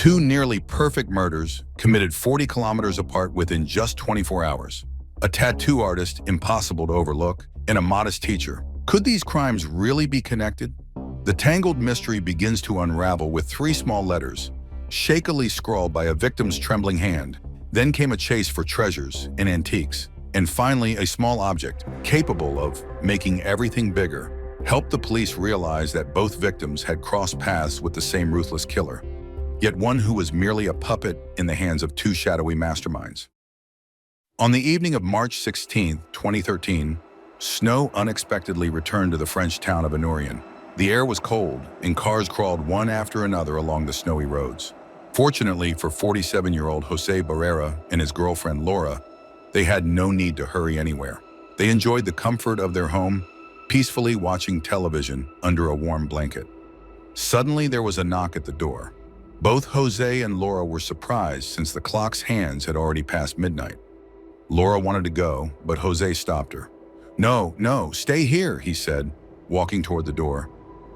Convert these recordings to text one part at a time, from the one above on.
Two nearly perfect murders committed 40 kilometers apart within just 24 hours. A tattoo artist impossible to overlook, and a modest teacher. Could these crimes really be connected? The tangled mystery begins to unravel with three small letters, shakily scrawled by a victim's trembling hand. Then came a chase for treasures and antiques, and finally a small object capable of making everything bigger helped the police realize that both victims had crossed paths with the same ruthless killer, yet one who was merely a puppet in the hands of two shadowy masterminds. On the evening of March 16, 2013, snow unexpectedly returned to the French town of Enourian. The air was cold, and cars crawled one after another along the snowy roads. Fortunately for 47-year-old Jose Barrera and his girlfriend Laura, they had no need to hurry anywhere. They enjoyed the comfort of their home, peacefully watching television under a warm blanket. Suddenly there was a knock at the door. Both Jose and Laura were surprised since the clock's hands had already passed midnight. Laura wanted to go, but Jose stopped her. No, stay here," he said, walking toward the door.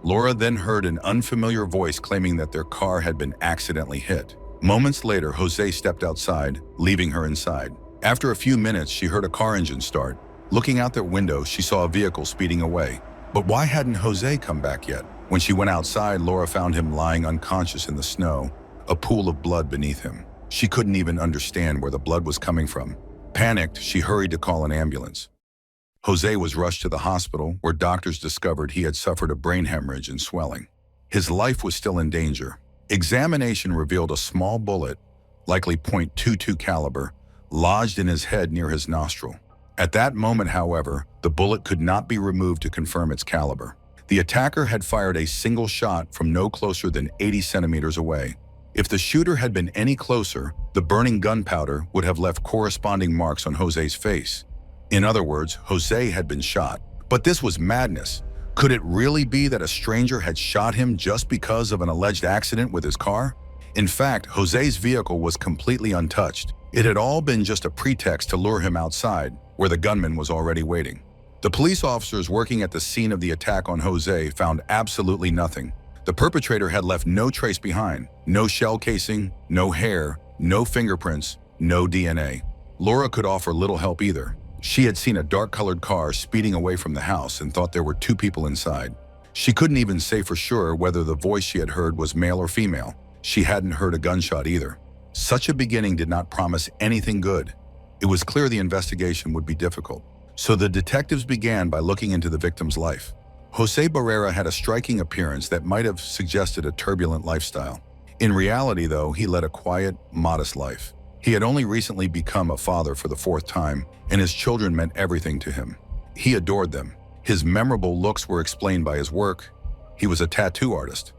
Laura then heard an unfamiliar voice claiming that their car had been accidentally hit. Moments later, Jose stepped outside, leaving her inside. After a few minutes, she heard a car engine start. Looking out their window, she saw a vehicle speeding away. But why hadn't Jose come back yet? When she went outside, Laura found him lying unconscious in the snow, a pool of blood beneath him. She couldn't even understand where the blood was coming from. Panicked, she hurried to call an ambulance. Jose was rushed to the hospital, where doctors discovered he had suffered a brain hemorrhage and swelling. His life was still in danger. Examination revealed a small bullet, likely .22 caliber, lodged in his head near his nostril. At that moment, however, the bullet could not be removed to confirm its caliber. The attacker had fired a single shot from no closer than 80 centimeters away. If the shooter had been any closer, the burning gunpowder would have left corresponding marks on Jose's face. In other words, Jose had been shot. But this was madness. Could it really be that a stranger had shot him just because of an alleged accident with his car? In fact, Jose's vehicle was completely untouched. It had all been just a pretext to lure him outside, where the gunman was already waiting. The police officers working at the scene of the attack on Jose found absolutely nothing. The perpetrator had left no trace behind. No shell casing, no hair, no fingerprints, no DNA. Laura could offer little help either. She had seen a dark-colored car speeding away from the house and thought there were two people inside. She couldn't even say for sure whether the voice she had heard was male or female. She hadn't heard a gunshot either. Such a beginning did not promise anything good. It was clear the investigation would be difficult. So the detectives began by looking into the victim's life. Jose Barrera had a striking appearance that might have suggested a turbulent lifestyle. In reality, though, he led a quiet, modest life. He had only recently become a father for the fourth time, and his children meant everything to him. He adored them. His memorable looks were explained by his work. He was a tattoo artist.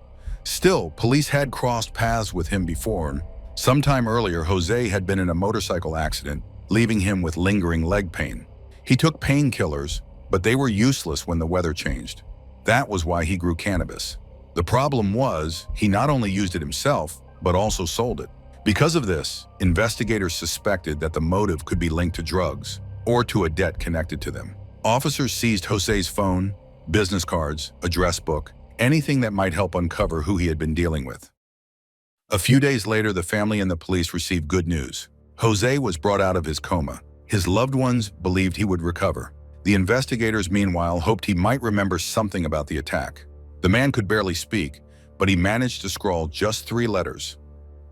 Still, police had crossed paths with him before. Sometime earlier, Jose had been in a motorcycle accident, leaving him with lingering leg pain. He took painkillers, but they were useless when the weather changed. That was why he grew cannabis. The problem was, he not only used it himself, but also sold it. Because of this, investigators suspected that the motive could be linked to drugs or to a debt connected to them. Officers seized Jose's phone, business cards, address book, anything that might help uncover who he had been dealing with. A few days later, the family and the police received good news. Jose was brought out of his coma. His loved ones believed he would recover. The investigators, meanwhile, hoped he might remember something about the attack. The man could barely speak, but he managed to scrawl just 3 letters.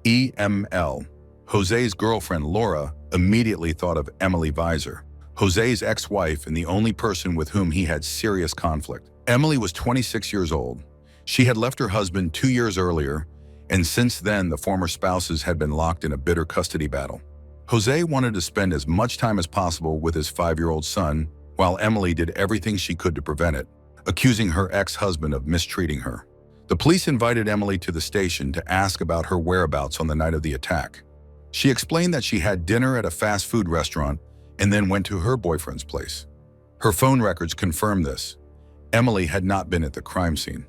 EML. Jose's girlfriend, Laura, immediately thought of Emily Visor, Jose's ex-wife and the only person with whom he had serious conflict. Emily was 26 years old. She had left her husband 2 years earlier, and since then the former spouses had been locked in a bitter custody battle. Jose wanted to spend as much time as possible with his 5-year-old son, while Emily did everything she could to prevent it, accusing her ex-husband of mistreating her. The police invited Emily to the station to ask about her whereabouts on the night of the attack. She explained that she had dinner at a fast food restaurant and then went to her boyfriend's place. Her phone records confirmed this. Emily had not been at the crime scene.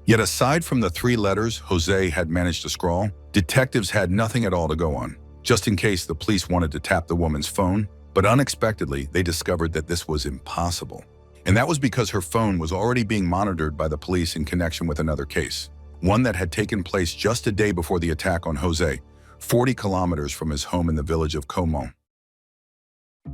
Yet aside from the 3 letters Jose had managed to scrawl, detectives had nothing at all to go on, just in case the police wanted to tap the woman's phone. But unexpectedly, they discovered that this was impossible. And that was because her phone was already being monitored by the police in connection with another case. one that had taken place just a day before the attack on Jose, 40 kilometers from his home in the village of Como.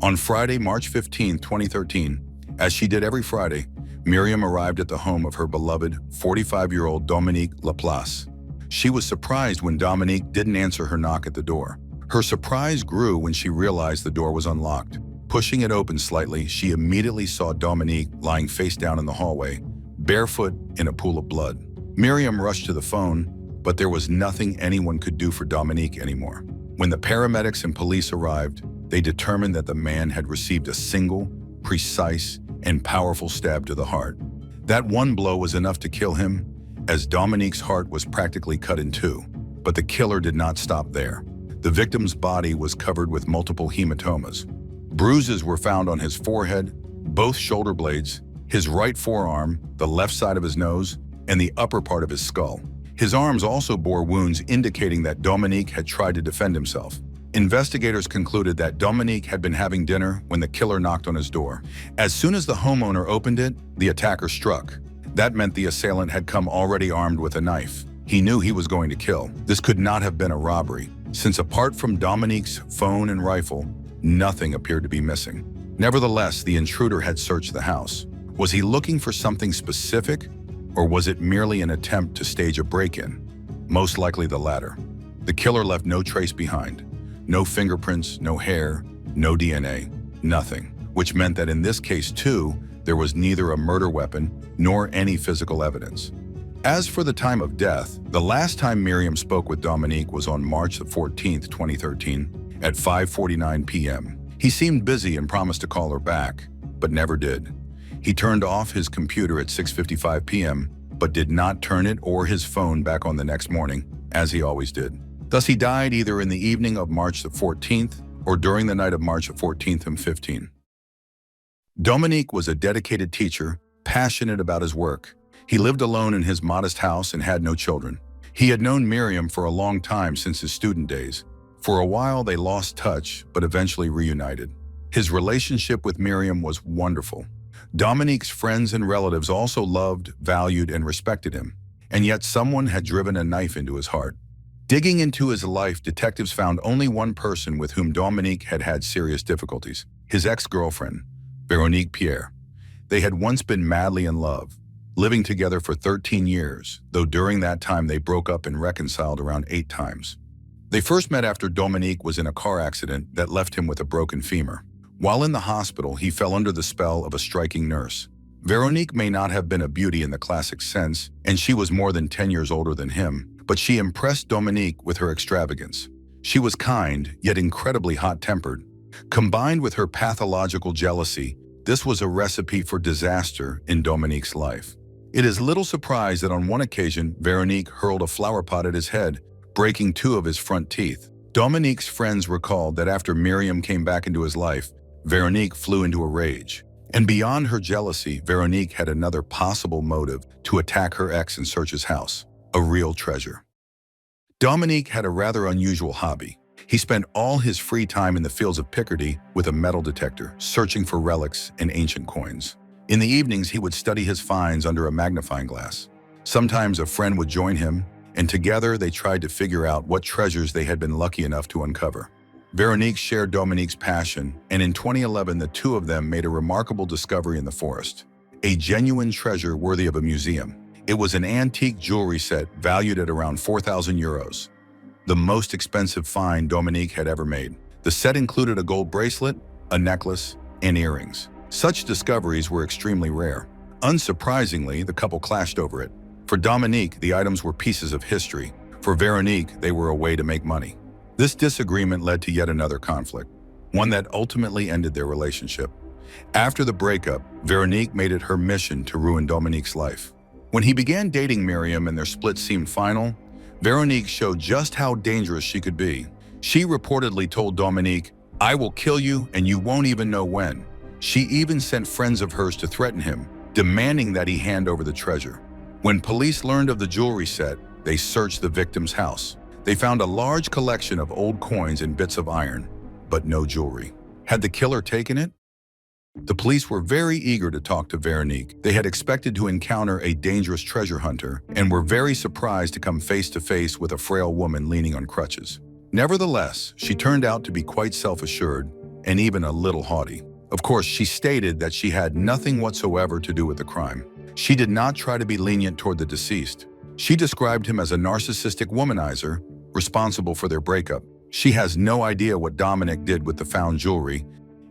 On Friday, March 15, 2013, as she did every Friday, Miriam arrived at the home of her beloved 45-year-old Dominique Laplace. She was surprised when Dominique didn't answer her knock at the door. Her surprise grew when she realized the door was unlocked. Pushing it open slightly, she immediately saw Dominique lying face down in the hallway, barefoot in a pool of blood. Miriam rushed to the phone, but there was nothing anyone could do for Dominique anymore. When the paramedics and police arrived, they determined that the man had received a single, precise, and powerful stab to the heart. That one blow was enough to kill him, as Dominique's heart was practically cut in two. But the killer did not stop there. The victim's body was covered with multiple hematomas. Bruises were found on his forehead, both shoulder blades, his right forearm, the left side of his nose, and the upper part of his skull. His arms also bore wounds indicating that Dominique had tried to defend himself. Investigators concluded that Dominique had been having dinner when the killer knocked on his door. As soon as the homeowner opened it, the attacker struck. That meant the assailant had come already armed with a knife. He knew he was going to kill. This could not have been a robbery, since apart from Dominique's phone and rifle, nothing appeared to be missing. Nevertheless, the intruder had searched the house. Was he looking for something specific, or was it merely an attempt to stage a break-in? Most likely the latter. The killer left no trace behind. No fingerprints, no hair, no DNA, nothing. Which meant that in this case too, there was neither a murder weapon nor any physical evidence. As for the time of death, the last time Miriam spoke with Dominique was on March 14, 2013, at 5:49 p.m. He seemed busy and promised to call her back, but never did. He turned off his computer at 6:55 p.m., but did not turn it or his phone back on the next morning, as he always did. Thus, he died either in the evening of March 14th or during the night of March 14th and 15th. Dominique was a dedicated teacher, passionate about his work. He lived alone in his modest house and had no children. He had known Miriam for a long time since his student days. For a while, they lost touch, but eventually reunited. His relationship with Miriam was wonderful. Dominique's friends and relatives also loved, valued, and respected him, and yet someone had driven a knife into his heart. Digging into his life, detectives found only one person with whom Dominique had had serious difficulties: his ex-girlfriend, Veronique Pierre. They had once been madly in love, living together for 13 years, though during that time they broke up and reconciled around 8 times. They first met after Dominique was in a car accident that left him with a broken femur. While in the hospital, he fell under the spell of a striking nurse. Veronique may not have been a beauty in the classic sense, and she was more than 10 years older than him, but she impressed Dominique with her extravagance. She was kind, yet incredibly hot-tempered. Combined with her pathological jealousy, this was a recipe for disaster in Dominique's life. It is little surprise that on one occasion, Veronique hurled a flower pot at his head, breaking 2 of his front teeth. Dominique's friends recalled that after Miriam came back into his life, Veronique flew into a rage. And beyond her jealousy, Veronique had another possible motive to attack her ex and search his house: a real treasure. Dominique had a rather unusual hobby. He spent all his free time in the fields of Picardy with a metal detector, searching for relics and ancient coins. In the evenings, he would study his finds under a magnifying glass. Sometimes a friend would join him, and together they tried to figure out what treasures they had been lucky enough to uncover. Veronique shared Dominique's passion, and in 2011, the two of them made a remarkable discovery in the forest: a genuine treasure worthy of a museum. It was an antique jewelry set valued at around 4,000 euros, the most expensive find Dominique had ever made. The set included a gold bracelet, a necklace, and earrings. Such discoveries were extremely rare. Unsurprisingly, the couple clashed over it. For Dominique, the items were pieces of history. For Veronique, they were a way to make money. This disagreement led to yet another conflict, one that ultimately ended their relationship. After the breakup, Veronique made it her mission to ruin Dominique's life. When he began dating Miriam and their split seemed final, Veronique showed just how dangerous she could be. She reportedly told Dominique, "I will kill you and you won't even know when." She even sent friends of hers to threaten him, demanding that he hand over the treasure. When police learned of the jewelry set, they searched the victim's house. They found a large collection of old coins and bits of iron, but no jewelry. Had the killer taken it? The police were very eager to talk to Veronique. They had expected to encounter a dangerous treasure hunter and were very surprised to come face to face with a frail woman leaning on crutches. Nevertheless, she turned out to be quite self-assured and even a little haughty. Of course, she stated that she had nothing whatsoever to do with the crime. She did not try to be lenient toward the deceased. She described him as a narcissistic womanizer responsible for their breakup. She has no idea what Dominic did with the found jewelry,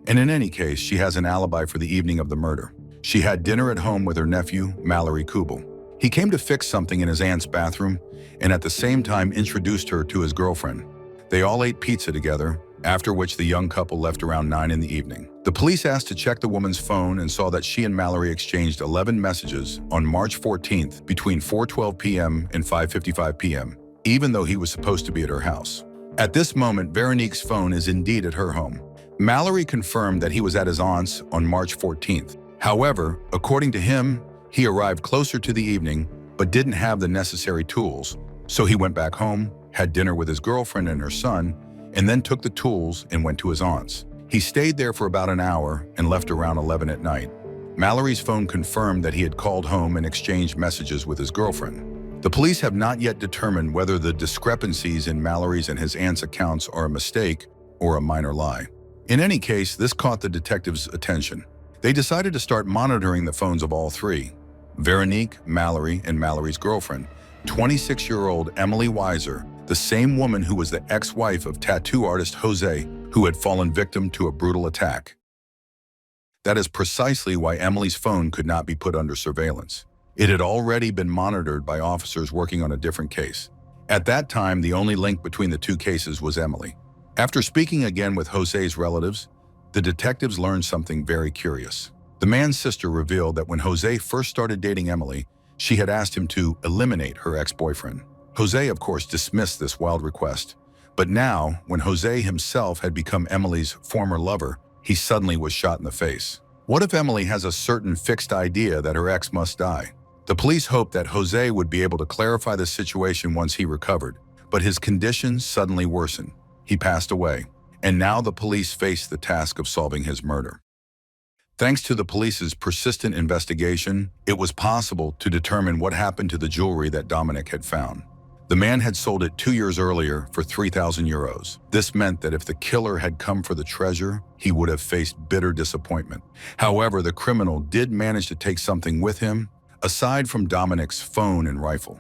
and in any case, she has an alibi for the evening of the murder. She had dinner at home with her nephew, Mallory Kubel. He came to fix something in his aunt's bathroom and at the same time introduced her to his girlfriend. They all ate pizza together, after which the young couple left around 9 in the evening. The police asked to check the woman's phone and saw that she and Mallory exchanged 11 messages on March 14th between 4:12 p.m. and 5:55 p.m., even though he was supposed to be at her house. At this moment, Veronique's phone is indeed at her home. Mallory confirmed that he was at his aunt's on March 14th. However, according to him, he arrived closer to the evening but didn't have the necessary tools, so he went back home, had dinner with his girlfriend and her son, and then took the tools and went to his aunt's. He stayed there for about an hour and left around 11 at night. Mallory's phone confirmed that he had called home and exchanged messages with his girlfriend. The police have not yet determined whether the discrepancies in Mallory's and his aunt's accounts are a mistake or a minor lie. In any case, this caught the detectives' attention. They decided to start monitoring the phones of all three: Veronique, Mallory, and Mallory's girlfriend, 26-year-old Emily Weiser, the same woman who was the ex-wife of tattoo artist Jose, who had fallen victim to a brutal attack. That is precisely why Emily's phone could not be put under surveillance. It had already been monitored by officers working on a different case. At that time, the only link between the two cases was Emily. After speaking again with Jose's relatives, the detectives learned something very curious. The man's sister revealed that when Jose first started dating Emily, she had asked him to eliminate her ex-boyfriend. Jose, of course, dismissed this wild request. But now, when Jose himself had become Emily's former lover, he suddenly was shot in the face. What if Emily has a certain fixed idea that her ex must die? The police hoped that Jose would be able to clarify the situation once he recovered, but his condition suddenly worsened. He passed away, and now the police faced the task of solving his murder. Thanks to the police's persistent investigation, it was possible to determine what happened to the jewelry that Dominic had found. The man had sold it 2 years earlier for 3,000 euros. This meant that if the killer had come for the treasure, he would have faced bitter disappointment. However, the criminal did manage to take something with him, aside from Dominic's phone and rifle.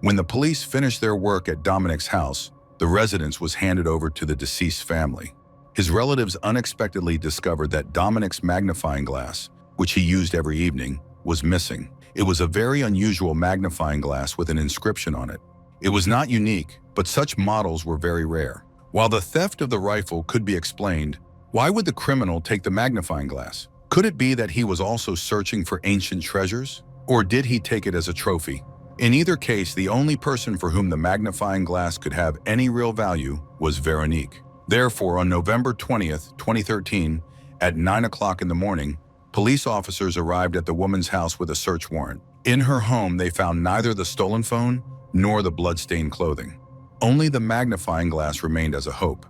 When the police finished their work at Dominic's house, the residence was handed over to the deceased family. His relatives unexpectedly discovered that Dominic's magnifying glass, which he used every evening, was missing. It was a very unusual magnifying glass with an inscription on it. It was not unique, but such models were very rare. While the theft of the rifle could be explained, why would the criminal take the magnifying glass? Could it be that he was also searching for ancient treasures? Or did he take it as a trophy? In either case, the only person for whom the magnifying glass could have any real value was Veronique. Therefore, on November 20th, 2013, at 9 o'clock in the morning, police officers arrived at the woman's house with a search warrant. In her home, they found neither the stolen phone nor the blood-stained clothing. Only the magnifying glass remained as a hope.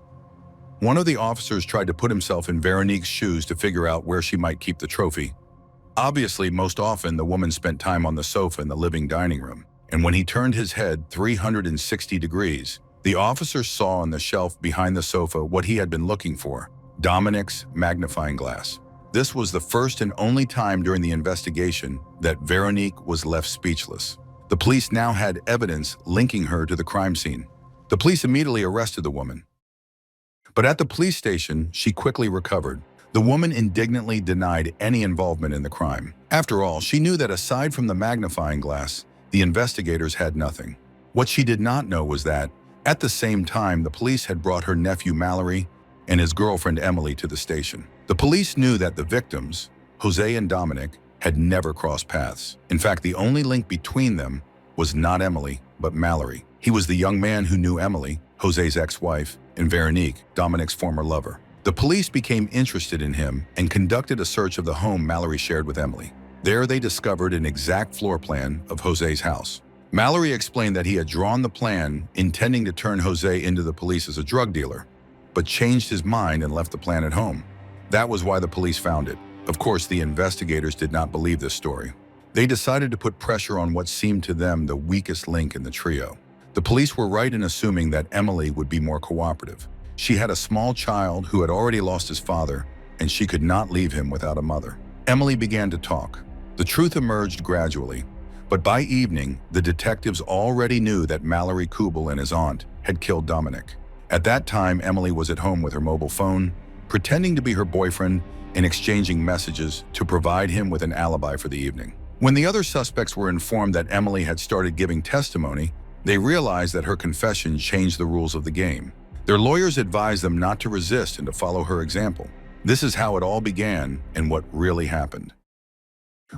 One of the officers tried to put himself in Veronique's shoes to figure out where she might keep the trophy. Obviously, most often, the woman spent time on the sofa in the living dining room, and when he turned his head 360 degrees, the officer saw on the shelf behind the sofa what he had been looking for: Dominic's magnifying glass. This was the first and only time during the investigation that Veronique was left speechless. The police now had evidence linking her to the crime scene. The police immediately arrested the woman. But at the police station, she quickly recovered. The woman indignantly denied any involvement in the crime. After all, she knew that aside from the magnifying glass, the investigators had nothing. What she did not know was that, at the same time, the police had brought her nephew Mallory and his girlfriend Emily to the station. The police knew that the victims, Jose and Dominic, had never crossed paths. In fact, the only link between them was not Emily, but Mallory. He was the young man who knew Emily, Jose's ex-wife, and Veronique, Dominic's former lover. The police became interested in him and conducted a search of the home Mallory shared with Emily. There they discovered an exact floor plan of Jose's house. Mallory explained that he had drawn the plan intending to turn Jose into the police as a drug dealer, but changed his mind and left the plan at home. That was why the police found it. Of course, the investigators did not believe this story. They decided to put pressure on what seemed to them the weakest link in the trio. The police were right in assuming that Emily would be more cooperative. She had a small child who had already lost his father, and she could not leave him without a mother. Emily began to talk. The truth emerged gradually, but by evening, the detectives already knew that Mallory Kubel and his aunt had killed Dominic. At that time, Emily was at home with her mobile phone, pretending to be her boyfriend and exchanging messages to provide him with an alibi for the evening. When the other suspects were informed that Emily had started giving testimony, they realized that her confession changed the rules of the game. Their lawyers advised them not to resist and to follow her example. This is how it all began and what really happened.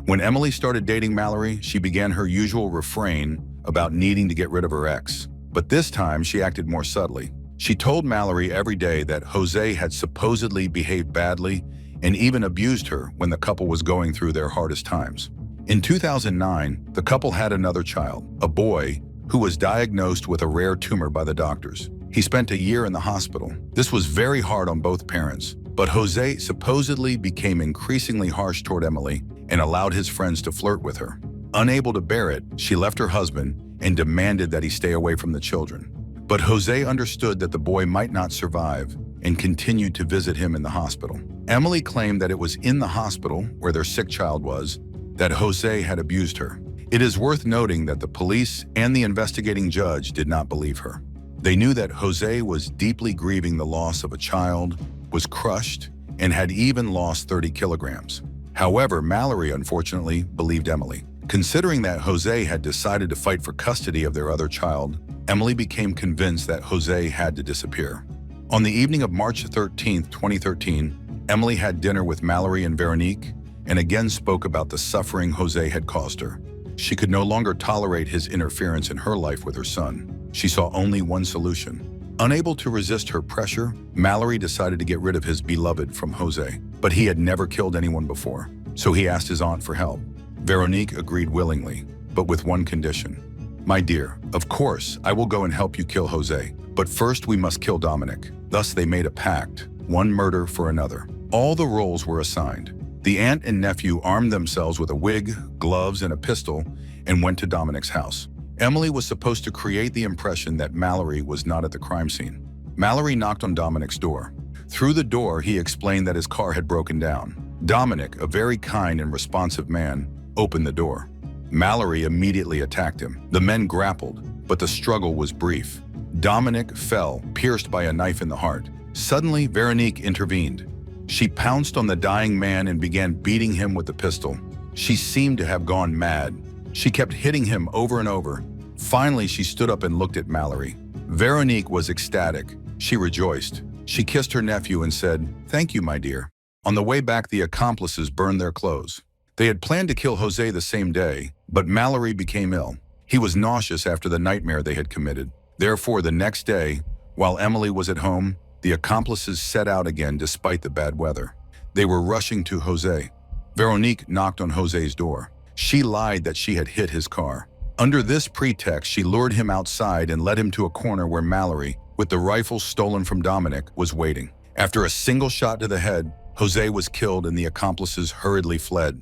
When Emily started dating Mallory, she began her usual refrain about needing to get rid of her ex. But this time, she acted more subtly. She told Mallory every day that Jose had supposedly behaved badly and even abused her when the couple was going through their hardest times. In 2009, the couple had another child, a boy, who was diagnosed with a rare tumor by the doctors. He spent a year in the hospital. This was very hard on both parents, but Jose supposedly became increasingly harsh toward Emily and allowed his friends to flirt with her. Unable to bear it, she left her husband and demanded that he stay away from the children. But Jose understood that the boy might not survive and continued to visit him in the hospital. Emily claimed that it was in the hospital, where their sick child was, that Jose had abused her. It is worth noting that the police and the investigating judge did not believe her. They knew that Jose was deeply grieving the loss of a child, was crushed, and had even lost 30 kilograms. However, Mallory unfortunately believed Emily. Considering that Jose had decided to fight for custody of their other child, Emily became convinced that Jose had to disappear. On the evening of March 13, 2013, Emily had dinner with Mallory and Veronique and again spoke about the suffering Jose had caused her. She could no longer tolerate his interference in her life with her son. She saw only one solution. Unable to resist her pressure, Mallory decided to get rid of his beloved from Jose. But he had never killed anyone before, so he asked his aunt for help. Veronique agreed willingly, but with one condition. "My dear, of course, I will go and help you kill Jose, but first we must kill Dominic." Thus they made a pact, one murder for another. All the roles were assigned. The aunt and nephew armed themselves with a wig, gloves, and a pistol and went to Dominic's house. Emily was supposed to create the impression that Mallory was not at the crime scene. Mallory knocked on Dominic's door. Through the door, he explained that his car had broken down. Dominic, a very kind and responsive man, opened the door. Mallory immediately attacked him. The men grappled, but the struggle was brief. Dominic fell, pierced by a knife in the heart. Suddenly, Veronique intervened. She pounced on the dying man and began beating him with the pistol. She seemed to have gone mad. She kept hitting him over and over. Finally, she stood up and looked at Mallory. Veronique was ecstatic. She rejoiced. She kissed her nephew and said, "Thank you, my dear." On the way back, the accomplices burned their clothes. They had planned to kill Jose the same day, but Mallory became ill. He was nauseous after the nightmare they had committed. Therefore, the next day, while Emily was at home, the accomplices set out again despite the bad weather. They were rushing to Jose. Veronique knocked on Jose's door. She lied that she had hit his car. Under this pretext, she lured him outside and led him to a corner where Mallory, with the rifle stolen from Dominic, was waiting. After a single shot to the head, Jose was killed and the accomplices hurriedly fled.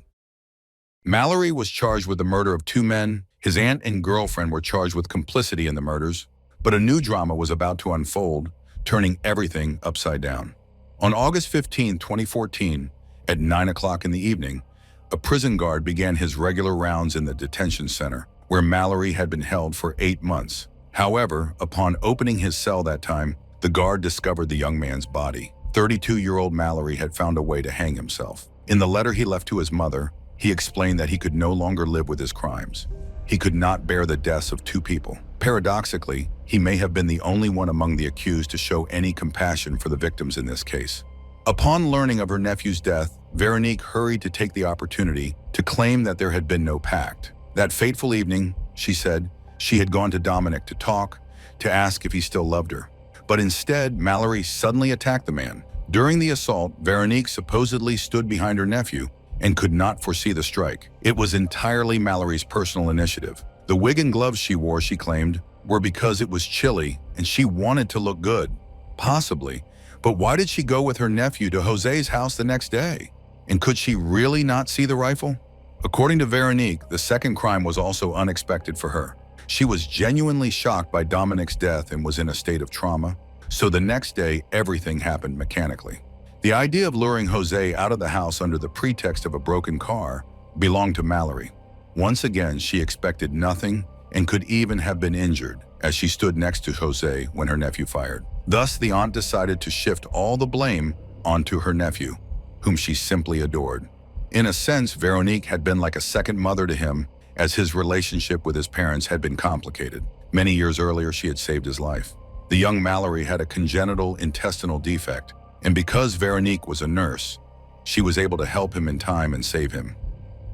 Mallory was charged with the murder of 2 men. His aunt and girlfriend were charged with complicity in the murders. But a new drama was about to unfold, turning everything upside down. On August 15, 2014, at 9 o'clock in the evening, a prison guard began his regular rounds in the detention center, where Mallory had been held for 8 months. However, upon opening his cell that time, the guard discovered the young man's body. 32-year-old Mallory had found a way to hang himself. In the letter he left to his mother, he explained that he could no longer live with his crimes. He could not bear the deaths of 2 people. Paradoxically, he may have been the only one among the accused to show any compassion for the victims in this case. Upon learning of her nephew's death, Veronique hurried to take the opportunity to claim that there had been no pact. That fateful evening, she said, she had gone to Dominic to talk, to ask if he still loved her. But instead, Mallory suddenly attacked the man. During the assault, Veronique supposedly stood behind her nephew and could not foresee the strike. It was entirely Mallory's personal initiative. The wig and gloves she wore, she claimed, were because it was chilly and she wanted to look good. Possibly. But why did she go with her nephew to Jose's house the next day? And could she really not see the rifle? According to Veronique, the second crime was also unexpected for her. She was genuinely shocked by Dominic's death and was in a state of trauma. So the next day, everything happened mechanically. The idea of luring Jose out of the house under the pretext of a broken car belonged to Mallory. Once again, she expected nothing and could even have been injured as she stood next to Jose when her nephew fired. Thus, the aunt decided to shift all the blame onto her nephew, whom she simply adored. In a sense, Veronique had been like a second mother to him, as his relationship with his parents had been complicated. Many years earlier, she had saved his life. The young Mallory had a congenital intestinal defect, and because Veronique was a nurse, she was able to help him in time and save him.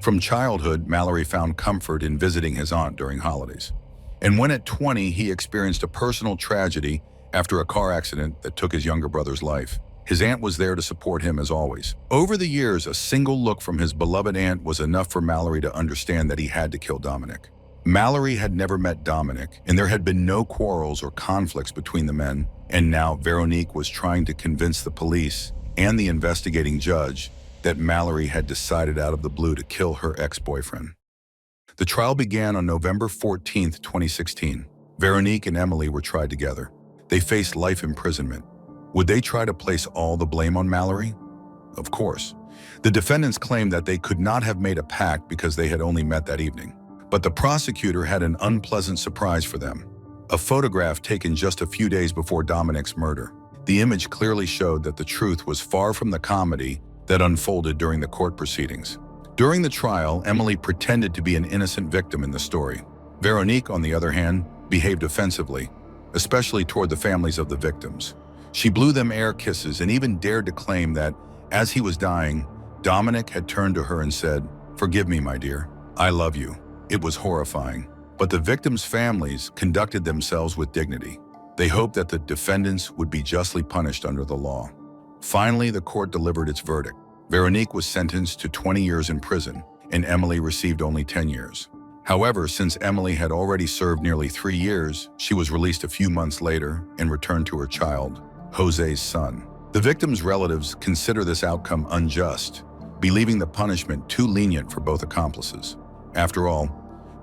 From childhood, Mallory found comfort in visiting his aunt during holidays. And when at 20, he experienced a personal tragedy after a car accident that took his younger brother's life. His aunt was there to support him as always. Over the years, a single look from his beloved aunt was enough for Mallory to understand that he had to kill Dominic. Mallory had never met Dominic, and there had been no quarrels or conflicts between the men, and now Veronique was trying to convince the police and the investigating judge that Mallory had decided out of the blue to kill her ex-boyfriend. The trial began on November 14, 2016. Veronique and Emily were tried together. They faced life imprisonment. Would they try to place all the blame on Mallory? Of course. The defendants claimed that they could not have made a pact because they had only met that evening. But the prosecutor had an unpleasant surprise for them. A photograph taken just a few days before Dominic's murder. The image clearly showed that the truth was far from the comedy that unfolded during the court proceedings. During the trial, Emily pretended to be an innocent victim in the story. Veronique, on the other hand, behaved offensively, especially toward the families of the victims. She blew them air kisses and even dared to claim that, as he was dying, Dominic had turned to her and said, "Forgive me, my dear. I love you." It was horrifying. But the victims' families conducted themselves with dignity. They hoped that the defendants would be justly punished under the law. Finally, the court delivered its verdict. Veronique was sentenced to 20 years in prison, and Emily received only 10 years. However, since Emily had already served nearly 3 years, she was released a few months later and returned to her child, Jose's son. The victims' relatives consider this outcome unjust, believing the punishment too lenient for both accomplices. After all,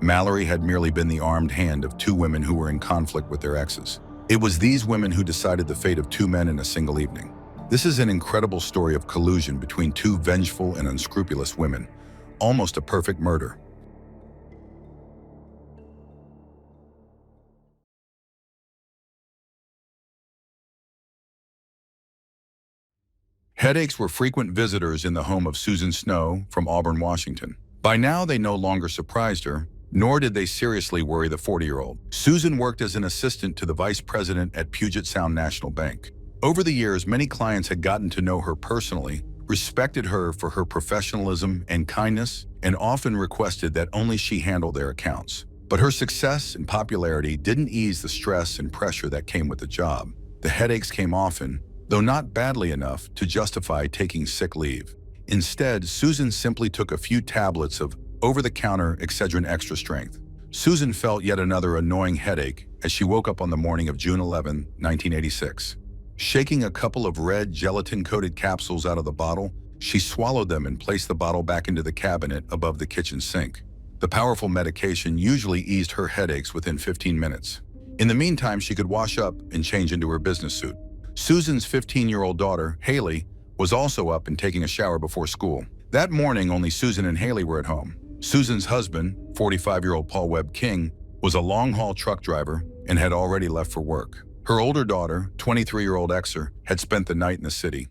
Mallory had merely been the armed hand of two women who were in conflict with their exes. It was these women who decided the fate of two men in a single evening. This is an incredible story of collusion between two vengeful and unscrupulous women, almost a perfect murder. Headaches were frequent visitors in the home of Susan Snow from Auburn, Washington. By now, they no longer surprised her, nor did they seriously worry the 40-year-old. Susan worked as an assistant to the vice president at Puget Sound National Bank. Over the years, many clients had gotten to know her personally, respected her for her professionalism and kindness, and often requested that only she handle their accounts. But her success and popularity didn't ease the stress and pressure that came with the job. The headaches came often, though not badly enough to justify taking sick leave. Instead, Susan simply took a few tablets of over-the-counter Excedrin Extra Strength. Susan felt yet another annoying headache as she woke up on the morning of June 11, 1986. Shaking a couple of red gelatin-coated capsules out of the bottle, she swallowed them and placed the bottle back into the cabinet above the kitchen sink. The powerful medication usually eased her headaches within 15 minutes. In the meantime, she could wash up and change into her business suit. Susan's 15-year-old daughter, Haley, was also up and taking a shower before school. That morning, only Susan and Haley were at home. Susan's husband, 45-year-old Paul Webb King, was a long-haul truck driver and had already left for work. Her older daughter, 23-year-old Exer, had spent the night in the city.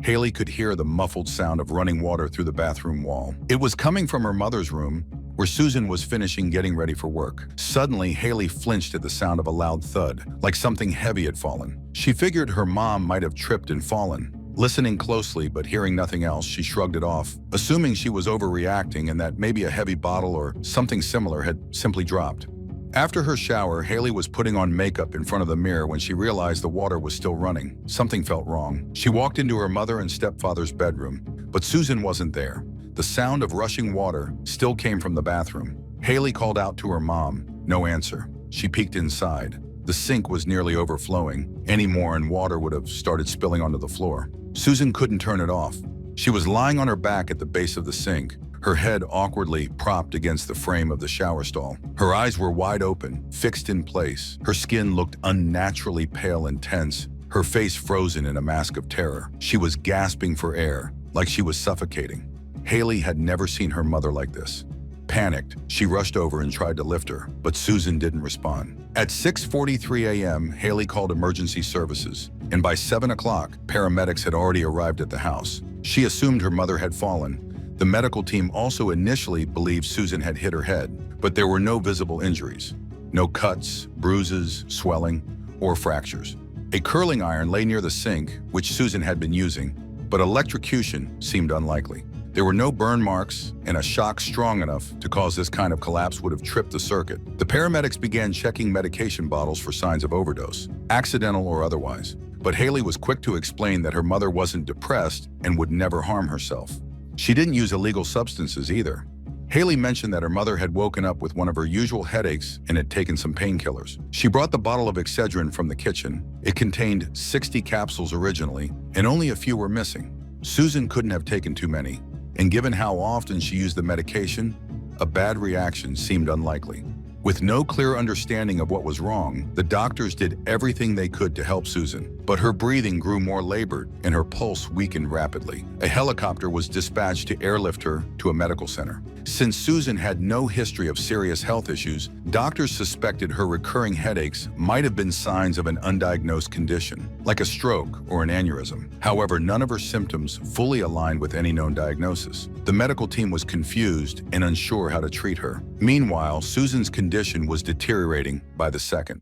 Haley could hear the muffled sound of running water through the bathroom wall. It was coming from her mother's room, where Susan was finishing getting ready for work. Suddenly, Haley flinched at the sound of a loud thud, like something heavy had fallen. She figured her mom might have tripped and fallen. Listening closely but hearing nothing else, she shrugged it off, assuming she was overreacting and that maybe a heavy bottle or something similar had simply dropped. After her shower, Haley was putting on makeup in front of the mirror when she realized the water was still running. Something felt wrong. She walked into her mother and stepfather's bedroom, but Susan wasn't there. The sound of rushing water still came from the bathroom. Haley called out to her mom. No answer. She peeked inside. The sink was nearly overflowing. Any more and water would have started spilling onto the floor. Susan couldn't turn it off. She was lying on her back at the base of the sink, her head awkwardly propped against the frame of the shower stall. Her eyes were wide open, fixed in place. Her skin looked unnaturally pale and tense, her face frozen in a mask of terror. She was gasping for air, like she was suffocating. Haley had never seen her mother like this. Panicked, she rushed over and tried to lift her, but Susan didn't respond. At 6:43 a.m., Haley called emergency services, and by 7 o'clock, paramedics had already arrived at the house. She assumed her mother had fallen. The medical team also initially believed Susan had hit her head, but there were no visible injuries. No cuts, bruises, swelling, or fractures. A curling iron lay near the sink, which Susan had been using, but electrocution seemed unlikely. There were no burn marks, and a shock strong enough to cause this kind of collapse would have tripped the circuit. The paramedics began checking medication bottles for signs of overdose, accidental or otherwise. But Haley was quick to explain that her mother wasn't depressed and would never harm herself. She didn't use illegal substances either. Haley mentioned that her mother had woken up with one of her usual headaches and had taken some painkillers. She brought the bottle of Excedrin from the kitchen. It contained 60 capsules originally, and only a few were missing. Susan couldn't have taken too many, and given how often she used the medication, a bad reaction seemed unlikely. With no clear understanding of what was wrong, the doctors did everything they could to help Susan, but her breathing grew more labored and her pulse weakened rapidly. A helicopter was dispatched to airlift her to a medical center. Since Susan had no history of serious health issues, doctors suspected her recurring headaches might have been signs of an undiagnosed condition, like a stroke or an aneurysm. However, none of her symptoms fully aligned with any known diagnosis. The medical team was confused and unsure how to treat her. Meanwhile, Susan's condition was deteriorating by the second.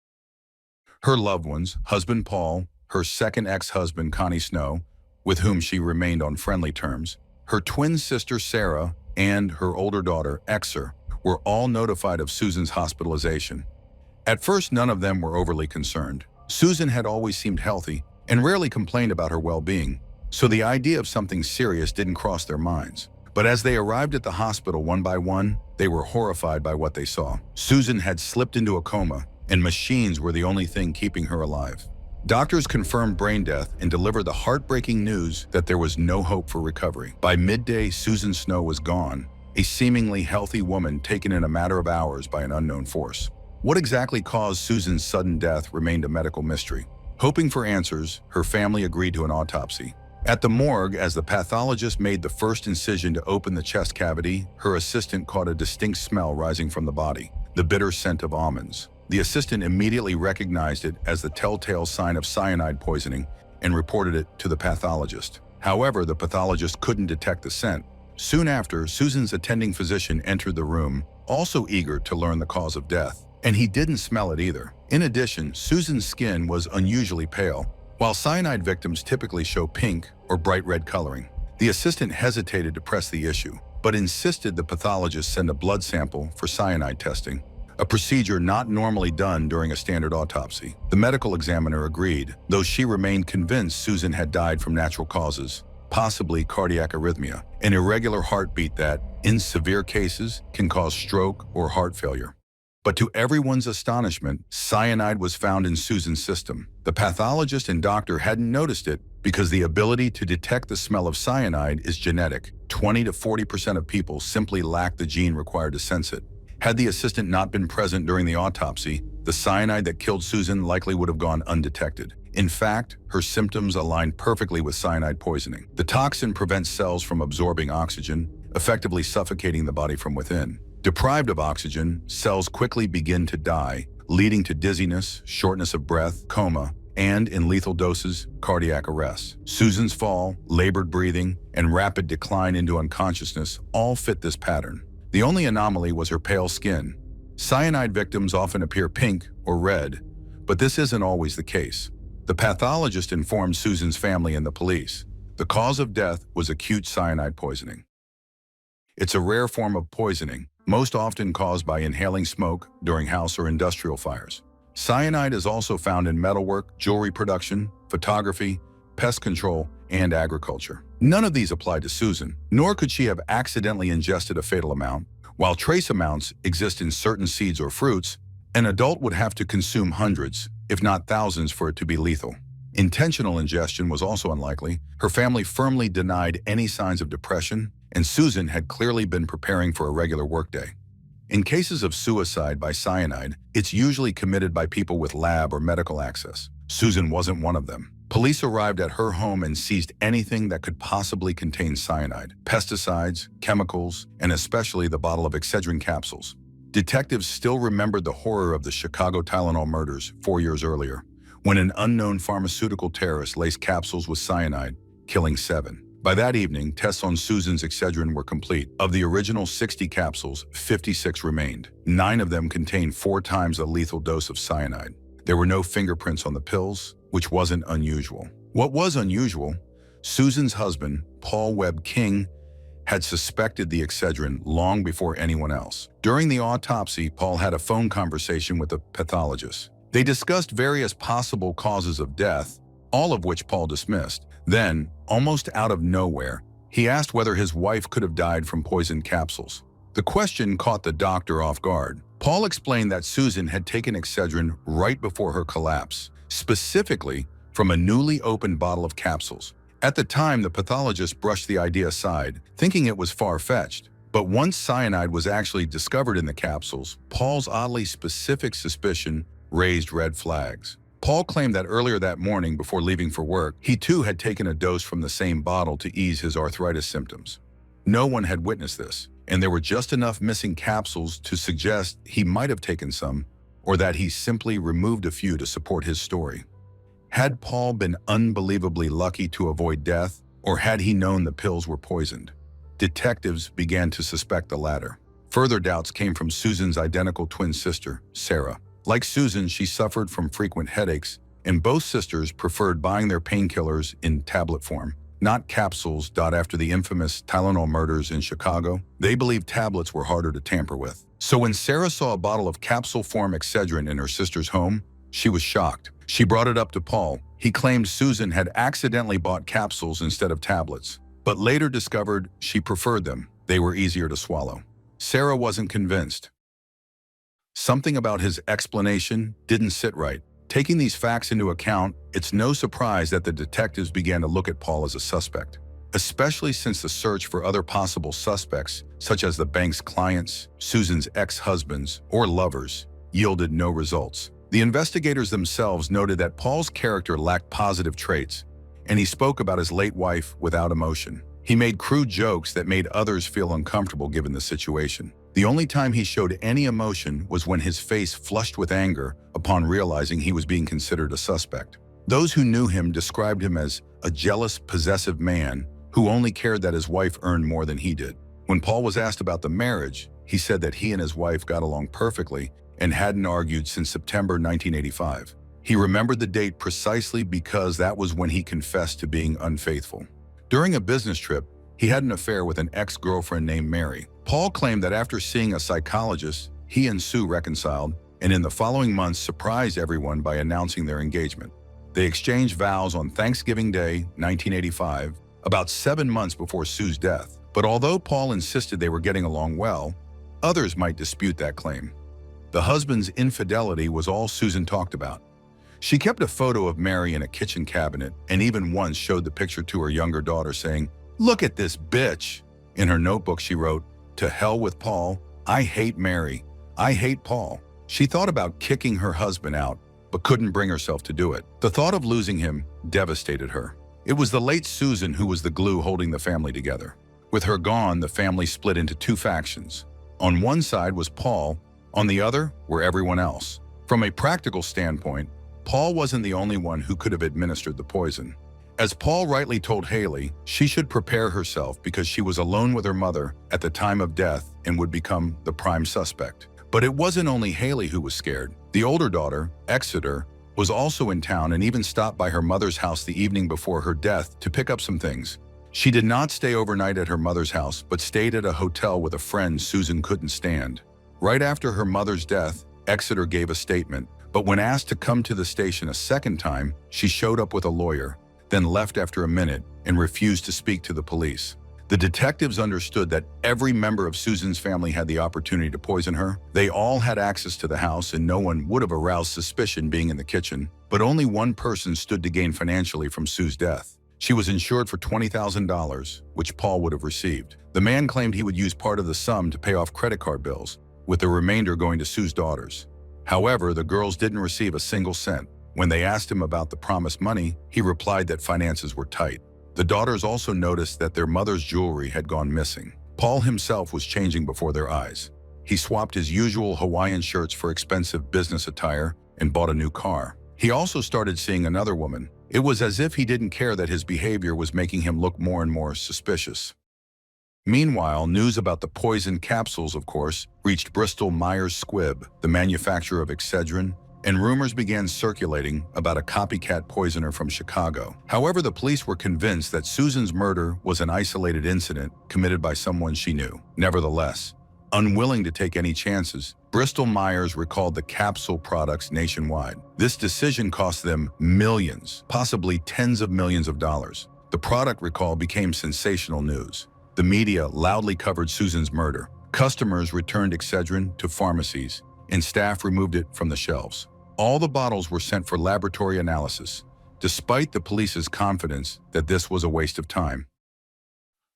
Her loved ones, husband Paul, her second ex-husband Connie Snow, with whom she remained on friendly terms, her twin sister Sarah, and her older daughter, Exer, were all notified of Susan's hospitalization. At first, none of them were overly concerned. Susan had always seemed healthy and rarely complained about her well-being, so the idea of something serious didn't cross their minds. But as they arrived at the hospital one by one, they were horrified by what they saw. Susan had slipped into a coma, and machines were the only thing keeping her alive. Doctors confirmed brain death and delivered the heartbreaking news that there was no hope for recovery. By midday, Susan Snow was gone, a seemingly healthy woman taken in a matter of hours by an unknown force. What exactly caused Susan's sudden death remained a medical mystery. Hoping for answers, her family agreed to an autopsy. At the morgue, as the pathologist made the first incision to open the chest cavity, her assistant caught a distinct smell rising from the body, the bitter scent of almonds. The assistant immediately recognized it as the telltale sign of cyanide poisoning and reported it to the pathologist. However, the pathologist couldn't detect the scent. Soon after, Susan's attending physician entered the room, also eager to learn the cause of death, and he didn't smell it either. In addition, Susan's skin was unusually pale, while cyanide victims typically show pink or bright red coloring. The assistant hesitated to press the issue, but insisted the pathologist send a blood sample for cyanide testing, a procedure not normally done during a standard autopsy. The medical examiner agreed, though she remained convinced Susan had died from natural causes, possibly cardiac arrhythmia, an irregular heartbeat that, in severe cases, can cause stroke or heart failure. But to everyone's astonishment, cyanide was found in Susan's system. The pathologist and doctor hadn't noticed it because the ability to detect the smell of cyanide is genetic. 20 to 40% of people simply lack the gene required to sense it. Had the assistant not been present during the autopsy, the cyanide that killed Susan likely would have gone undetected. In fact, her symptoms aligned perfectly with cyanide poisoning. The toxin prevents cells from absorbing oxygen, effectively suffocating the body from within. Deprived of oxygen, cells quickly begin to die, leading to dizziness, shortness of breath, coma, and, in lethal doses, cardiac arrest. Susan's fall, labored breathing, and rapid decline into unconsciousness all fit this pattern. The only anomaly was her pale skin. Cyanide victims often appear pink or red, but this isn't always the case. The pathologist informed Susan's family and the police. The cause of death was acute cyanide poisoning. It's a rare form of poisoning, most often caused by inhaling smoke during house or industrial fires. Cyanide is also found in metalwork, jewelry production, photography, pest control, and agriculture. None of these applied to Susan, nor could she have accidentally ingested a fatal amount. While trace amounts exist in certain seeds or fruits, an adult would have to consume hundreds, if not thousands, for it to be lethal. Intentional ingestion was also unlikely. Her family firmly denied any signs of depression, and Susan had clearly been preparing for a regular workday. In cases of suicide by cyanide, it's usually committed by people with lab or medical access. Susan wasn't one of them. Police arrived at her home and seized anything that could possibly contain cyanide: pesticides, chemicals, and especially the bottle of Excedrin capsules. Detectives still remembered the horror of the Chicago Tylenol murders 4 years earlier, when an unknown pharmaceutical terrorist laced capsules with cyanide, killing 7. By that evening, tests on Susan's Excedrin were complete. Of the original 60 capsules, 56 remained. 9 of them contained 4 times a lethal dose of cyanide. There were no fingerprints on the pills, which wasn't unusual. What was unusual, Susan's husband, Paul Webb King, had suspected the Excedrin long before anyone else. During the autopsy, Paul had a phone conversation with a pathologist. They discussed various possible causes of death, all of which Paul dismissed. Then, almost out of nowhere, he asked whether his wife could have died from poisoned capsules. The question caught the doctor off guard. Paul explained that Susan had taken Excedrin right before her collapse, specifically from a newly opened bottle of capsules. At the time, the pathologist brushed the idea aside, thinking it was far-fetched. But once cyanide was actually discovered in the capsules, Paul's oddly specific suspicion raised red flags. Paul claimed that earlier that morning, before leaving for work, he too had taken a dose from the same bottle to ease his arthritis symptoms. No one had witnessed this, and there were just enough missing capsules to suggest he might have taken some, or that he simply removed a few to support his story. Had Paul been unbelievably lucky to avoid death, or had he known the pills were poisoned? Detectives began to suspect the latter. Further doubts came from Susan's identical twin sister, Sarah. Like Susan, she suffered from frequent headaches, and both sisters preferred buying their painkillers in tablet form, not capsules. After the infamous Tylenol murders in Chicago, they believed tablets were harder to tamper with. So when Sarah saw a bottle of capsule-form Excedrin in her sister's home, she was shocked. She brought it up to Paul. He claimed Susan had accidentally bought capsules instead of tablets, but later discovered she preferred them. They were easier to swallow. Sarah wasn't convinced. Something about his explanation didn't sit right. Taking these facts into account, it's no surprise that the detectives began to look at Paul as a suspect, especially since the search for other possible suspects, such as the bank's clients, Susan's ex-husbands, or lovers, yielded no results. The investigators themselves noted that Paul's character lacked positive traits, and he spoke about his late wife without emotion. He made crude jokes that made others feel uncomfortable given the situation. The only time he showed any emotion was when his face flushed with anger upon realizing he was being considered a suspect. Those who knew him described him as a jealous, possessive man who only cared that his wife earned more than he did. When Paul was asked about the marriage, he said that he and his wife got along perfectly and hadn't argued since September 1985. He remembered the date precisely because that was when he confessed to being unfaithful. During a business trip, he had an affair with an ex-girlfriend named Mary. Paul claimed that after seeing a psychologist, he and Sue reconciled, and in the following months surprised everyone by announcing their engagement. They exchanged vows on Thanksgiving Day, 1985, about 7 months before Sue's death. But although Paul insisted they were getting along well, others might dispute that claim. The husband's infidelity was all Susan talked about. She kept a photo of Mary in a kitchen cabinet and even once showed the picture to her younger daughter, saying, "Look at this bitch." In her notebook, she wrote, "To hell with Paul. I hate Mary. I hate Paul." She thought about kicking her husband out, but couldn't bring herself to do it. The thought of losing him devastated her. It was the late Susan who was the glue holding the family together. With her gone, the family split into 2 factions. On one side was Paul, on the other were everyone else. From a practical standpoint, Paul wasn't the only one who could have administered the poison. As Paul rightly told Haley, she should prepare herself because she was alone with her mother at the time of death and would become the prime suspect. But it wasn't only Haley who was scared. The older daughter, Exeter, was also in town and even stopped by her mother's house the evening before her death to pick up some things. She did not stay overnight at her mother's house, but stayed at a hotel with a friend Susan couldn't stand. Right after her mother's death, Exeter gave a statement, but when asked to come to the station a second time, she showed up with a lawyer, then left after a minute and refused to speak to the police. The detectives understood that every member of Susan's family had the opportunity to poison her. They all had access to the house and no one would have aroused suspicion being in the kitchen. But only one person stood to gain financially from Sue's death. She was insured for $20,000, which Paul would have received. The man claimed he would use part of the sum to pay off credit card bills, with the remainder going to Sue's daughters. However, the girls didn't receive a single cent. When they asked him about the promised money, he replied that finances were tight. The daughters also noticed that their mother's jewelry had gone missing. Paul himself was changing before their eyes. He swapped his usual Hawaiian shirts for expensive business attire and bought a new car. He also started seeing another woman. It was as if he didn't care that his behavior was making him look more and more suspicious. Meanwhile, news about the poison capsules, of course, reached Bristol Myers Squibb, the manufacturer of Excedrin, and rumors began circulating about a copycat poisoner from Chicago. However, the police were convinced that Susan's murder was an isolated incident committed by someone she knew. Nevertheless, unwilling to take any chances, Bristol Myers recalled the capsule products nationwide. This decision cost them millions, possibly tens of millions of dollars. The product recall became sensational news. The media loudly covered Susan's murder. Customers returned Excedrin to pharmacies, and staff removed it from the shelves. All the bottles were sent for laboratory analysis, despite the police's confidence that this was a waste of time.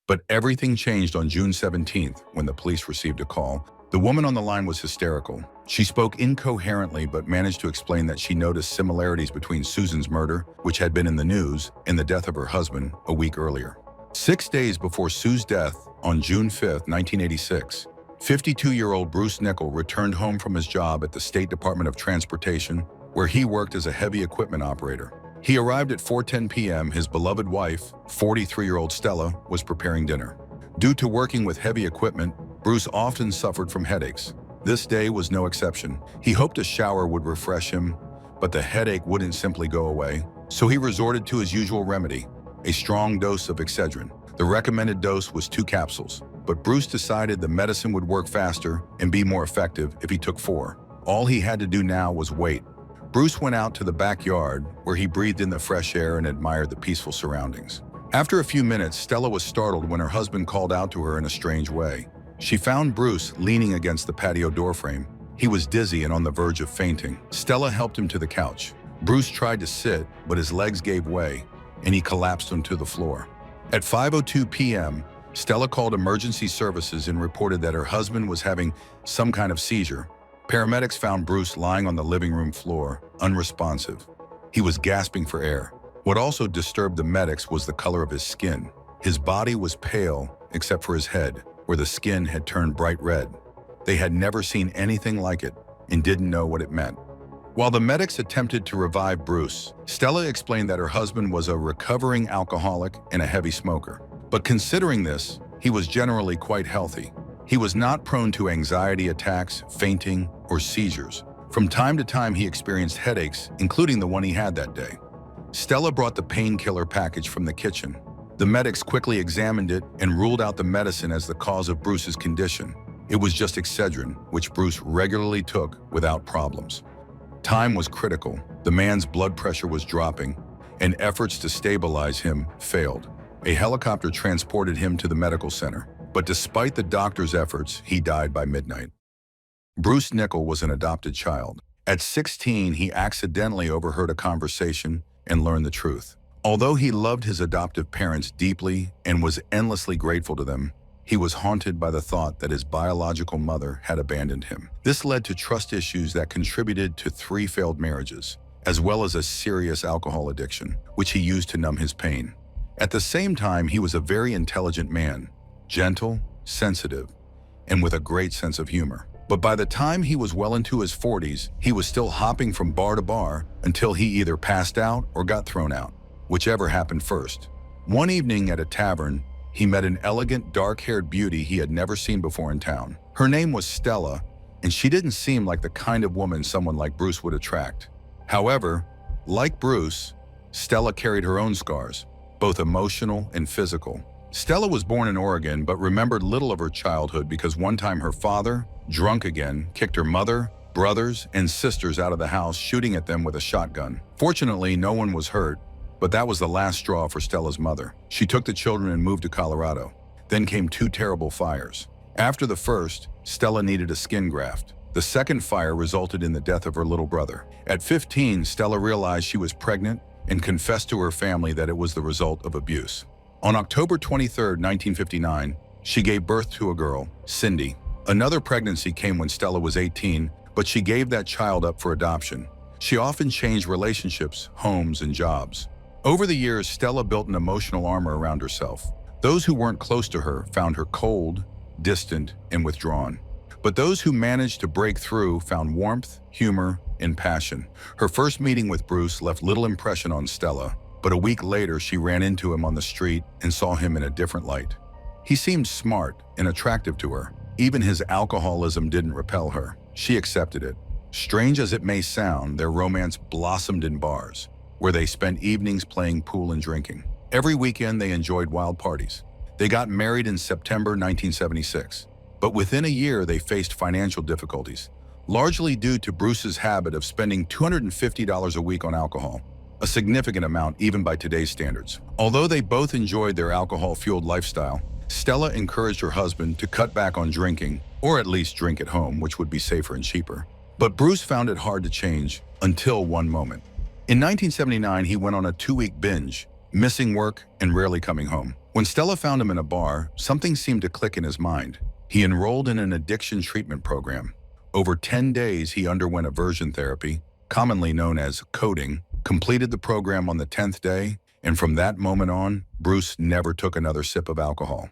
But everything changed on June 17th when the police received a call. The woman on the line was hysterical. She spoke incoherently but managed to explain that she noticed similarities between Susan's murder, which had been in the news, and the death of her husband a week earlier. 6 days before Sue's death, on June 5th, 1986, 52-year-old Bruce Nickel returned home from his job at the State Department of Transportation, where he worked as a heavy equipment operator. He arrived at 4:10 p.m. His beloved wife, 43-year-old Stella, was preparing dinner. Due to working with heavy equipment, Bruce often suffered from headaches. This day was no exception. He hoped a shower would refresh him, but the headache wouldn't simply go away, so he resorted to his usual remedy, a strong dose of Excedrin. The recommended dose was 2 capsules. But Bruce decided the medicine would work faster and be more effective if he took 4. All he had to do now was wait. Bruce went out to the backyard, where he breathed in the fresh air and admired the peaceful surroundings. After a few minutes, Stella was startled when her husband called out to her in a strange way. She found Bruce leaning against the patio doorframe. He was dizzy and on the verge of fainting. Stella helped him to the couch. Bruce tried to sit, but his legs gave way, and he collapsed onto the floor. At 5:02 p.m., Stella called emergency services and reported that her husband was having some kind of seizure. Paramedics found Bruce lying on the living room floor, unresponsive. He was gasping for air. What also disturbed the medics was the color of his skin. His body was pale, except for his head, where the skin had turned bright red. They had never seen anything like it and didn't know what it meant. While the medics attempted to revive Bruce, Stella explained that her husband was a recovering alcoholic and a heavy smoker. But considering this, he was generally quite healthy. He was not prone to anxiety attacks, fainting, or seizures. From time to time, he experienced headaches, including the one he had that day. Stella brought the painkiller package from the kitchen. The medics quickly examined it and ruled out the medicine as the cause of Bruce's condition. It was just Excedrin, which Bruce regularly took without problems. Time was critical. The man's blood pressure was dropping, and efforts to stabilize him failed. A helicopter transported him to the medical center, but despite the doctor's efforts, he died by midnight. Bruce Nickel was an adopted child. At 16, he accidentally overheard a conversation and learned the truth. Although he loved his adoptive parents deeply and was endlessly grateful to them, he was haunted by the thought that his biological mother had abandoned him. This led to trust issues that contributed to 3 failed marriages, as well as a serious alcohol addiction, which he used to numb his pain. At the same time, he was a very intelligent man, gentle, sensitive, and with a great sense of humor. But by the time he was well into his 40s, he was still hopping from bar to bar until he either passed out or got thrown out, whichever happened first. One evening at a tavern, he met an elegant, dark-haired beauty he had never seen before in town. Her name was Stella, and she didn't seem like the kind of woman someone like Bruce would attract. However, like Bruce, Stella carried her own scars, both emotional and physical. Stella was born in Oregon but remembered little of her childhood because one time her father, drunk again, kicked her mother, brothers, and sisters out of the house, shooting at them with a shotgun. Fortunately, no one was hurt, but that was the last straw for Stella's mother. She took the children and moved to Colorado. Then came two terrible fires. After the first, Stella needed a skin graft. The second fire resulted in the death of her little brother. At 15, Stella realized she was pregnant and confessed to her family that it was the result of abuse. On October 23, 1959, she gave birth to a girl, Cindy. Another pregnancy came when Stella was 18, but she gave that child up for adoption. She often changed relationships, homes, and jobs. Over the years, Stella built an emotional armor around herself. Those who weren't close to her found her cold, distant, and withdrawn. But those who managed to break through found warmth, humor, and passion. Her first meeting with Bruce left little impression on Stella, but a week later she ran into him on the street and saw him in a different light. He seemed smart and attractive to her. Even his alcoholism didn't repel her. She accepted it. Strange as it may sound, their romance blossomed in bars, where they spent evenings playing pool and drinking. Every weekend they enjoyed wild parties. They got married in September 1976. But within a year, they faced financial difficulties, largely due to Bruce's habit of spending $250 a week on alcohol, a significant amount even by today's standards. Although they both enjoyed their alcohol-fueled lifestyle, Stella encouraged her husband to cut back on drinking, or at least drink at home, which would be safer and cheaper. But Bruce found it hard to change until one moment. In 1979, he went on a 2-week binge, missing work and rarely coming home. When Stella found him in a bar, something seemed to click in his mind. He enrolled in an addiction treatment program. Over 10 days, he underwent aversion therapy, commonly known as coding, completed the program on the 10th day, and from that moment on, Bruce never took another sip of alcohol.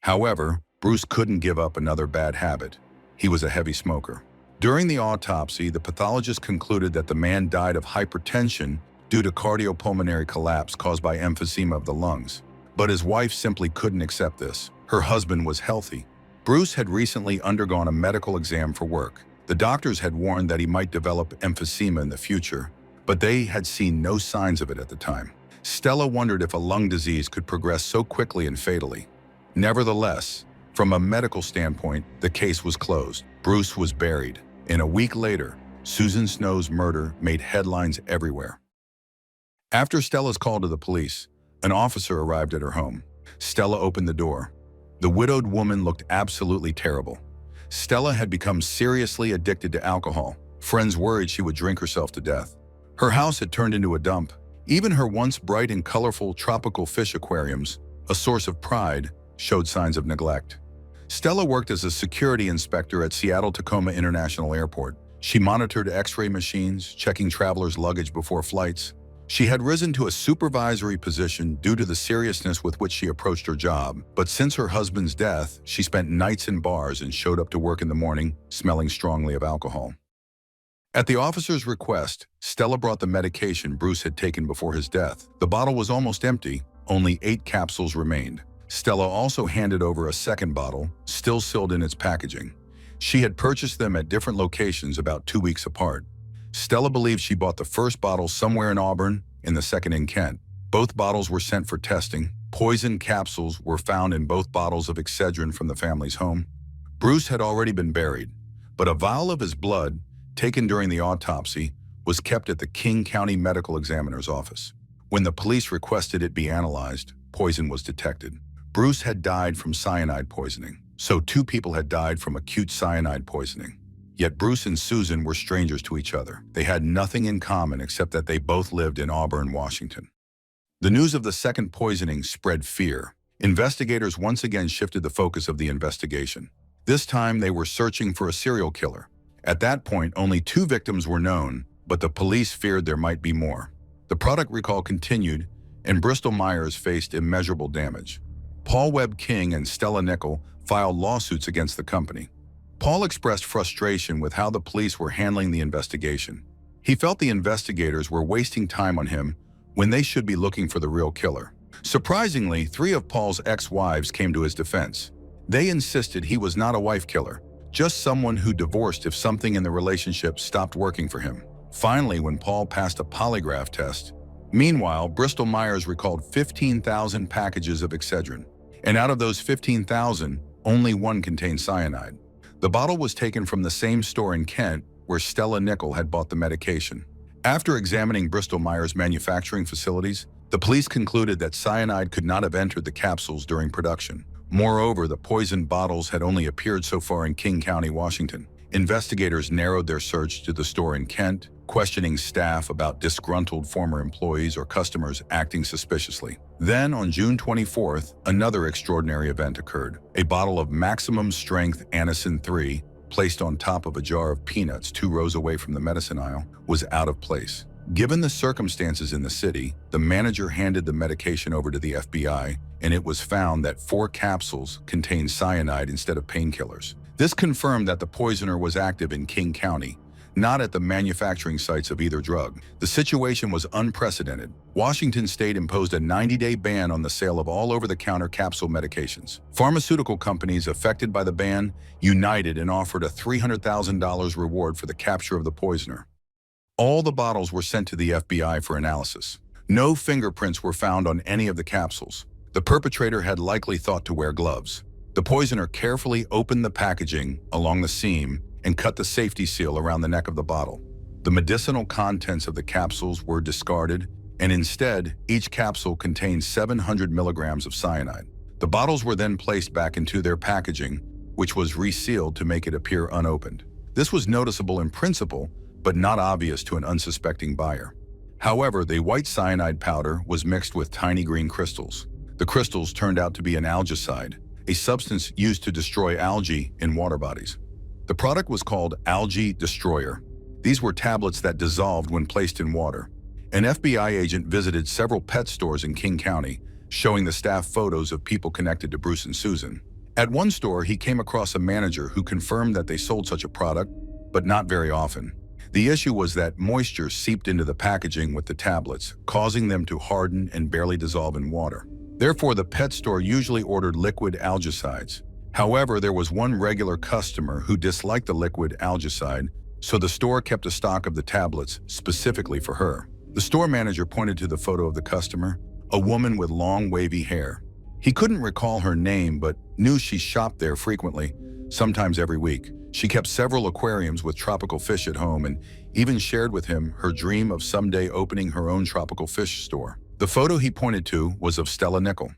However, Bruce couldn't give up another bad habit. He was a heavy smoker. During the autopsy, the pathologist concluded that the man died of hypertension due to cardiopulmonary collapse caused by emphysema of the lungs. But his wife simply couldn't accept this. Her husband was healthy. Bruce had recently undergone a medical exam for work. The doctors had warned that he might develop emphysema in the future, but they had seen no signs of it at the time. Stella wondered if a lung disease could progress so quickly and fatally. Nevertheless, from a medical standpoint, the case was closed. Bruce was buried. And a week later, Susan Snow's murder made headlines everywhere. After Stella's call to the police, an officer arrived at her home. Stella opened the door. The widowed woman looked absolutely terrible. Stella had become seriously addicted to alcohol. Friends worried she would drink herself to death. Her house had turned into a dump. Even her once bright and colorful tropical fish aquariums, a source of pride, showed signs of neglect. Stella worked as a security inspector at Seattle-Tacoma International Airport. She monitored X-ray machines, checking travelers' luggage before flights. She had risen to a supervisory position due to the seriousness with which she approached her job, but since her husband's death, she spent nights in bars and showed up to work in the morning, smelling strongly of alcohol. At the officer's request, Stella brought the medication Bruce had taken before his death. The bottle was almost empty, only 8 capsules remained. Stella also handed over a second bottle, still sealed in its packaging. She had purchased them at different locations about 2 weeks apart. Stella believed she bought the first bottle somewhere in Auburn and the second in Kent. Both bottles were sent for testing. Poison capsules were found in both bottles of Excedrin from the family's home. Bruce had already been buried, but a vial of his blood, taken during the autopsy, was kept at the King County Medical Examiner's office. When the police requested it be analyzed, poison was detected. Bruce had died from cyanide poisoning, so 2 people had died from acute cyanide poisoning. Yet Bruce and Susan were strangers to each other. They had nothing in common except that they both lived in Auburn, Washington. The news of the second poisoning spread fear. Investigators once again shifted the focus of the investigation. This time they were searching for a serial killer. At that point, only 2 victims were known, but the police feared there might be more. The product recall continued, and Bristol-Myers faced immeasurable damage. Paul Webb King and Stella Nickel filed lawsuits against the company. Paul expressed frustration with how the police were handling the investigation. He felt the investigators were wasting time on him when they should be looking for the real killer. Surprisingly, 3 of Paul's ex-wives came to his defense. They insisted he was not a wife killer, just someone who divorced if something in the relationship stopped working for him. Finally, when Paul passed a polygraph test, meanwhile, Bristol-Myers recalled 15,000 packages of Excedrin. And out of those 15,000, only 1 contained cyanide. The bottle was taken from the same store in Kent where Stella Nickel had bought the medication. After examining Bristol-Myers manufacturing facilities, the police concluded that cyanide could not have entered the capsules during production. Moreover, the poisoned bottles had only appeared so far in King County, Washington. Investigators narrowed their search to the store in Kent, questioning staff about disgruntled former employees or customers acting suspiciously. Then, on June 24th, another extraordinary event occurred. A bottle of maximum-strength Anisin 3, placed on top of a jar of peanuts 2 rows away from the medicine aisle, was out of place. Given the circumstances in the city, the manager handed the medication over to the FBI, and it was found that 4 capsules contained cyanide instead of painkillers. This confirmed that the poisoner was active in King County, not at the manufacturing sites of either drug. The situation was unprecedented. Washington State imposed a 90-day ban on the sale of all over-the-counter capsule medications. Pharmaceutical companies affected by the ban united and offered a $300,000 reward for the capture of the poisoner. All the bottles were sent to the FBI for analysis. No fingerprints were found on any of the capsules. The perpetrator had likely thought to wear gloves. The poisoner carefully opened the packaging along the seam and cut the safety seal around the neck of the bottle. The medicinal contents of the capsules were discarded, and instead, each capsule contained 700 milligrams of cyanide. The bottles were then placed back into their packaging, which was resealed to make it appear unopened. This was noticeable in principle, but not obvious to an unsuspecting buyer. However, the white cyanide powder was mixed with tiny green crystals. The crystals turned out to be an algicide, a substance used to destroy algae in water bodies. The product was called Algae Destroyer. These were tablets that dissolved when placed in water. An FBI agent visited several pet stores in King County, showing the staff photos of people connected to Bruce and Susan. At one store, he came across a manager who confirmed that they sold such a product, but not very often. The issue was that moisture seeped into the packaging with the tablets, causing them to harden and barely dissolve in water. Therefore, the pet store usually ordered liquid algicides. However, there was one regular customer who disliked the liquid algicide, so the store kept a stock of the tablets specifically for her. The store manager pointed to the photo of the customer, a woman with long, wavy hair. He couldn't recall her name, but knew she shopped there frequently, sometimes every week. She kept several aquariums with tropical fish at home and even shared with him her dream of someday opening her own tropical fish store. The photo he pointed to was of Stella Nickel.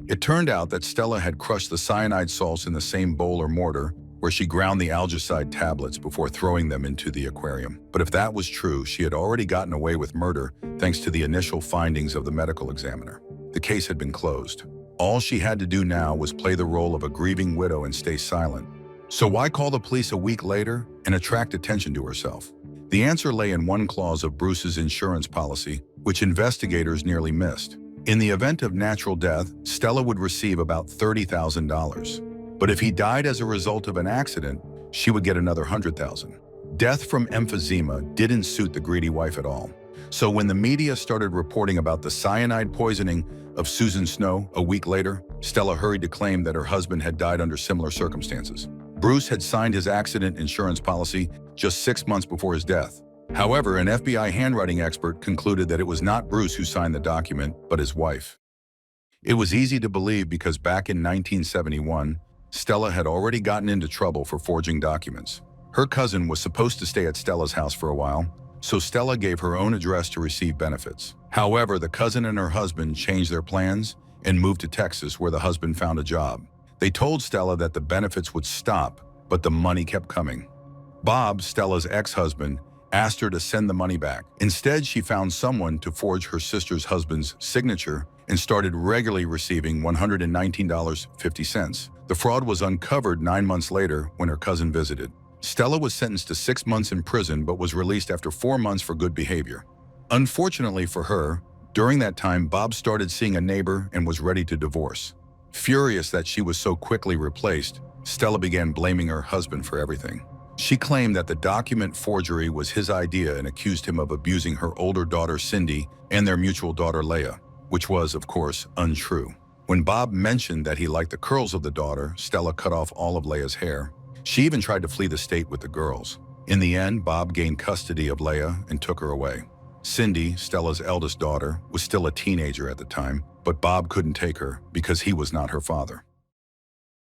It turned out that Stella had crushed the cyanide salts in the same bowl or mortar where she ground the algicide tablets before throwing them into the aquarium. But if that was true, she had already gotten away with murder thanks to the initial findings of the medical examiner. The case had been closed. All she had to do now was play the role of a grieving widow and stay silent. So why call the police a week later and attract attention to herself? The answer lay in one clause of Bruce's insurance policy, which investigators nearly missed. In the event of natural death, Stella would receive about $30,000. But if he died as a result of an accident, she would get another $100,000. Death from emphysema didn't suit the greedy wife at all. So when the media started reporting about the cyanide poisoning of Susan Snow a week later, Stella hurried to claim that her husband had died under similar circumstances. Bruce had signed his accident insurance policy just 6 months before his death. However, an FBI handwriting expert concluded that it was not Bruce who signed the document, but his wife. It was easy to believe because back in 1971, Stella had already gotten into trouble for forging documents. Her cousin was supposed to stay at Stella's house for a while, so Stella gave her own address to receive benefits. However, the cousin and her husband changed their plans and moved to Texas, where the husband found a job. They told Stella that the benefits would stop, but the money kept coming. Bob, Stella's ex-husband, asked her to send the money back. Instead, she found someone to forge her sister's husband's signature and started regularly receiving $119.50. The fraud was uncovered 9 months later when her cousin visited. Stella was sentenced to 6 months in prison but was released after 4 months for good behavior. Unfortunately for her, during that time, Bob started seeing a neighbor and was ready to divorce. Furious that she was so quickly replaced, Stella began blaming her husband for everything. She claimed that the document forgery was his idea and accused him of abusing her older daughter Cindy and their mutual daughter Leah, which was, of course, untrue. When Bob mentioned that he liked the curls of the daughter, Stella cut off all of Leah's hair. She even tried to flee the state with the girls. In the end, Bob gained custody of Leah and took her away. Cindy, Stella's eldest daughter, was still a teenager at the time, but Bob couldn't take her because he was not her father.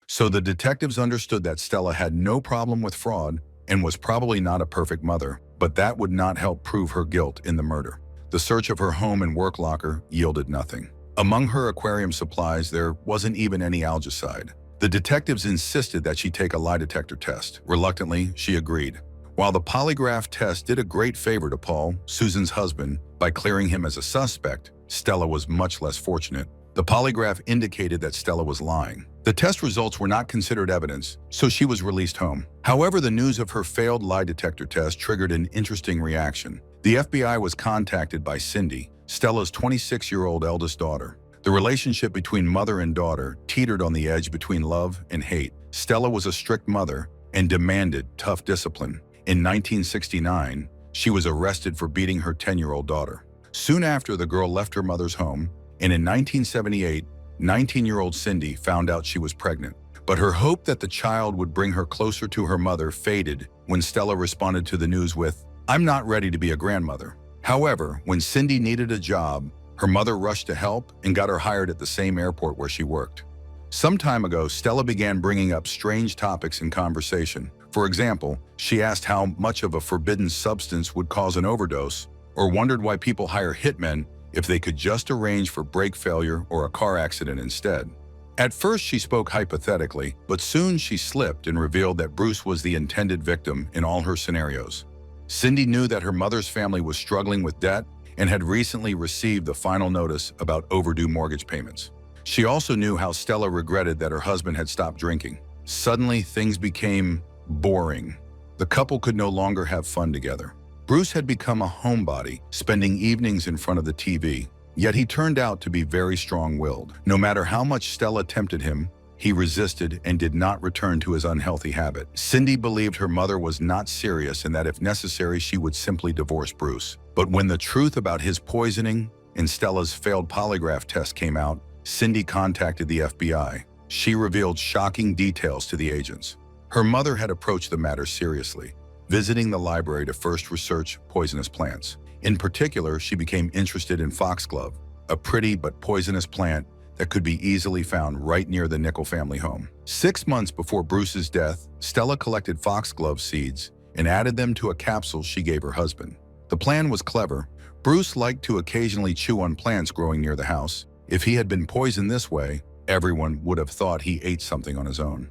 So the detectives understood that Stella had no problem with fraud and was probably not a perfect mother, but that would not help prove her guilt in the murder. The search of her home and work locker yielded nothing. Among her aquarium supplies, there wasn't even any algicide. The detectives insisted that she take a lie detector test. Reluctantly, she agreed. While the polygraph test did a great favor to Paul, Susan's husband, by clearing him as a suspect, Stella was much less fortunate. The polygraph indicated that Stella was lying. The test results were not considered evidence, so she was released home. However, the news of her failed lie detector test triggered an interesting reaction. The FBI was contacted by Cindy, Stella's 26-year-old eldest daughter. The relationship between mother and daughter teetered on the edge between love and hate. Stella was a strict mother and demanded tough discipline. In 1969, she was arrested for beating her 10-year-old daughter. Soon after, the girl left her mother's home, and in 1978, 19-year-old Cindy found out she was pregnant. But her hope that the child would bring her closer to her mother faded when Stella responded to the news with, "I'm not ready to be a grandmother." However, when Cindy needed a job, her mother rushed to help and got her hired at the same airport where she worked. Some time ago, Stella began bringing up strange topics in conversation. For example, she asked how much of a forbidden substance would cause an overdose, or wondered why people hire hitmen if they could just arrange for brake failure or a car accident instead. At first, she spoke hypothetically, but soon she slipped and revealed that Bruce was the intended victim in all her scenarios. Cindy knew that her mother's family was struggling with debt and had recently received the final notice about overdue mortgage payments. She also knew how Stella regretted that her husband had stopped drinking. Suddenly, things became boring. The couple could no longer have fun together. Bruce had become a homebody, spending evenings in front of the TV, yet he turned out to be very strong-willed. No matter how much Stella tempted him, he resisted and did not return to his unhealthy habit. Cindy believed her mother was not serious and that if necessary, she would simply divorce Bruce. But when the truth about his poisoning and Stella's failed polygraph test came out, Cindy contacted the FBI. She revealed shocking details to the agents. Her mother had approached the matter seriously, visiting the library to first research poisonous plants. In particular, she became interested in foxglove, a pretty but poisonous plant that could be easily found right near the Nickel family home. 6 months before Bruce's death, Stella collected foxglove seeds and added them to a capsule she gave her husband. The plan was clever. Bruce liked to occasionally chew on plants growing near the house. If he had been poisoned this way, everyone would have thought he ate something on his own.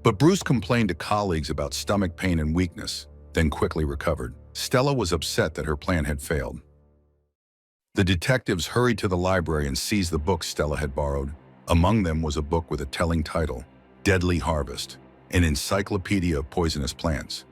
But Bruce complained to colleagues about stomach pain and weakness, then quickly recovered. Stella was upset that her plan had failed. The detectives hurried to the library and seized the books Stella had borrowed. Among them was a book with a telling title, Deadly Harvest, an encyclopedia of poisonous plants.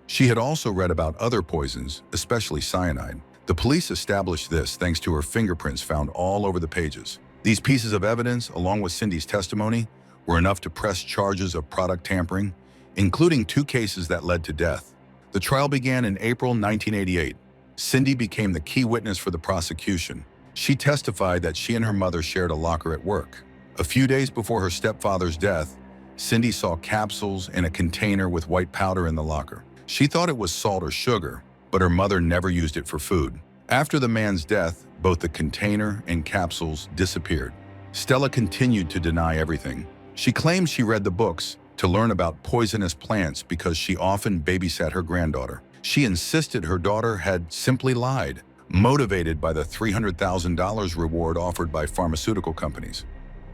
She had also read about other poisons, especially cyanide. The police established this thanks to her fingerprints found all over the pages. These pieces of evidence, along with Cindy's testimony, were enough to press charges of product tampering, including 2 cases that led to death. The trial began in April 1988. Cindy became the key witness for the prosecution. She testified that she and her mother shared a locker at work. A few days before her stepfather's death, Cindy saw capsules in a container with white powder in the locker. She thought it was salt or sugar, but her mother never used it for food. After the man's death, both the container and capsules disappeared. Stella continued to deny everything. She claimed she read the books to learn about poisonous plants because she often babysat her granddaughter. She insisted her daughter had simply lied, motivated by the $300,000 reward offered by pharmaceutical companies.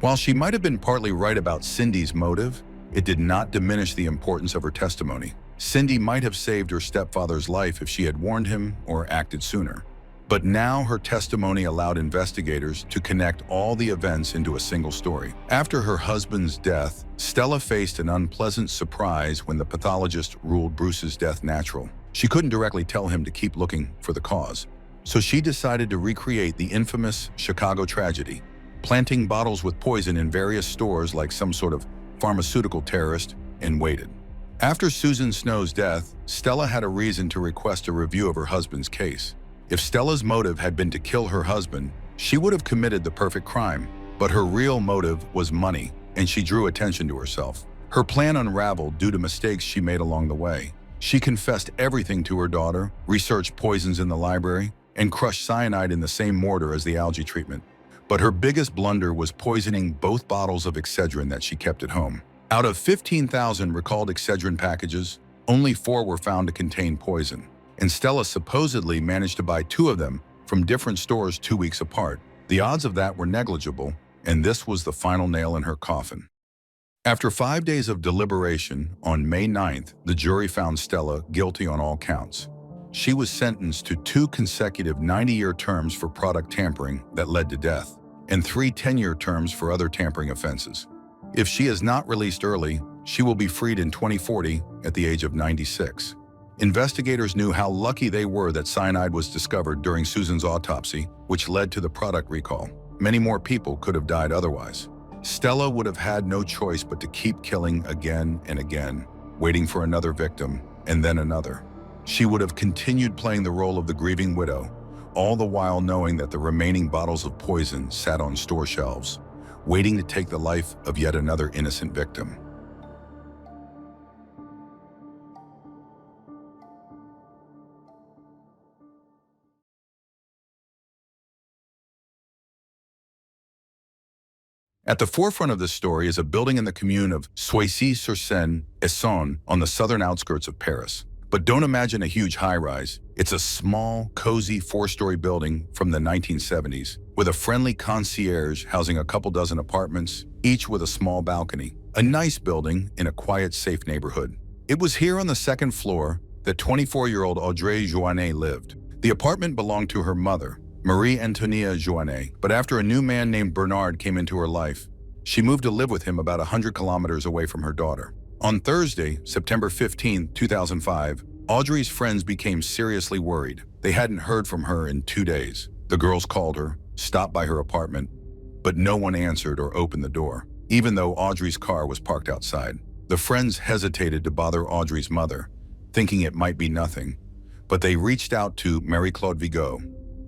While she might have been partly right about Cindy's motive, it did not diminish the importance of her testimony. Cindy might have saved her stepfather's life if she had warned him or acted sooner. But now her testimony allowed investigators to connect all the events into a single story. After her husband's death, Stella faced an unpleasant surprise when the pathologist ruled Bruce's death natural. She couldn't directly tell him to keep looking for the cause, so she decided to recreate the infamous Chicago tragedy, planting bottles with poison in various stores like some sort of pharmaceutical terrorist, and waited. After Susan Snow's death, Stella had a reason to request a review of her husband's case. If Stella's motive had been to kill her husband, she would have committed the perfect crime. But her real motive was money, and she drew attention to herself. Her plan unraveled due to mistakes she made along the way. She confessed everything to her daughter, researched poisons in the library, and crushed cyanide in the same mortar as the algae treatment. But her biggest blunder was poisoning both bottles of Excedrin that she kept at home. Out of 15,000 recalled Excedrin packages, only 4 were found to contain poison, and Stella supposedly managed to buy 2 of them from different stores 2 weeks apart. The odds of that were negligible, and this was the final nail in her coffin. After 5 days of deliberation, on May 9th, the jury found Stella guilty on all counts. She was sentenced to 2 consecutive 90-year terms for product tampering that led to death, and 3 10-year terms for other tampering offenses. If she is not released early, she will be freed in 2040 at the age of 96. Investigators knew how lucky they were that cyanide was discovered during Susan's autopsy, which led to the product recall. Many more people could have died otherwise. Stella would have had no choice but to keep killing again and again, waiting for another victim, and then another. She would have continued playing the role of the grieving widow, all the while knowing that the remaining bottles of poison sat on store shelves, waiting to take the life of yet another innocent victim. At the forefront of this story is a building in the commune of Soissy-sur-Seine, Essonne, on the southern outskirts of Paris. But don't imagine a huge high-rise. It's a small, cozy 4-story building from the 1970s, with a friendly concierge housing a couple dozen apartments, each with a small balcony. A nice building in a quiet, safe neighborhood. It was here on the 2nd floor that 24-year-old Audrey Joannet lived. The apartment belonged to her mother, Marie-Antonia Joannet, but after a new man named Bernard came into her life, she moved to live with him about 100 kilometers away from her daughter. On Thursday, September 15, 2005, Audrey's friends became seriously worried. They hadn't heard from her in 2 days. The girls called her, stopped by her apartment, but no one answered or opened the door, even though Audrey's car was parked outside. The friends hesitated to bother Audrey's mother, thinking it might be nothing, but they reached out to Marie-Claude Vigo,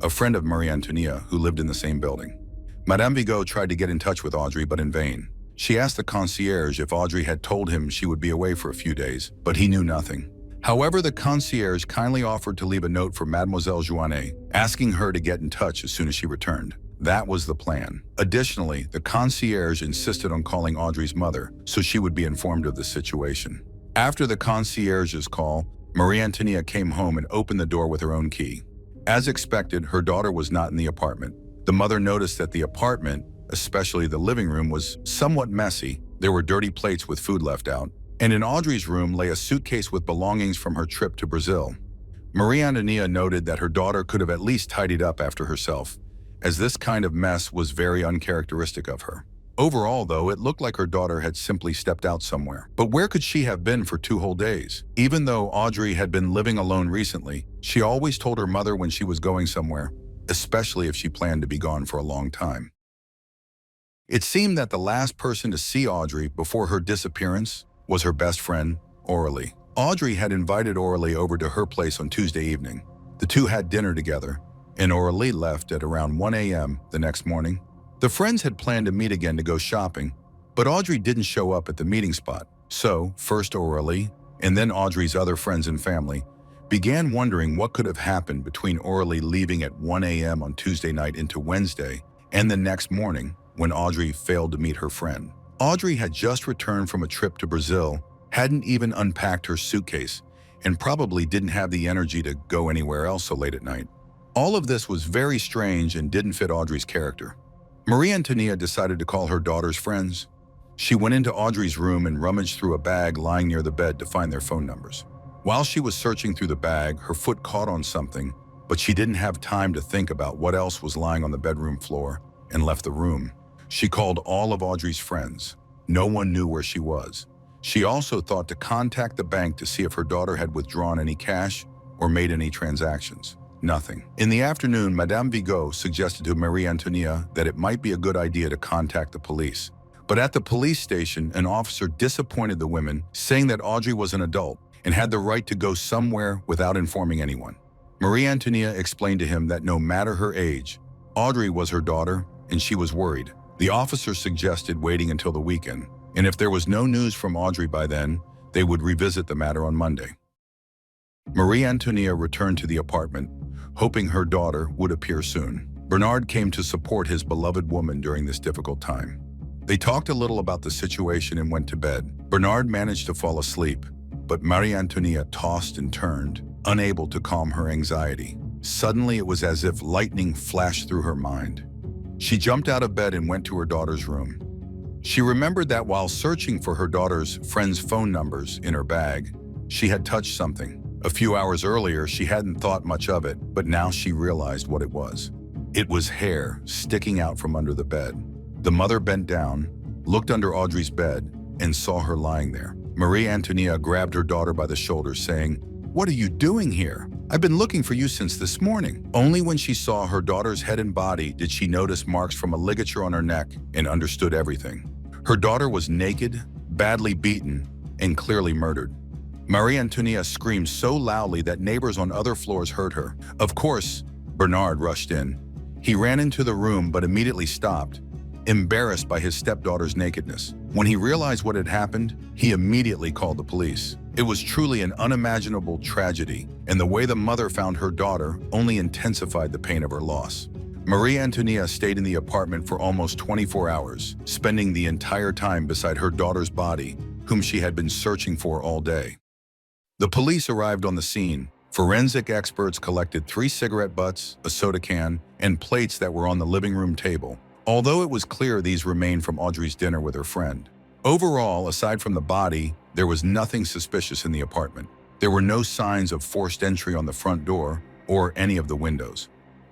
a friend of Marie-Antonia who lived in the same building. Madame Vigo tried to get in touch with Audrey, but in vain. She asked the concierge if Audrey had told him she would be away for a few days, but he knew nothing. However, the concierge kindly offered to leave a note for Mademoiselle Joannet, asking her to get in touch as soon as she returned. That was the plan. Additionally, the concierge insisted on calling Audrey's mother so she would be informed of the situation. After the concierge's call, Marie-Antonia came home and opened the door with her own key. As expected, her daughter was not in the apartment. The mother noticed that the apartment, especially the living room, was somewhat messy. There were dirty plates with food left out, and in Audrey's room lay a suitcase with belongings from her trip to Brazil. Marie-Antonia noted that her daughter could have at least tidied up after herself, as this kind of mess was very uncharacteristic of her. Overall, though, it looked like her daughter had simply stepped out somewhere. But where could she have been for 2 whole days? Even though Audrey had been living alone recently, she always told her mother when she was going somewhere, especially if she planned to be gone for a long time. It seemed that the last person to see Audrey before her disappearance was her best friend, Aurélie. Audrey had invited Aurélie over to her place on Tuesday evening. The two had dinner together, and Aurélie left at around 1 a.m. the next morning. The friends had planned to meet again to go shopping, but Audrey didn't show up at the meeting spot. So, first Aurélie, and then Audrey's other friends and family, began wondering what could have happened between Aurélie leaving at 1 a.m. on Tuesday night into Wednesday and the next morning when Audrey failed to meet her friend. Audrey had just returned from a trip to Brazil, hadn't even unpacked her suitcase, and probably didn't have the energy to go anywhere else so late at night. All of this was very strange and didn't fit Audrey's character. Marie-Antonia decided to call her daughter's friends. She went into Audrey's room and rummaged through a bag lying near the bed to find their phone numbers. While she was searching through the bag, her foot caught on something, but she didn't have time to think about what else was lying on the bedroom floor and left the room. She called all of Audrey's friends. No one knew where she was. She also thought to contact the bank to see if her daughter had withdrawn any cash or made any transactions. Nothing. In the afternoon, Madame Vigo suggested to Marie-Antonia that it might be a good idea to contact the police. But at the police station, an officer disappointed the women, saying that Audrey was an adult and had the right to go somewhere without informing anyone. Marie-Antonia explained to him that no matter her age, Audrey was her daughter and she was worried. The officer suggested waiting until the weekend, and if there was no news from Audrey by then, they would revisit the matter on Monday. Marie-Antonia returned to the apartment, hoping her daughter would appear soon. Bernard came to support his beloved woman during this difficult time. They talked a little about the situation and went to bed. Bernard managed to fall asleep, but Marie-Antonia tossed and turned, unable to calm her anxiety. Suddenly, it was as if lightning flashed through her mind. She jumped out of bed and went to her daughter's room. She remembered that while searching for her daughter's friends' phone numbers in her bag, she had touched something. A few hours earlier, she hadn't thought much of it, but now she realized what it was. It was hair sticking out from under the bed. The mother bent down, looked under Audrey's bed, and saw her lying there. Marie Antoinette grabbed her daughter by the shoulder, saying, "What are you doing here? I've been looking for you since this morning." Only when she saw her daughter's head and body did she notice marks from a ligature on her neck and understood everything. Her daughter was naked, badly beaten, and clearly murdered. Marie Antoinette screamed so loudly that neighbors on other floors heard her. Of course, Bernard rushed in. He ran into the room but immediately stopped, embarrassed by his stepdaughter's nakedness. When he realized what had happened, he immediately called the police. It was truly an unimaginable tragedy, and the way the mother found her daughter only intensified the pain of her loss. Marie Antoinette stayed in the apartment for almost 24 hours, spending the entire time beside her daughter's body, whom she had been searching for all day. The police arrived on the scene. Forensic experts collected 3 cigarette butts, a soda can, and plates that were on the living room table, although it was clear these remained from Audrey's dinner with her friend. Overall, aside from the body, there was nothing suspicious in the apartment. There were no signs of forced entry on the front door or any of the windows.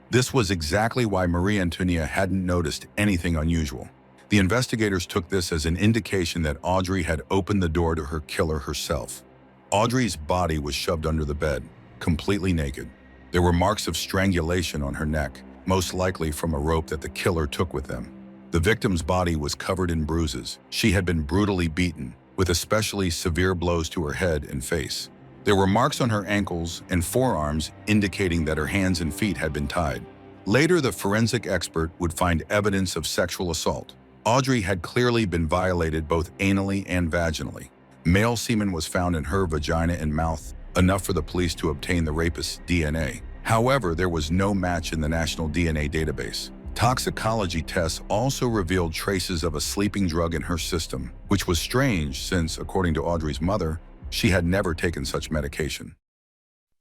This was exactly why Marie Antoinette hadn't noticed anything unusual. The investigators took this as an indication that Audrey had opened the door to her killer herself. Audrey's body was shoved under the bed, completely naked. There were marks of strangulation on her neck, most likely from a rope that the killer took with them. The victim's body was covered in bruises. She had been brutally beaten, with especially severe blows to her head and face. There were marks on her ankles and forearms indicating that her hands and feet had been tied. Later, the forensic expert would find evidence of sexual assault. Audrey had clearly been violated both anally and vaginally. Male semen was found in her vagina and mouth, enough for the police to obtain the rapist's DNA. However, there was no match in the national DNA database. Toxicology tests also revealed traces of a sleeping drug in her system, which was strange since, according to Audrey's mother, she had never taken such medication.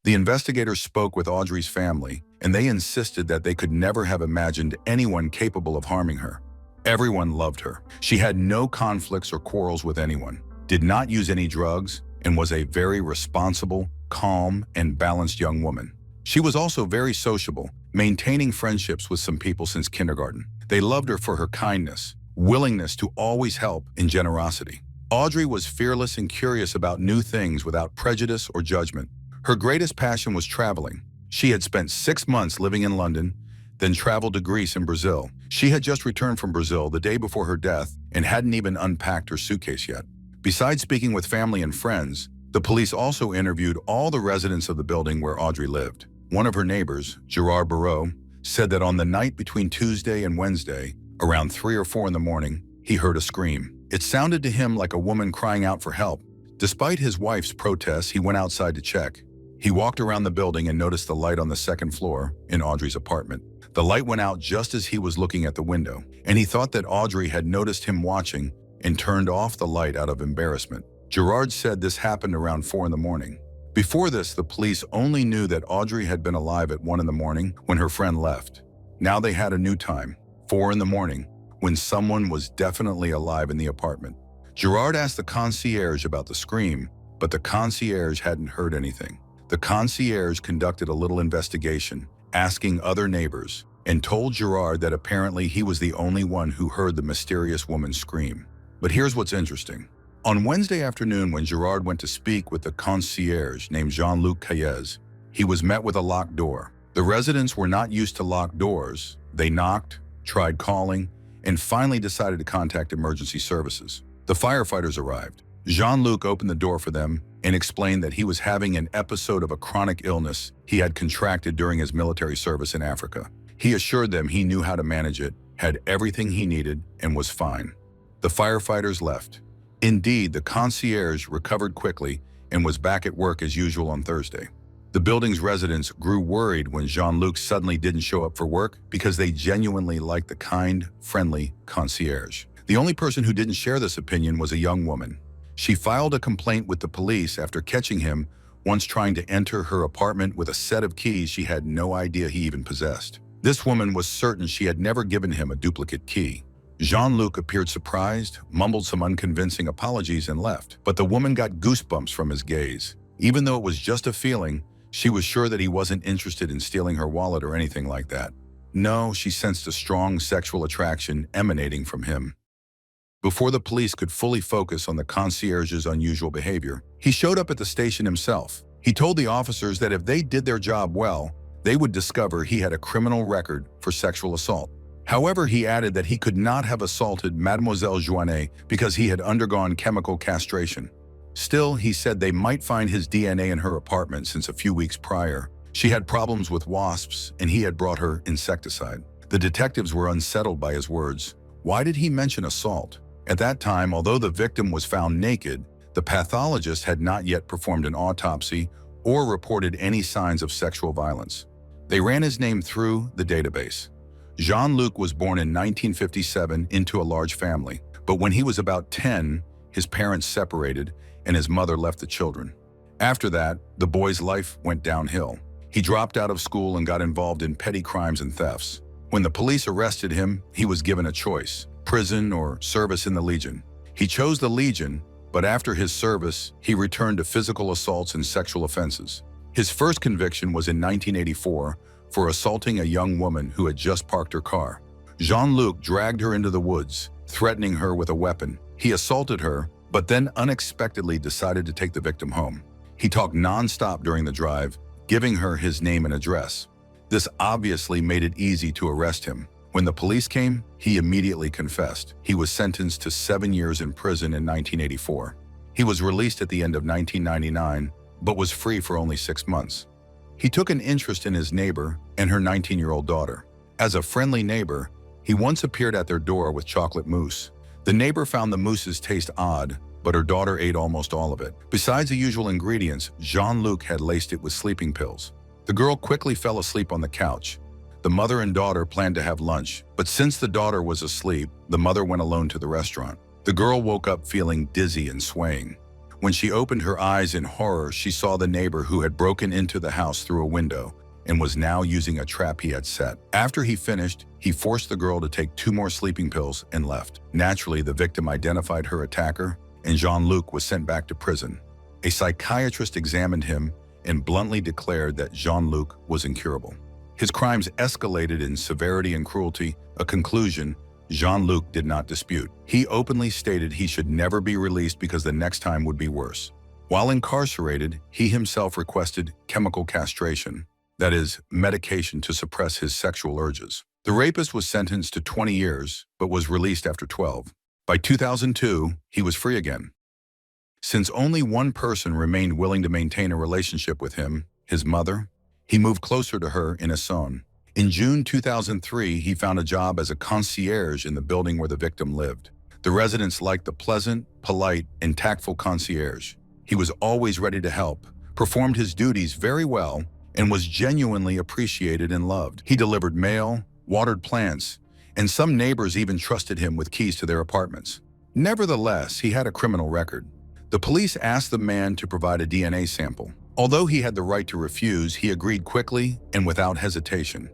The investigators spoke with Audrey's family, and they insisted that they could never have imagined anyone capable of harming her. Everyone loved her. She had no conflicts or quarrels with anyone, did not use any drugs, and was a very responsible, calm, and balanced young woman. She was also very sociable, maintaining friendships with some people since kindergarten. They loved her for her kindness, willingness to always help, and generosity. Audrey was fearless and curious about new things without prejudice or judgment. Her greatest passion was traveling. She had spent 6 months living in London, then traveled to Greece and Brazil. She had just returned from Brazil the day before her death and hadn't even unpacked her suitcase yet. Besides speaking with family and friends, the police also interviewed all the residents of the building where Audrey lived. One of her neighbors, Gerard Barreau, said that on the night between Tuesday and Wednesday, around 3 or 4 in the morning, he heard a scream. It sounded to him like a woman crying out for help. Despite his wife's protests, he went outside to check. He walked around the building and noticed the light on the second floor in Audrey's apartment. The light went out just as he was looking at the window, and he thought that Audrey had noticed him watching and turned off the light out of embarrassment. Gerard said this happened around 4 in the morning. Before this, the police only knew that Audrey had been alive at 1 in the morning when her friend left. Now they had a new time, 4 in the morning, when someone was definitely alive in the apartment. Gerard asked the concierge about the scream, but the concierge hadn't heard anything. The concierge conducted a little investigation, asking other neighbors, and told Gerard that apparently he was the only one who heard the mysterious woman scream. But here's what's interesting. On Wednesday afternoon, when Gerard went to speak with the concierge named Jean-Luc Caillez, he was met with a locked door. The residents were not used to locked doors. They knocked, tried calling, and finally decided to contact emergency services. The firefighters arrived. Jean-Luc opened the door for them and explained that he was having an episode of a chronic illness he had contracted during his military service in Africa. He assured them he knew how to manage it, had everything he needed, and was fine. The firefighters left. Indeed, the concierge recovered quickly and was back at work as usual on Thursday. The building's residents grew worried when Jean-Luc suddenly didn't show up for work because they genuinely liked the kind, friendly concierge. The only person who didn't share this opinion was a young woman. She filed a complaint with the police after catching him once trying to enter her apartment with a set of keys she had no idea he even possessed. This woman was certain she had never given him a duplicate key. Jean-Luc appeared surprised, mumbled some unconvincing apologies, and left. But the woman got goosebumps from his gaze. Even though it was just a feeling, she was sure that he wasn't interested in stealing her wallet or anything like that. No, she sensed a strong sexual attraction emanating from him. Before the police could fully focus on the concierge's unusual behavior, he showed up at the station himself. He told the officers that if they did their job well, they would discover he had a criminal record for sexual assault. However, he added that he could not have assaulted Mademoiselle Joannet because he had undergone chemical castration. Still, he said they might find his DNA in her apartment since a few weeks prior. She had problems with wasps, and he had brought her insecticide. The detectives were unsettled by his words. Why did he mention assault? At that time, although the victim was found naked, the pathologist had not yet performed an autopsy or reported any signs of sexual violence. They ran his name through the database. Jean-Luc was born in 1957 into a large family, but when he was about 10, his parents separated and his mother left the children. After that, the boy's life went downhill. He dropped out of school and got involved in petty crimes and thefts. When the police arrested him, he was given a choice: prison or service in the Legion. He chose the Legion, but after his service, he returned to physical assaults and sexual offenses. His first conviction was in 1984 for assaulting a young woman who had just parked her car. Jean-Luc dragged her into the woods, threatening her with a weapon. He assaulted her, but then unexpectedly decided to take the victim home. He talked non-stop during the drive, giving her his name and address. This obviously made it easy to arrest him. When the police came, he immediately confessed. He was sentenced to 7 years in prison in 1984. He was released at the end of 1999, but was free for only 6 months. He took an interest in his neighbor and her 19-year-old daughter. As a friendly neighbor, he once appeared at their door with chocolate mousse. The neighbor found the mousse's taste odd, but her daughter ate almost all of it. Besides the usual ingredients, Jean-Luc had laced it with sleeping pills. The girl quickly fell asleep on the couch. The mother and daughter planned to have lunch, but since the daughter was asleep, the mother went alone to the restaurant. The girl woke up feeling dizzy and swaying. When she opened her eyes in horror, she saw the neighbor who had broken into the house through a window and was now using a trap he had set. After he finished, he forced the girl to take 2 more sleeping pills and left. Naturally, the victim identified her attacker, and Jean-Luc was sent back to prison. A psychiatrist examined him and bluntly declared that Jean-Luc was incurable. His crimes escalated in severity and cruelty, a conclusion Jean-Luc did not dispute. He openly stated he should never be released because the next time would be worse. While incarcerated, he himself requested chemical castration, that is, medication to suppress his sexual urges. The rapist was sentenced to 20 years, but was released after 12. By 2002, he was free again. Since only one person remained willing to maintain a relationship with him, his mother, he moved closer to her in Essonne. In June 2003, he found a job as a concierge in the building where the victim lived. The residents liked the pleasant, polite, and tactful concierge. He was always ready to help, performed his duties very well, and was genuinely appreciated and loved. He delivered mail, watered plants, and some neighbors even trusted him with keys to their apartments. Nevertheless, he had a criminal record. The police asked the man to provide a DNA sample. Although he had the right to refuse, he agreed quickly and without hesitation.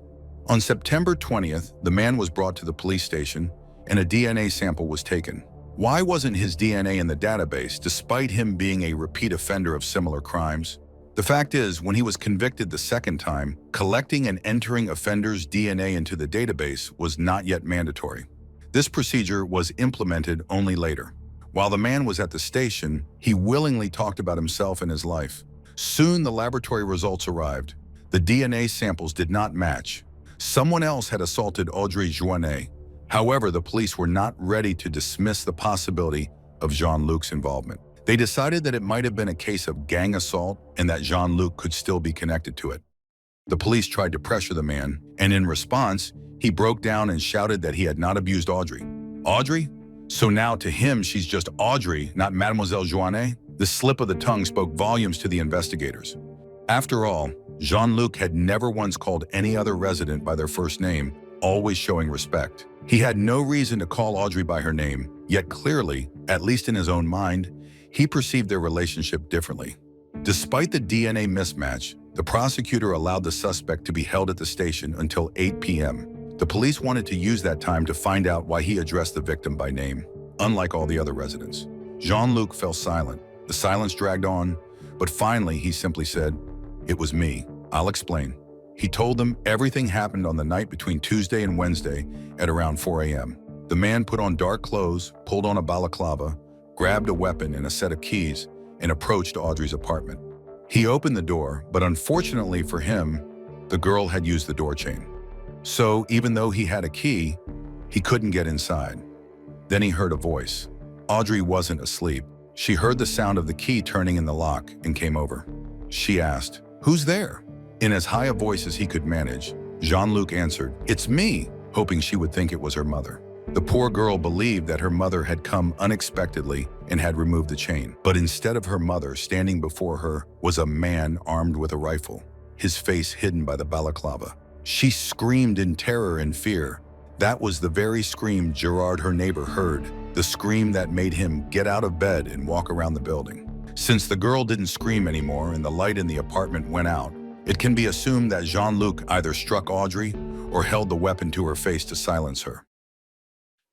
On September 20th, the man was brought to the police station and a DNA sample was taken. Why wasn't his DNA in the database, despite him being a repeat offender of similar crimes? The fact is, when he was convicted the second time, collecting and entering offenders' DNA into the database was not yet mandatory. This procedure was implemented only later. While the man was at the station, he willingly talked about himself and his life. Soon the laboratory results arrived. The DNA samples did not match. Someone else had assaulted Audrey Joannet. However, the police were not ready to dismiss the possibility of Jean-Luc's involvement. They decided that it might have been a case of gang assault and that Jean-Luc could still be connected to it. The police tried to pressure the man, and in response, he broke down and shouted that he had not abused Audrey. Audrey? So now to him, she's just Audrey, not Mademoiselle Joannet? The slip of the tongue spoke volumes to the investigators. After all, Jean-Luc had never once called any other resident by their first name, always showing respect. He had no reason to call Audrey by her name, yet clearly, at least in his own mind, he perceived their relationship differently. Despite the DNA mismatch, The prosecutor allowed the suspect to be held at the station until 8 p.m. The police wanted to use that time to find out why he addressed the victim by name, unlike all the other residents. Jean-Luc fell silent. The silence dragged on, but finally he simply said, "It was me. I'll explain." He told them everything happened on the night between Tuesday and Wednesday at around 4 a.m. The man put on dark clothes, pulled on a balaclava, grabbed a weapon and a set of keys, and approached Audrey's apartment. He opened the door, but unfortunately for him, the girl had used the door chain. So even though he had a key, he couldn't get inside. Then he heard a voice. Audrey wasn't asleep. She heard the sound of the key turning in the lock and came over. She asked, "Who's there?" In as high a voice as he could manage, Jean-Luc answered, "It's me," hoping she would think it was her mother. The poor girl believed that her mother had come unexpectedly and had removed the chain. But instead of her mother, standing before her was a man armed with a rifle, his face hidden by the balaclava. She screamed in terror and fear. That was the very scream Gerard, her neighbor, heard, the scream that made him get out of bed and walk around the building. Since the girl didn't scream anymore and the light in the apartment went out, it can be assumed that Jean-Luc either struck Audrey or held the weapon to her face to silence her.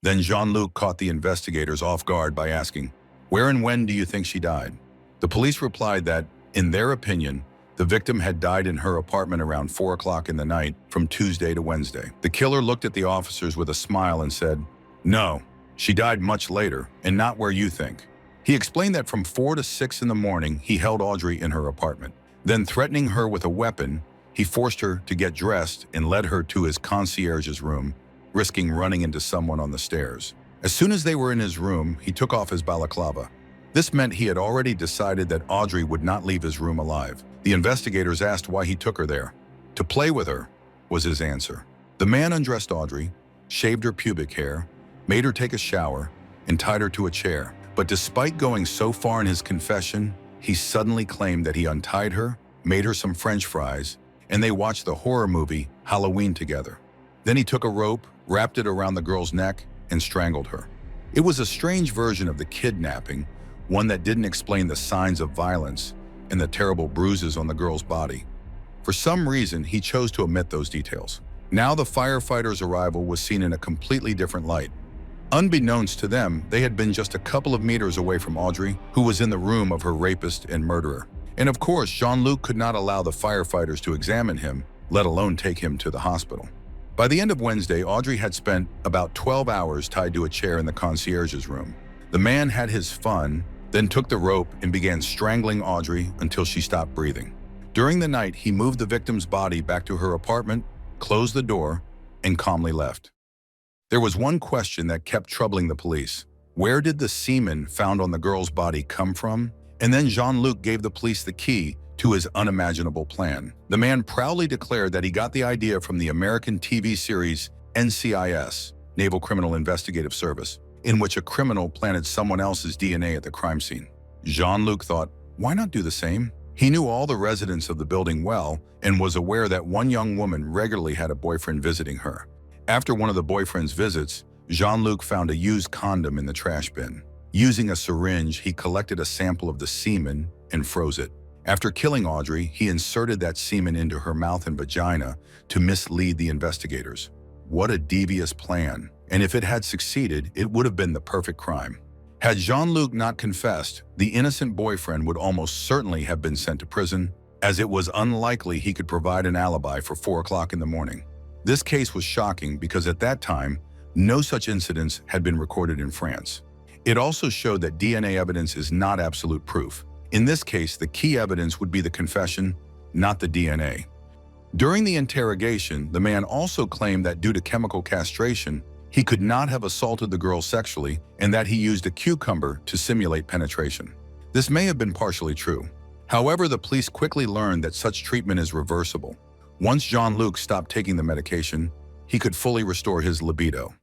Then Jean-Luc caught the investigators off guard by asking, "Where and when do you think she died?" The police replied that, in their opinion, the victim had died in her apartment around 4 o'clock in the night from Tuesday to Wednesday. The killer looked at the officers with a smile and said, "No, she died much later and not where you think." He explained that from 4 to 6 in the morning, he held Audrey in her apartment. Then, threatening her with a weapon, he forced her to get dressed and led her to his concierge's room, risking running into someone on the stairs. As soon as they were in his room, he took off his balaclava. This meant he had already decided that Audrey would not leave his room alive. The investigators asked why he took her there. "To play with her," was his answer. The man undressed Audrey, shaved her pubic hair, made her take a shower, and tied her to a chair. But despite going so far in his confession, he suddenly claimed that he untied her, made her some French fries, and they watched the horror movie Halloween together. Then he took a rope, wrapped it around the girl's neck, and strangled her. It was a strange version of the kidnapping, one that didn't explain the signs of violence and the terrible bruises on the girl's body. For some reason, he chose to omit those details. Now the firefighters' arrival was seen in a completely different light. Unbeknownst to them, they had been just a couple of meters away from Audrey, who was in the room of her rapist and murderer. And of course, Jean-Luc could not allow the firefighters to examine him, let alone take him to the hospital. By the end of Wednesday, Audrey had spent about 12 hours tied to a chair in the concierge's room. The man had his fun, then took the rope and began strangling Audrey until she stopped breathing. During the night, he moved the victim's body back to her apartment, closed the door, and calmly left. There was one question that kept troubling the police. Where did the semen found on the girl's body come from? And then Jean-Luc gave the police the key to his unimaginable plan. The man proudly declared that he got the idea from the American TV series NCIS, Naval Criminal Investigative Service, in which a criminal planted someone else's DNA at the crime scene. Jean-Luc thought, why not do the same? He knew all the residents of the building well and was aware that one young woman regularly had a boyfriend visiting her. After one of the boyfriend's visits, Jean-Luc found a used condom in the trash bin. Using a syringe, he collected a sample of the semen and froze it. After killing Audrey, he inserted that semen into her mouth and vagina to mislead the investigators. What a devious plan. And if it had succeeded, it would have been the perfect crime. Had Jean-Luc not confessed, the innocent boyfriend would almost certainly have been sent to prison, as it was unlikely he could provide an alibi for 4 o'clock in the morning. This case was shocking because at that time, no such incidents had been recorded in France. It also showed that DNA evidence is not absolute proof. In this case, the key evidence would be the confession, not the DNA. During the interrogation, the man also claimed that due to chemical castration, he could not have assaulted the girl sexually and that he used a cucumber to simulate penetration. This may have been partially true. However, the police quickly learned that such treatment is reversible. Once Jean-Luc stopped taking the medication, he could fully restore his libido.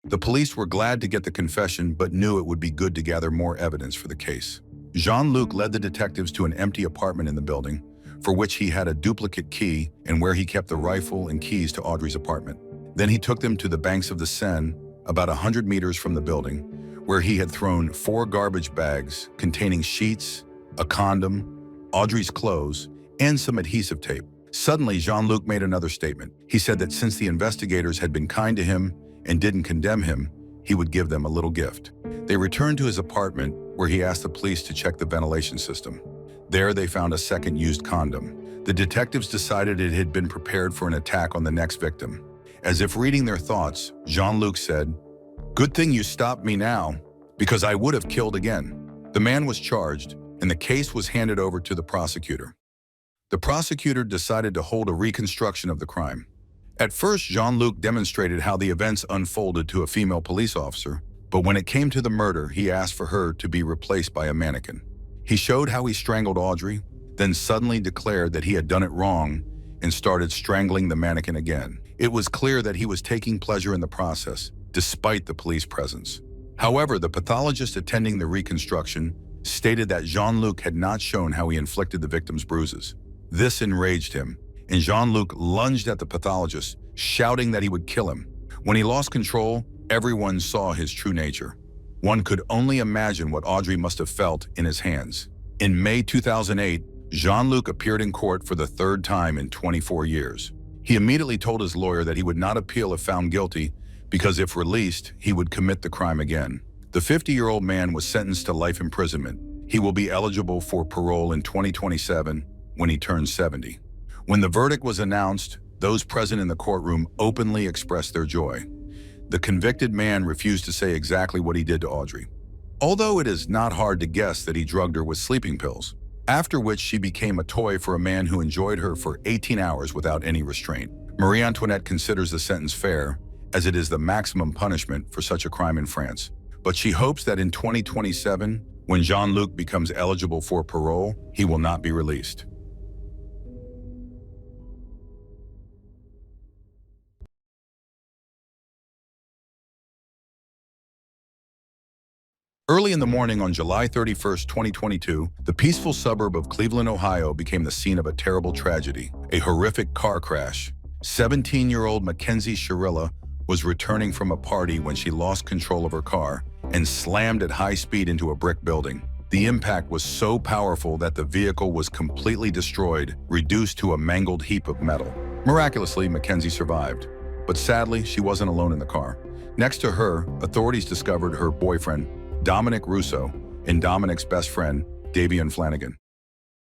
The police were glad to get the confession but knew it would be good to gather more evidence for the case. Jean-Luc led the detectives to an empty apartment in the building, for which he had a duplicate key and where he kept the rifle and keys to Audrey's apartment. Then he took them to the banks of the Seine, about 100 meters from the building, where he had thrown 4 garbage bags containing sheets, a condom, Audrey's clothes, and some adhesive tape. Suddenly, Jean-Luc made another statement. He said that since the investigators had been kind to him and didn't condemn him, he would give them a little gift. They returned to his apartment, where he asked the police to check the ventilation system. There, they found a second used condom. The detectives decided it had been prepared for an attack on the next victim. As if reading their thoughts, Jean-Luc said, "Good thing you stopped me now, because I would have killed again." The man was charged, and the case was handed over to the prosecutor. The prosecutor decided to hold a reconstruction of the crime. At first, Jean-Luc demonstrated how the events unfolded to a female police officer, but when it came to the murder, he asked for her to be replaced by a mannequin. He showed how he strangled Audrey, then suddenly declared that he had done it wrong and started strangling the mannequin again. It was clear that he was taking pleasure in the process, despite the police presence. However, the pathologist attending the reconstruction stated that Jean-Luc had not shown how he inflicted the victim's bruises. This enraged him, and Jean-Luc lunged at the pathologist, shouting that he would kill him. When he lost control, everyone saw his true nature. One could only imagine what Audrey must have felt in his hands. In May 2008, Jean-Luc appeared in court for the third time in 24 years. He immediately told his lawyer that he would not appeal if found guilty, because if released, he would commit the crime again. The 50-year-old man was sentenced to life imprisonment. He will be eligible for parole in 2027 when he turns 70. When the verdict was announced, those present in the courtroom openly expressed their joy. The convicted man refused to say exactly what he did to Audrey, although it is not hard to guess that he drugged her with sleeping pills, after which she became a toy for a man who enjoyed her for 18 hours without any restraint. Marie Antoinette considers the sentence fair, as it is the maximum punishment for such a crime in France. But she hopes that in 2027, when Jean-Luc becomes eligible for parole, he will not be released. Early in the morning on July 31st, 2022, the peaceful suburb of Cleveland, Ohio became the scene of a terrible tragedy, a horrific car crash. 17-year-old Mackenzie Shirilla was returning from a party when she lost control of her car and slammed at high speed into a brick building. The impact was so powerful that the vehicle was completely destroyed, reduced to a mangled heap of metal. Miraculously, Mackenzie survived, but sadly, she wasn't alone in the car. Next to her, authorities discovered her boyfriend, Dominic Russo, and Dominic's best friend, Davian Flanagan.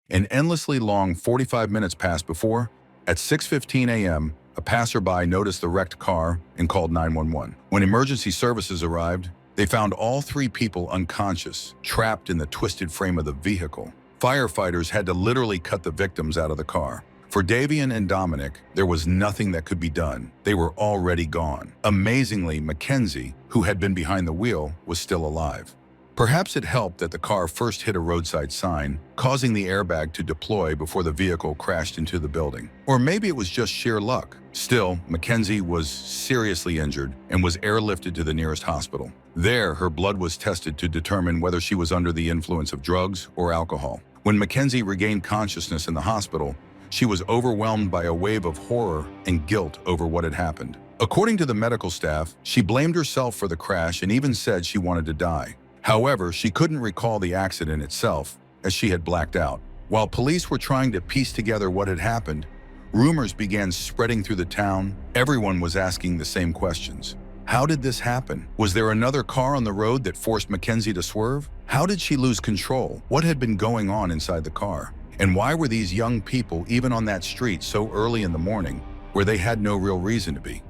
An endlessly long 45 minutes passed before, at 6:15 a.m., a passerby noticed the wrecked car and called 911. When emergency services arrived, they found all three people unconscious, trapped in the twisted frame of the vehicle. Firefighters had to literally cut the victims out of the car. For Davian and Dominic, there was nothing that could be done. They were already gone. Amazingly, Mackenzie, who had been behind the wheel, was still alive. Perhaps it helped that the car first hit a roadside sign, causing the airbag to deploy before the vehicle crashed into the building. Or maybe it was just sheer luck. Still, Mackenzie was seriously injured and was airlifted to the nearest hospital. There, her blood was tested to determine whether she was under the influence of drugs or alcohol. When Mackenzie regained consciousness in the hospital, she was overwhelmed by a wave of horror and guilt over what had happened. According to the medical staff, she blamed herself for the crash and even said she wanted to die. However, she couldn't recall the accident itself, as she had blacked out. While police were trying to piece together what had happened, rumors began spreading through the town. Everyone was asking the same questions. How did this happen? Was there another car on the road that forced Mackenzie to swerve? How did she lose control? What had been going on inside the car? And why were these young people even on that street so early in the morning, where they had no real reason to be?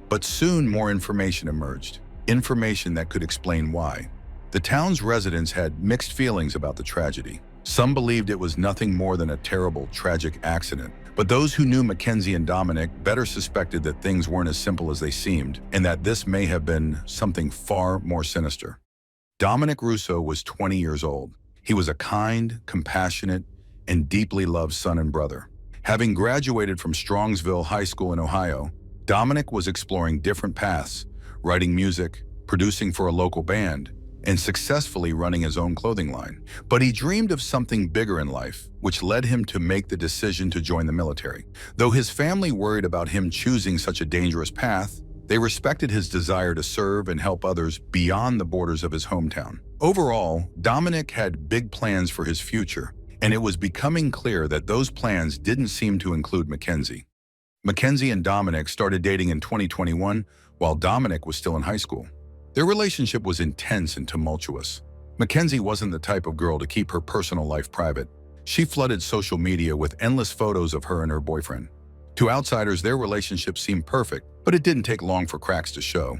But soon more information emerged, information that could explain why. The town's residents had mixed feelings about the tragedy. Some believed it was nothing more than a terrible, tragic accident. But those who knew Mackenzie and Dominic better suspected that things weren't as simple as they seemed, and that this may have been something far more sinister. Dominic Russo was 20 years old. He was a kind, compassionate, and deeply loved son and brother. Having graduated from Strongsville High School in Ohio, Dominic was exploring different paths, writing music, producing for a local band, and successfully running his own clothing line. But he dreamed of something bigger in life, which led him to make the decision to join the military. Though his family worried about him choosing such a dangerous path, they respected his desire to serve and help others beyond the borders of his hometown. Overall, Dominic had big plans for his future, and it was becoming clear that those plans didn't seem to include Mackenzie. Mackenzie and Dominic started dating in 2021 while Dominic was still in high school. Their relationship was intense and tumultuous. Mackenzie wasn't the type of girl to keep her personal life private. She flooded social media with endless photos of her and her boyfriend. To outsiders, their relationship seemed perfect, but it didn't take long for cracks to show.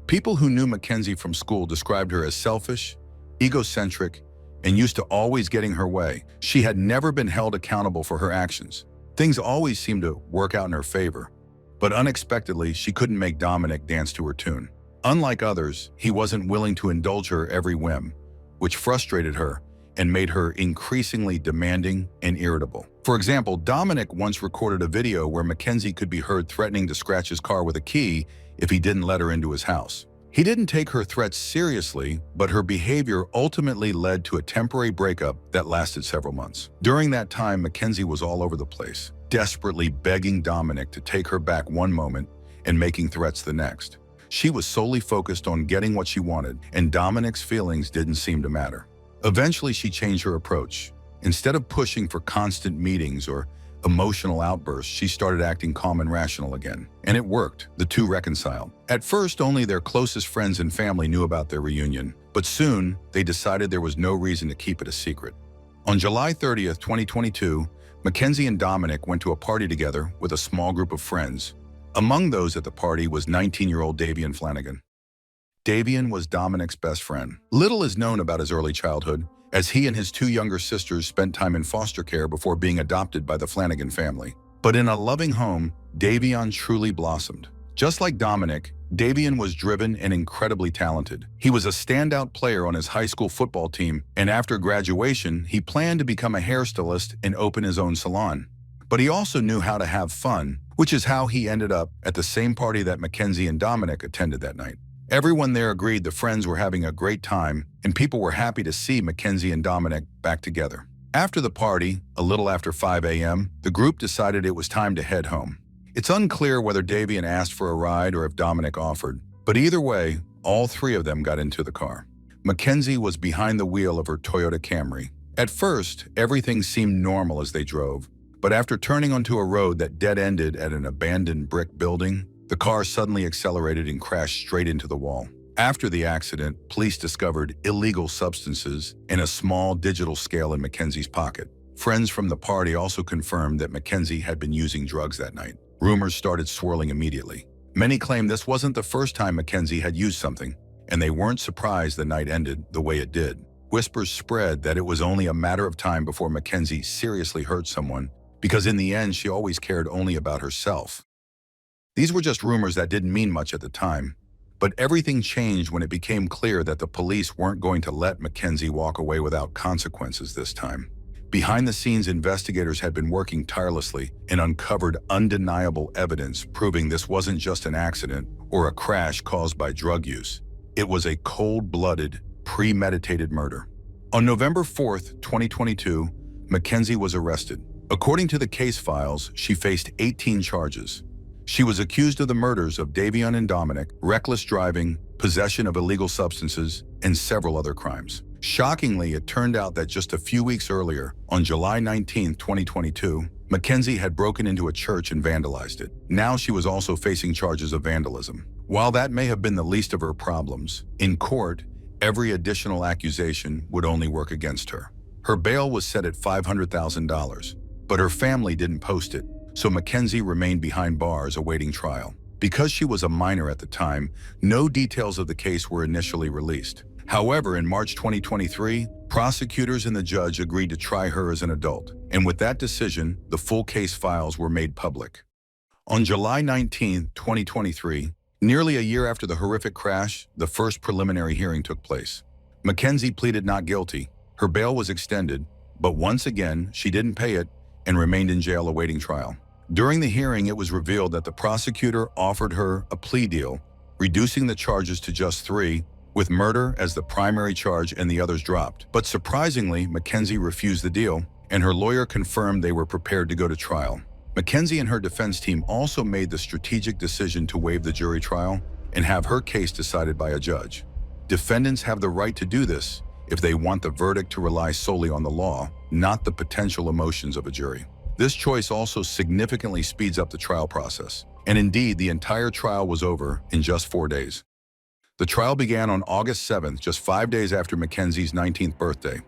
People who knew Mackenzie from school described her as selfish, egocentric, and used to always getting her way. She had never been held accountable for her actions. Things always seemed to work out in her favor, but unexpectedly, she couldn't make Dominic dance to her tune. Unlike others, he wasn't willing to indulge her every whim, which frustrated her and made her increasingly demanding and irritable. For example, Dominic once recorded a video where Mackenzie could be heard threatening to scratch his car with a key if he didn't let her into his house. He didn't take her threats seriously, but her behavior ultimately led to a temporary breakup that lasted several months. During that time, Mackenzie was all over the place, desperately begging Dominic to take her back one moment and making threats the next. She was solely focused on getting what she wanted, and Dominic's feelings didn't seem to matter. Eventually, she changed her approach. Instead of pushing for constant meetings or emotional outbursts, she started acting calm and rational again. And it worked. The two reconciled. At first, only their closest friends and family knew about their reunion, but soon they decided there was no reason to keep it a secret. On July 30th, 2022, Mackenzie and Dominic went to a party together with a small group of friends. Among those at the party was 19-year-old Davian Flanagan. Davian was Dominic's best friend. Little is known about his early childhood, as he and his two younger sisters spent time in foster care before being adopted by the Flanagan family. But in a loving home, Davian truly blossomed. Just like Dominic, Davian was driven and incredibly talented. He was a standout player on his high school football team, and after graduation, he planned to become a hairstylist and open his own salon. But he also knew how to have fun, which is how he ended up at the same party that Mackenzie and Dominic attended that night. Everyone there agreed the friends were having a great time, and people were happy to see Mackenzie and Dominic back together. After the party, a little after 5 a.m., the group decided it was time to head home. It's unclear whether Davian asked for a ride or if Dominic offered, but either way, all three of them got into the car. Mackenzie was behind the wheel of her Toyota Camry. At first, everything seemed normal as they drove, but after turning onto a road that dead-ended at an abandoned brick building, the car suddenly accelerated and crashed straight into the wall. After the accident, police discovered illegal substances and a small digital scale in Mackenzie's pocket. Friends from the party also confirmed that Mackenzie had been using drugs that night. Rumors started swirling immediately. Many claimed this wasn't the first time Mackenzie had used something, and they weren't surprised the night ended the way it did. Whispers spread that it was only a matter of time before Mackenzie seriously hurt someone, because in the end, she always cared only about herself. These were just rumors that didn't mean much at the time, but everything changed when it became clear that the police weren't going to let Mackenzie walk away without consequences this time. Behind the scenes, investigators had been working tirelessly and uncovered undeniable evidence proving this wasn't just an accident or a crash caused by drug use. It was a cold-blooded, premeditated murder. On November 4th, 2022, Mackenzie was arrested. According to the case files, she faced 18 charges. She was accused of the murders of Davian and Dominic, reckless driving, possession of illegal substances, and several other crimes. Shockingly, it turned out that just a few weeks earlier, on July 19, 2022, Mackenzie had broken into a church and vandalized it. Now she was also facing charges of vandalism. While that may have been the least of her problems, in court, every additional accusation would only work against her. Her bail was set at $500,000, but her family didn't post it, so Mackenzie remained behind bars awaiting trial. Because she was a minor at the time, no details of the case were initially released. However, in March 2023, prosecutors and the judge agreed to try her as an adult, and with that decision, the full case files were made public. On July 19, 2023, nearly a year after the horrific crash, the first preliminary hearing took place. Mackenzie pleaded not guilty. Her bail was extended, but once again, she didn't pay it and remained in jail awaiting trial. During the hearing, it was revealed that the prosecutor offered her a plea deal, reducing the charges to just 3, with murder as the primary charge and the others dropped. But surprisingly, Mackenzie refused the deal, and her lawyer confirmed they were prepared to go to trial. Mackenzie and her defense team also made the strategic decision to waive the jury trial and have her case decided by a judge. Defendants have the right to do this, if they want the verdict to rely solely on the law, not the potential emotions of a jury. This choice also significantly speeds up the trial process. And indeed, the entire trial was over in just 4 days. The trial began on August 7th, just 5 days after Mackenzie's 19th birthday.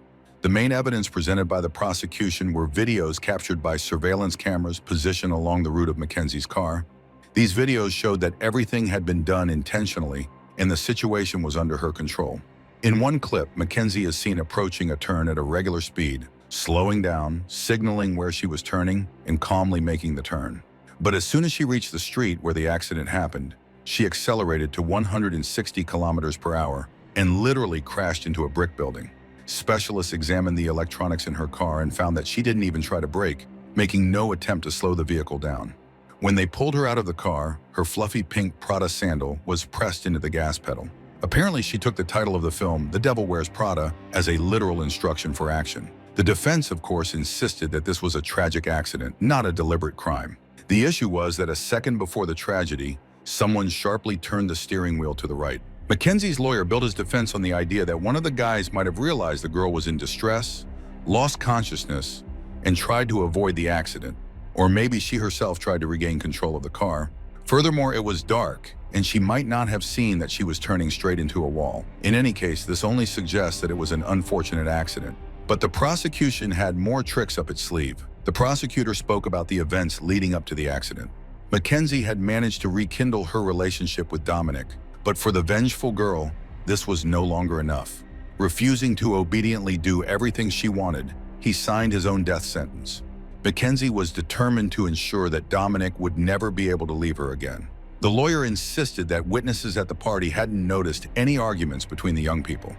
The main evidence presented by the prosecution were videos captured by surveillance cameras positioned along the route of Mackenzie's car. These videos showed that everything had been done intentionally and the situation was under her control. In one clip, Mackenzie is seen approaching a turn at a regular speed, slowing down, signaling where she was turning, and calmly making the turn. But as soon as she reached the street where the accident happened, she accelerated to 160 kilometers per hour and literally crashed into a brick building. Specialists examined the electronics in her car and found that she didn't even try to brake, making no attempt to slow the vehicle down. When they pulled her out of the car, her fluffy pink Prada sandal was pressed into the gas pedal. Apparently, she took the title of the film, The Devil Wears Prada, as a literal instruction for action. The defense, of course, insisted that this was a tragic accident, not a deliberate crime. The issue was that a second before the tragedy, someone sharply turned the steering wheel to the right. Mackenzie's lawyer built his defense on the idea that one of the guys might have realized the girl was in distress, lost consciousness, and tried to avoid the accident. Or maybe she herself tried to regain control of the car. Furthermore, it was dark, and she might not have seen that she was turning straight into a wall. In any case, this only suggests that it was an unfortunate accident. But the prosecution had more tricks up its sleeve. The prosecutor spoke about the events leading up to the accident. Mackenzie had managed to rekindle her relationship with Dominic, but for the vengeful girl, this was no longer enough. Refusing to obediently do everything she wanted, he signed his own death sentence. Mackenzie was determined to ensure that Dominic would never be able to leave her again. The lawyer insisted that witnesses at the party hadn't noticed any arguments between the young people.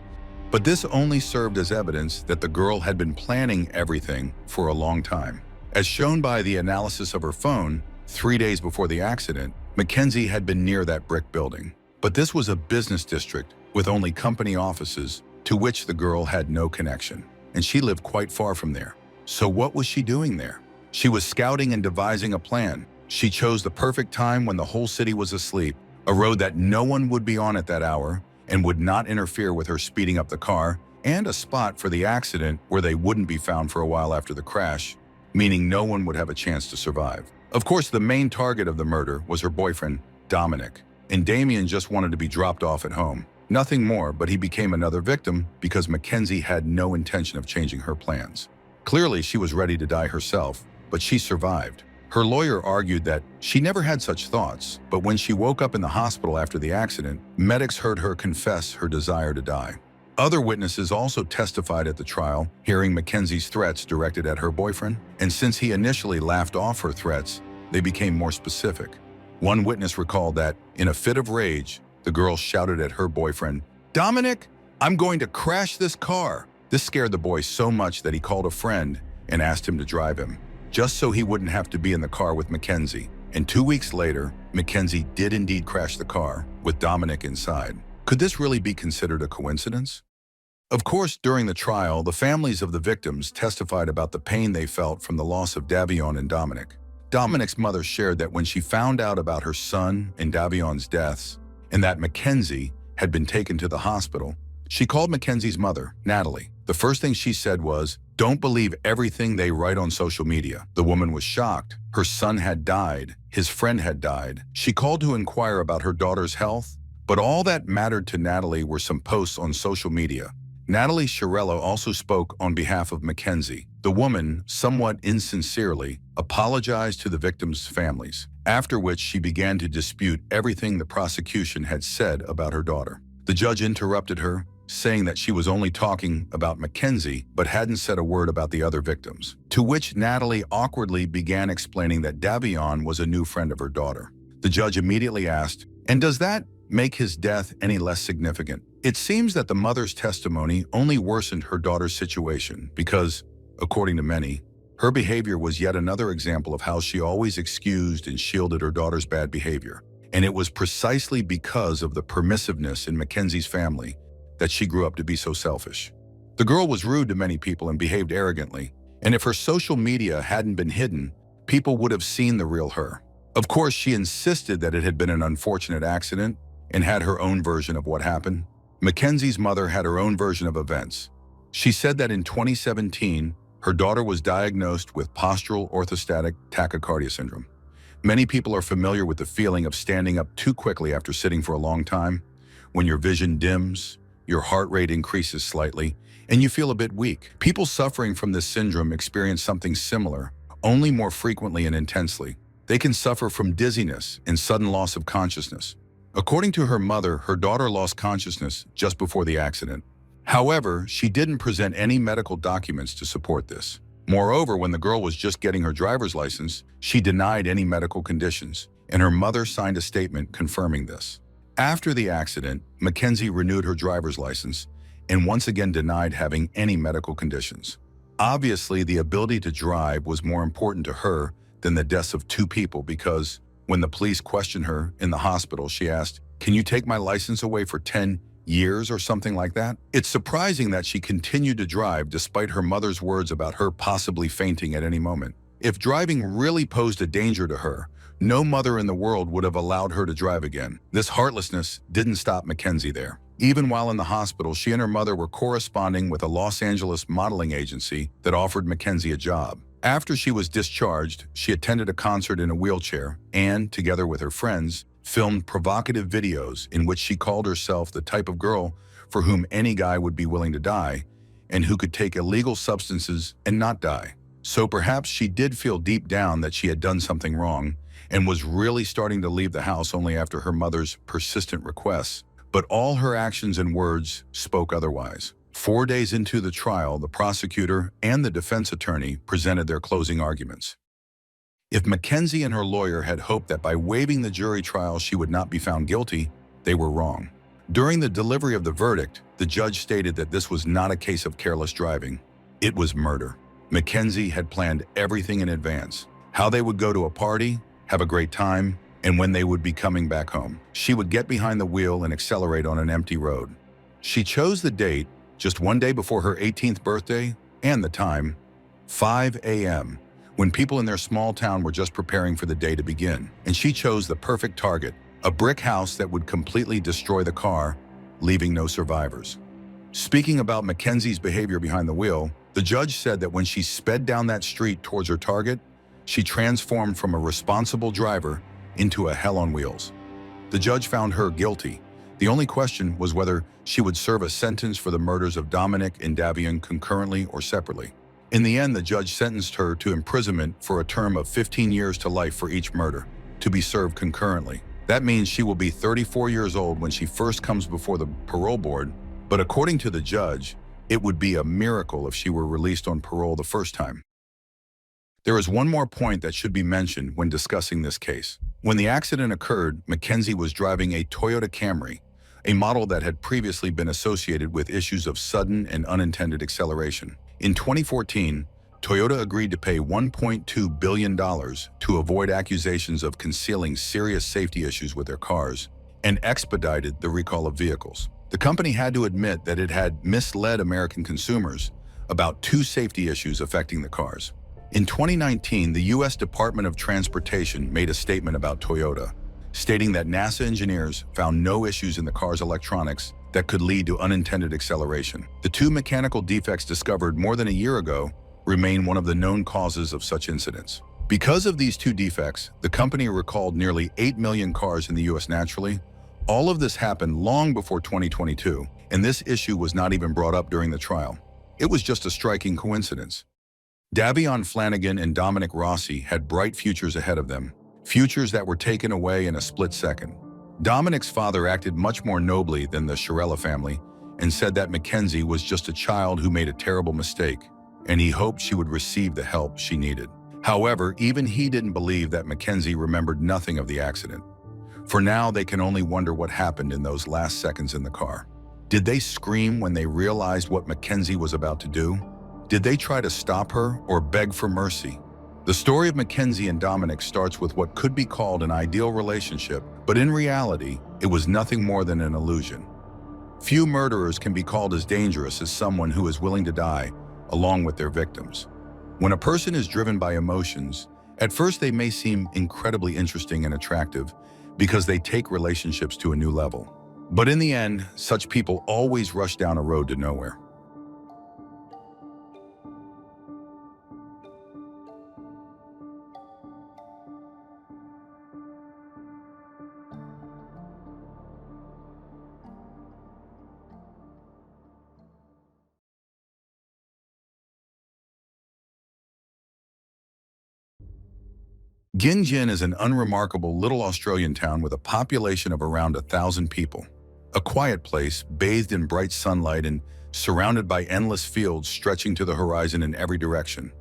But this only served as evidence that the girl had been planning everything for a long time. As shown by the analysis of her phone, 3 days before the accident, Mackenzie had been near that brick building. But this was a business district with only company offices to which the girl had no connection, and she lived quite far from there. So what was she doing there? She was scouting and devising a plan. She chose the perfect time when the whole city was asleep, a road that no one would be on at that hour and would not interfere with her speeding up the car, and a spot for the accident where they wouldn't be found for a while after the crash, meaning no one would have a chance to survive. Of course, the main target of the murder was her boyfriend, Dominic, and Damien just wanted to be dropped off at home. Nothing more, but he became another victim because Mackenzie had no intention of changing her plans. Clearly, she was ready to die herself, but she survived. Her lawyer argued that she never had such thoughts, but when she woke up in the hospital after the accident, medics heard her confess her desire to die. Other witnesses also testified at the trial, hearing Mackenzie's threats directed at her boyfriend, and since he initially laughed off her threats, they became more specific. One witness recalled that, in a fit of rage, the girl shouted at her boyfriend, "Dominic, I'm going to crash this car." This scared the boy so much that he called a friend and asked him to drive him, just so he wouldn't have to be in the car with Mackenzie. And 2 weeks later, Mackenzie did indeed crash the car, with Dominic inside. Could this really be considered a coincidence? Of course, during the trial, the families of the victims testified about the pain they felt from the loss of Davion and Dominic. Dominic's mother shared that when she found out about her son and Davion's deaths, and that Mackenzie had been taken to the hospital, she called Mackenzie's mother, Natalie. The first thing she said was, "Don't believe everything they write on social media." The woman was shocked. Her son had died. His friend had died. She called to inquire about her daughter's health, but all that mattered to Natalie were some posts on social media. Natalie Chiarello also spoke on behalf of Mackenzie. The woman, somewhat insincerely, apologized to the victims' families, after which she began to dispute everything the prosecution had said about her daughter. The judge interrupted her, saying that she was only talking about Mackenzie but hadn't said a word about the other victims, to which Natalie awkwardly began explaining that Davion was a new friend of her daughter. The judge immediately asked, "And does that make his death any less significant?" It seems that the mother's testimony only worsened her daughter's situation because, according to many, her behavior was yet another example of how she always excused and shielded her daughter's bad behavior. And it was precisely because of the permissiveness in Mackenzie's family that she grew up to be so selfish. The girl was rude to many people and behaved arrogantly, and if her social media hadn't been hidden, people would have seen the real her. Of course, she insisted that it had been an unfortunate accident and had her own version of what happened. Mackenzie's mother had her own version of events. She said that in 2017, her daughter was diagnosed with postural orthostatic tachycardia syndrome. Many people are familiar with the feeling of standing up too quickly after sitting for a long time, when your vision dims, your heart rate increases slightly, and you feel a bit weak. People suffering from this syndrome experience something similar, only more frequently and intensely. They can suffer from dizziness and sudden loss of consciousness. According to her mother, her daughter lost consciousness just before the accident. However, she didn't present any medical documents to support this. Moreover, when the girl was just getting her driver's license, she denied any medical conditions, and her mother signed a statement confirming this. After the accident, Mackenzie renewed her driver's license and once again denied having any medical conditions. Obviously, the ability to drive was more important to her than the deaths of two people because when the police questioned her in the hospital, she asked, "Can you take my license away for 10 years or something like that?" It's surprising that she continued to drive despite her mother's words about her possibly fainting at any moment. If driving really posed a danger to her, no mother in the world would have allowed her to drive again. This heartlessness didn't stop Mackenzie there. Even while in the hospital, she and her mother were corresponding with a Los Angeles modeling agency that offered Mackenzie a job. After she was discharged, she attended a concert in a wheelchair and, together with her friends, filmed provocative videos in which she called herself the type of girl for whom any guy would be willing to die and who could take illegal substances and not die. So perhaps she did feel deep down that she had done something wrong and was really starting to leave the house only after her mother's persistent requests. But all her actions and words spoke otherwise. 4 days into the trial, the prosecutor and the defense attorney presented their closing arguments. If Mackenzie and her lawyer had hoped that by waiving the jury trial she would not be found guilty, they were wrong. During the delivery of the verdict, the judge stated that this was not a case of careless driving. It was murder. Mackenzie had planned everything in advance: how they would go to a party, have a great time, and when they would be coming back home. She would get behind the wheel and accelerate on an empty road. She chose the date just 1 day before her 18th birthday and the time, 5 a.m., when people in their small town were just preparing for the day to begin. And she chose the perfect target, a brick house that would completely destroy the car, leaving no survivors. Speaking about Mackenzie's behavior behind the wheel, the judge said that when she sped down that street towards her target, she transformed from a responsible driver into a hell on wheels. The judge found her guilty. The only question was whether she would serve a sentence for the murders of Dominic and Davian concurrently or separately. In the end, the judge sentenced her to imprisonment for a term of 15 years to life for each murder, to be served concurrently. That means she will be 34 years old when she first comes before the parole board, but according to the judge, it would be a miracle if she were released on parole the first time. There is one more point that should be mentioned when discussing this case. When the accident occurred, Mackenzie was driving a Toyota Camry, a model that had previously been associated with issues of sudden and unintended acceleration. In 2014, Toyota agreed to pay $1.2 billion to avoid accusations of concealing serious safety issues with their cars and expedited the recall of vehicles. The company had to admit that it had misled American consumers about two safety issues affecting the cars. In 2019, the U.S. Department of Transportation made a statement about Toyota, stating that NASA engineers found no issues in the car's electronics that could lead to unintended acceleration. The two mechanical defects discovered more than a year ago remain one of the known causes of such incidents. Because of these two defects, the company recalled nearly 8 million cars in the U.S. naturally. All of this happened long before 2022, and this issue was not even brought up during the trial. It was just a striking coincidence. Davion Flanagan and Dominic Rossi had bright futures ahead of them, futures that were taken away in a split second. Dominic's father acted much more nobly than the Shirella family and said that Mackenzie was just a child who made a terrible mistake, and he hoped she would receive the help she needed. However, even he didn't believe that Mackenzie remembered nothing of the accident. For now, they can only wonder what happened in those last seconds in the car. Did they scream when they realized what Mackenzie was about to do? Did they try to stop her or beg for mercy? The story of Mackenzie and Dominic starts with what could be called an ideal relationship, but in reality, it was nothing more than an illusion. Few murderers can be called as dangerous as someone who is willing to die along with their victims. When a person is driven by emotions, at first they may seem incredibly interesting and attractive because they take relationships to a new level. But in the end, such people always rush down a road to nowhere. Gingin is an unremarkable little Australian town with a population of around 1,000 people. A quiet place, bathed in bright sunlight and surrounded by endless fields stretching to the horizon in every direction.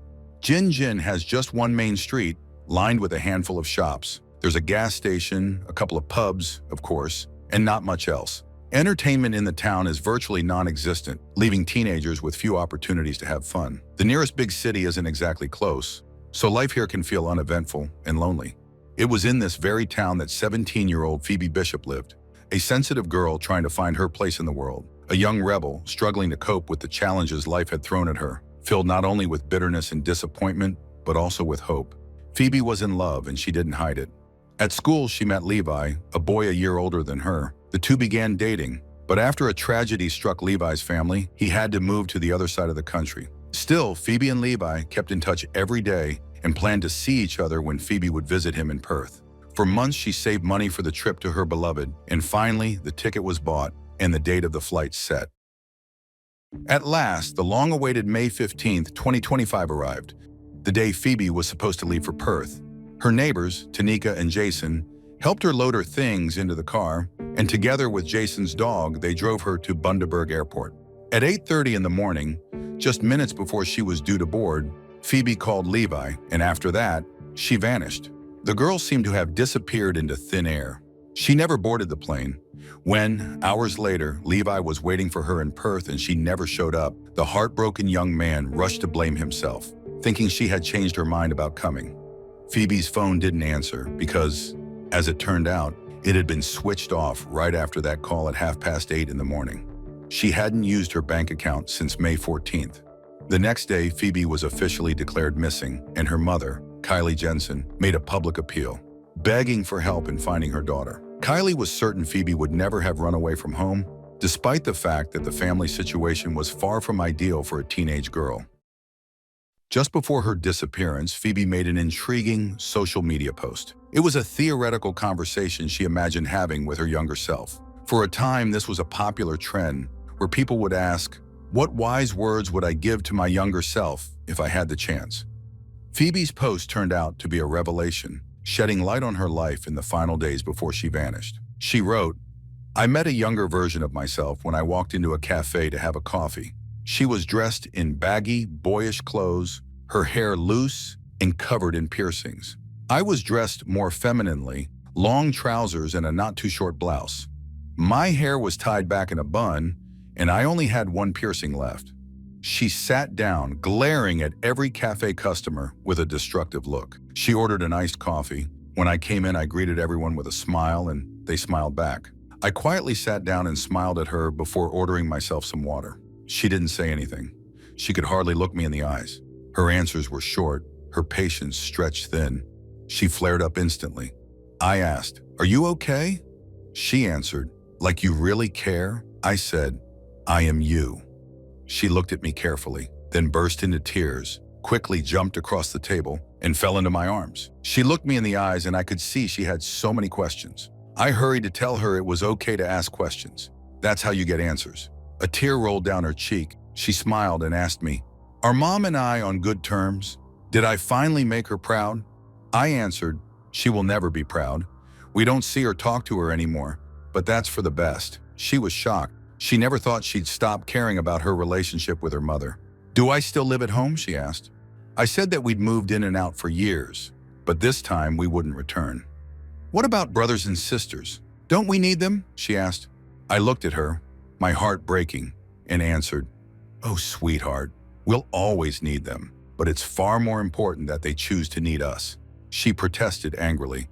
Gingin has just one main street, lined with a handful of shops. There's a gas station, a couple of pubs, of course, and not much else. Entertainment in the town is virtually non-existent, leaving teenagers with few opportunities to have fun. The nearest big city isn't exactly close, so life here can feel uneventful and lonely. It was in this very town that 17-year-old Phoebe Bishop lived, a sensitive girl trying to find her place in the world, a young rebel struggling to cope with the challenges life had thrown at her, filled not only with bitterness and disappointment, but also with hope. Phoebe was in love and she didn't hide it. At school, she met Levi, a boy a year older than her. The two began dating, but after a tragedy struck Levi's family, he had to move to the other side of the country. Still, Phoebe and Levi kept in touch every day and planned to see each other when Phoebe would visit him in Perth. For months, she saved money for the trip to her beloved, and finally, the ticket was bought and the date of the flight set. At last, the long-awaited May 15th, 2025 arrived, the day Phoebe was supposed to leave for Perth. Her neighbors, Tanika and Jason, helped her load her things into the car, and together with Jason's dog, they drove her to Bundaberg Airport. At 8:30 in the morning, just minutes before she was due to board, Phoebe called Levi, and after that, she vanished. The girl seemed to have disappeared into thin air. She never boarded the plane. When, hours later, Levi was waiting for her in Perth and she never showed up, the heartbroken young man rushed to blame himself, thinking she had changed her mind about coming. Phoebe's phone didn't answer because, as it turned out, it had been switched off right after that call at 8:30 in the morning. She hadn't used her bank account since May 14th. The next day, Phoebe was officially declared missing, and her mother, Kylie Jensen, made a public appeal, begging for help in finding her daughter. Kylie was certain Phoebe would never have run away from home, despite the fact that the family situation was far from ideal for a teenage girl. Just before her disappearance, Phoebe made an intriguing social media post. It was a theoretical conversation she imagined having with her younger self. For a time, this was a popular trend where people would ask, "What wise words would I give to my younger self if I had the chance?" Phoebe's post turned out to be a revelation, shedding light on her life in the final days before she vanished. She wrote, "I met a younger version of myself when I walked into a cafe to have a coffee. She was dressed in baggy, boyish clothes, her hair loose and covered in piercings. I was dressed more femininely, long trousers and a not-too-short blouse. My hair was tied back in a bun, and I only had one piercing left." She sat down, glaring at every cafe customer with a destructive look. She ordered an iced coffee. When I came in, I greeted everyone with a smile, and they smiled back. I quietly sat down and smiled at her before ordering myself some water. She didn't say anything. She could hardly look me in the eyes. Her answers were short, her patience stretched thin. She flared up instantly. I asked, "Are you okay?" She answered, "Like you really care?" I said, "I am you." She looked at me carefully, then burst into tears, quickly jumped across the table, and fell into my arms. She looked me in the eyes and I could see she had so many questions. I hurried to tell her it was okay to ask questions. That's how you get answers. A tear rolled down her cheek. She smiled and asked me, "Are Mom and I on good terms? Did I finally make her proud?" I answered, "She will never be proud. We don't see or talk to her anymore, but that's for the best." She was shocked. She never thought she'd stop caring about her relationship with her mother. "Do I still live at home?" she asked. I said that we'd moved in and out for years, but this time we wouldn't return. "What about brothers and sisters? Don't we need them?" she asked. I looked at her, my heart breaking, and answered, "Oh, sweetheart, we'll always need them, but it's far more important that they choose to need us." She protested angrily.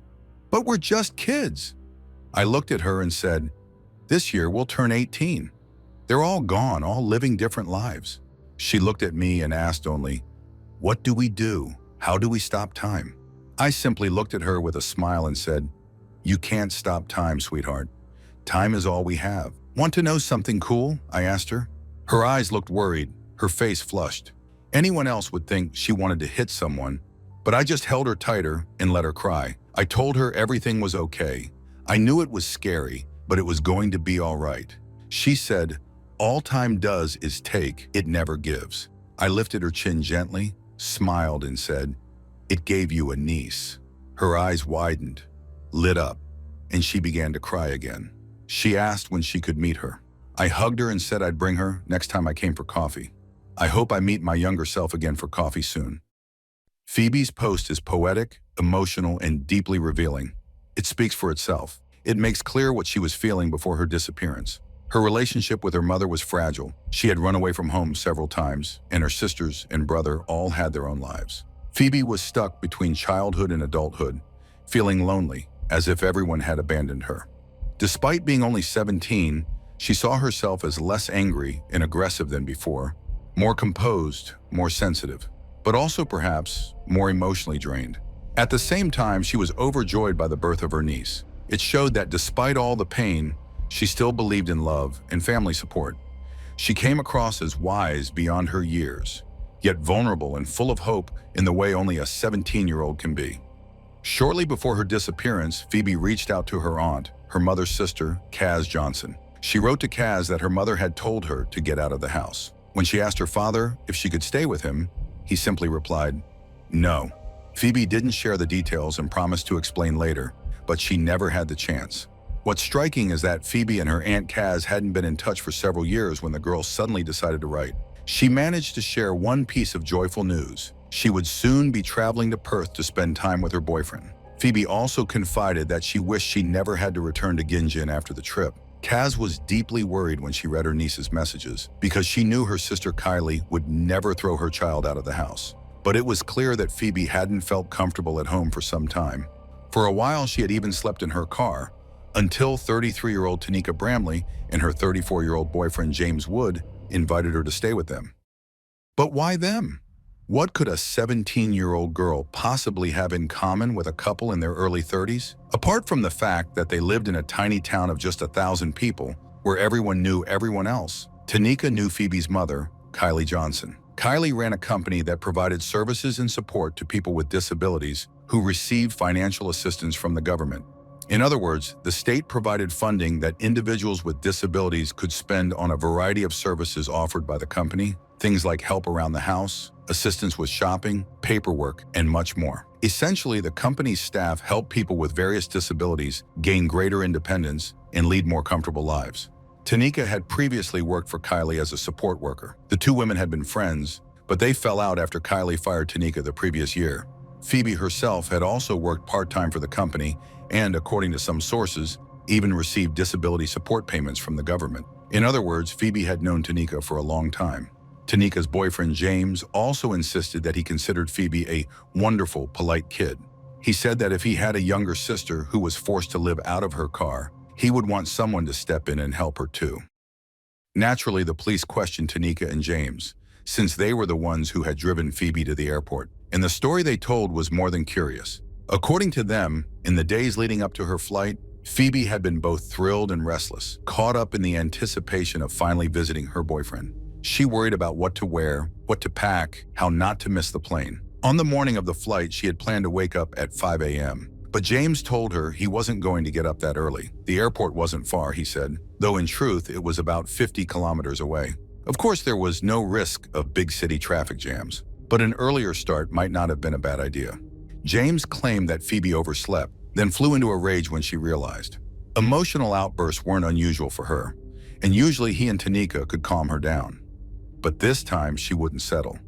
"But we're just kids." I looked at her and said, "This year we'll turn 18. They're all gone, all living different lives." She looked at me and asked only, "What do we do? How do we stop time?" I simply looked at her with a smile and said, "You can't stop time, sweetheart. Time is all we have. Want to know something cool? I asked her. Her eyes looked worried, her face flushed. Anyone else would think she wanted to hit someone, but I just held her tighter and let her cry. I told her everything was okay. I knew it was scary, but it was going to be all right. She said, "All time does is take, it never gives." I lifted her chin gently, smiled, and said, "It gave you a niece." Her eyes widened, lit up, and she began to cry again. She asked when she could meet her. I hugged her and said I'd bring her next time I came for coffee. I hope I meet my younger self again for coffee soon. Phoebe's post is poetic, emotional, and deeply revealing. It speaks for itself. It makes clear what she was feeling before her disappearance. Her relationship with her mother was fragile. She had run away from home several times, and her sisters and brother all had their own lives. Phoebe was stuck between childhood and adulthood, feeling lonely, as if everyone had abandoned her. Despite being only 17, she saw herself as less angry and aggressive than before, more composed, more sensitive, but also perhaps more emotionally drained. At the same time, she was overjoyed by the birth of her niece. It showed that despite all the pain, she still believed in love and family support. She came across as wise beyond her years, yet vulnerable and full of hope in the way only a 17-year-old can be. Shortly before her disappearance, Phoebe reached out to her aunt, her mother's sister, Kaz Johnson. She wrote to Kaz that her mother had told her to get out of the house. When she asked her father if she could stay with him, he simply replied, "No." Phoebe didn't share the details and promised to explain later, but she never had the chance. What's striking is that Phoebe and her Aunt Kaz hadn't been in touch for several years when the girl suddenly decided to write. She managed to share one piece of joyful news. She would soon be traveling to Perth to spend time with her boyfriend. Phoebe also confided that she wished she never had to return to Gingin after the trip. Kaz was deeply worried when she read her niece's messages because she knew her sister Kylie would never throw her child out of the house. But it was clear that Phoebe hadn't felt comfortable at home for some time. For a while, she had even slept in her car, until 33-year-old Tanika Bramley and her 34-year-old boyfriend James Wood invited her to stay with them. But why them? What could a 17-year-old girl possibly have in common with a couple in their early 30s? Apart from the fact that they lived in a tiny town of just 1,000 people, where everyone knew everyone else, Tanika knew Phoebe's mother, Kylie Johnson. Kylie ran a company that provided services and support to people with disabilities who received financial assistance from the government. In other words, the state provided funding that individuals with disabilities could spend on a variety of services offered by the company, things like help around the house, assistance with shopping, paperwork, and much more. Essentially, the company's staff helped people with various disabilities gain greater independence and lead more comfortable lives. Tanika had previously worked for Kylie as a support worker. The two women had been friends, but they fell out after Kylie fired Tanika the previous year. Phoebe herself had also worked part-time for the company and, according to some sources, even received disability support payments from the government. In other words, Phoebe had known Tanika for a long time. Tanika's boyfriend James also insisted that he considered Phoebe a wonderful, polite kid. He said that if he had a younger sister who was forced to live out of her car, he would want someone to step in and help her too. Naturally, the police questioned Tanika and James, since they were the ones who had driven Phoebe to the airport. And the story they told was more than curious. According to them, in the days leading up to her flight, Phoebe had been both thrilled and restless, caught up in the anticipation of finally visiting her boyfriend. She worried about what to wear, what to pack, how not to miss the plane. On the morning of the flight, she had planned to wake up at 5 a.m. But James told her he wasn't going to get up that early. The airport wasn't far, he said, though in truth it was about 50 kilometers away. Of course, there was no risk of big city traffic jams, but an earlier start might not have been a bad idea. James claimed that Phoebe overslept, then flew into a rage when she realized. Emotional outbursts weren't unusual for her, and usually he and Tanika could calm her down. But this time she wouldn't settle.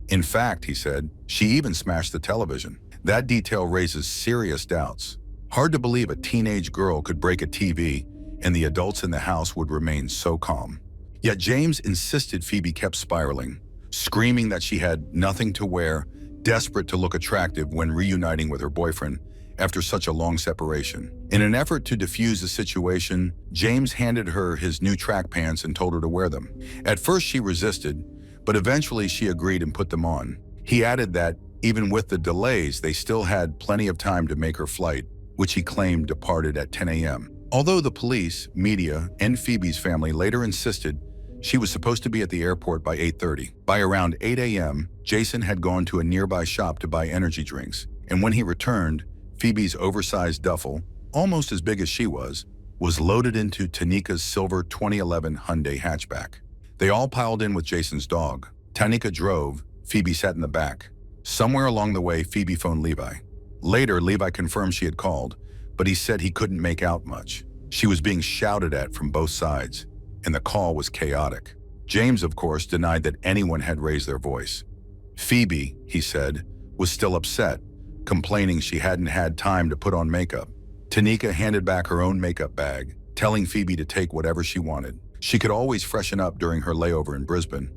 In fact, he said, she even smashed the television. That detail raises serious doubts. Hard to believe a teenage girl could break a TV and the adults in the house would remain so calm. Yet James insisted Phoebe kept spiraling, screaming that she had nothing to wear, desperate to look attractive when reuniting with her boyfriend after such a long separation. In an effort to defuse the situation, James handed her his new track pants and told her to wear them. At first she resisted, but eventually she agreed and put them on. He added that, even with the delays, they still had plenty of time to make her flight, which he claimed departed at 10 a.m. Although the police, media, and Phoebe's family later insisted she was supposed to be at the airport by 8:30. By around 8 a.m., Jason had gone to a nearby shop to buy energy drinks, and when he returned, Phoebe's oversized duffel, almost as big as she was loaded into Tanika's silver 2011 Hyundai hatchback. They all piled in with Jason's dog. Tanika drove, Phoebe sat in the back. Somewhere along the way, Phoebe phoned Levi. Later, Levi confirmed she had called, but he said he couldn't make out much. She was being shouted at from both sides, and the call was chaotic. James, of course, denied that anyone had raised their voice. Phoebe, he said, was still upset, complaining she hadn't had time to put on makeup. Tanika handed back her own makeup bag, telling Phoebe to take whatever she wanted. She could always freshen up during her layover in Brisbane,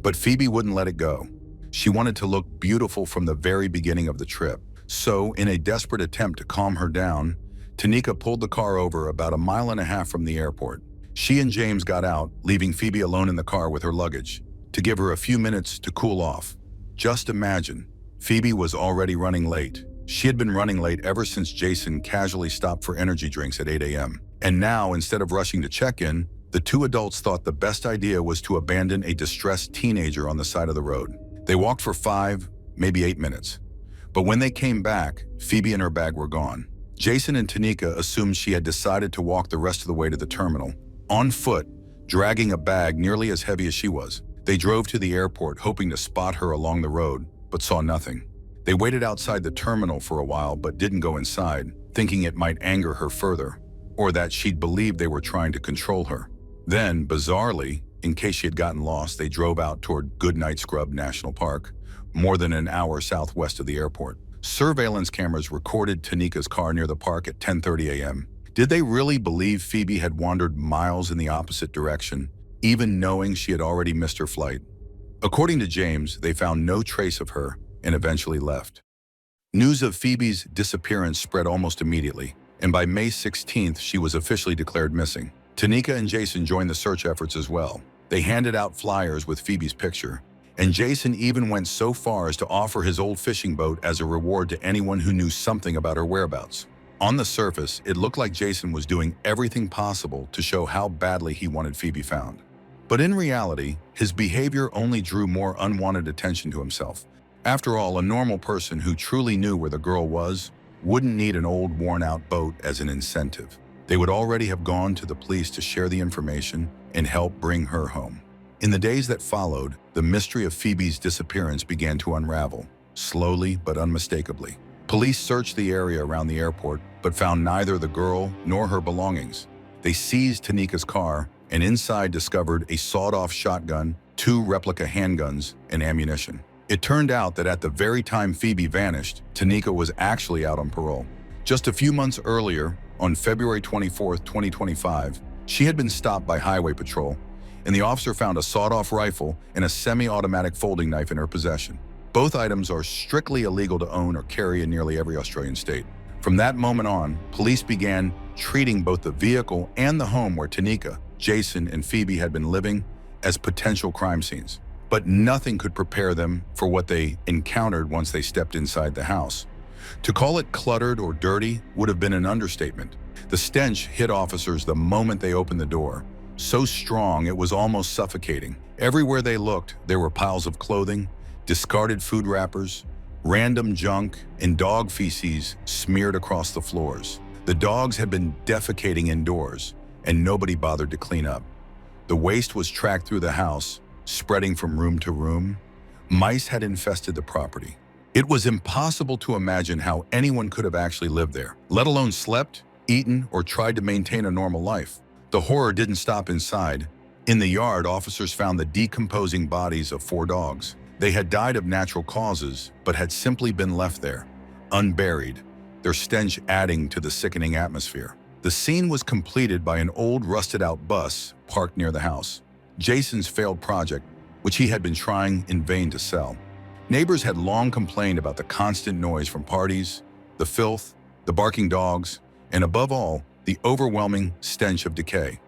but Phoebe wouldn't let it go. She wanted to look beautiful from the very beginning of the trip. So, in a desperate attempt to calm her down, Tanika pulled the car over about 1.5 miles from the airport. She and James got out, leaving Phoebe alone in the car with her luggage, to give her a few minutes to cool off. Just imagine, Phoebe was already running late. She had been running late ever since Jason casually stopped for energy drinks at 8 a.m. And now, instead of rushing to check in, the two adults thought the best idea was to abandon a distressed teenager on the side of the road. They walked for 5, maybe 8 minutes. But when they came back, Phoebe and her bag were gone. Jason and Tanika assumed she had decided to walk the rest of the way to the terminal, on foot, dragging a bag nearly as heavy as she was. They drove to the airport, hoping to spot her along the road, but saw nothing. They waited outside the terminal for a while, but didn't go inside, thinking it might anger her further, or that she'd believe they were trying to control her. Then, bizarrely, in case she had gotten lost, they drove out toward Goodnight Scrub National Park, more than an hour southwest of the airport. Surveillance cameras recorded Tanika's car near the park at 10:30 a.m. Did they really believe Phoebe had wandered miles in the opposite direction, even knowing she had already missed her flight? According to James, they found no trace of her and eventually left. News of Phoebe's disappearance spread almost immediately, and by May 16th, she was officially declared missing. Tanika and Jason joined the search efforts as well. They handed out flyers with Phoebe's picture, and Jason even went so far as to offer his old fishing boat as a reward to anyone who knew something about her whereabouts. On the surface, it looked like Jason was doing everything possible to show how badly he wanted Phoebe found. But in reality, his behavior only drew more unwanted attention to himself. After all, a normal person who truly knew where the girl was wouldn't need an old, worn-out boat as an incentive. They would already have gone to the police to share the information and help bring her home. In the days that followed, the mystery of Phoebe's disappearance began to unravel, slowly but unmistakably. Police searched the area around the airport, but found neither the girl nor her belongings. They seized Tanika's car and inside discovered a sawed-off shotgun, 2 replica handguns, and ammunition. It turned out that at the very time Phoebe vanished, Tanika was actually out on parole. Just a few months earlier, on February 24, 2025, she had been stopped by Highway Patrol, and the officer found a sawed-off rifle and a semi-automatic folding knife in her possession. Both items are strictly illegal to own or carry in nearly every Australian state. From that moment on, police began treating both the vehicle and the home where Tanika, Jason, and Phoebe had been living as potential crime scenes. But nothing could prepare them for what they encountered once they stepped inside the house. To call it cluttered or dirty would have been an understatement. The stench hit officers the moment they opened the door, so strong it was almost suffocating. Everywhere they looked, there were piles of clothing, discarded food wrappers, random junk, and dog feces smeared across the floors. The dogs had been defecating indoors, and nobody bothered to clean up. The waste was tracked through the house, spreading from room to room. Mice had infested the property. It was impossible to imagine how anyone could have actually lived there, let alone slept, eaten, or tried to maintain a normal life. The horror didn't stop inside. In the yard, officers found the decomposing bodies of 4 dogs. They had died of natural causes, but had simply been left there, unburied, their stench adding to the sickening atmosphere. The scene was completed by an old rusted-out bus parked near the house, Jason's failed project, which he had been trying in vain to sell. Neighbors had long complained about the constant noise from parties, the filth, the barking dogs, and above all, the overwhelming stench of decay.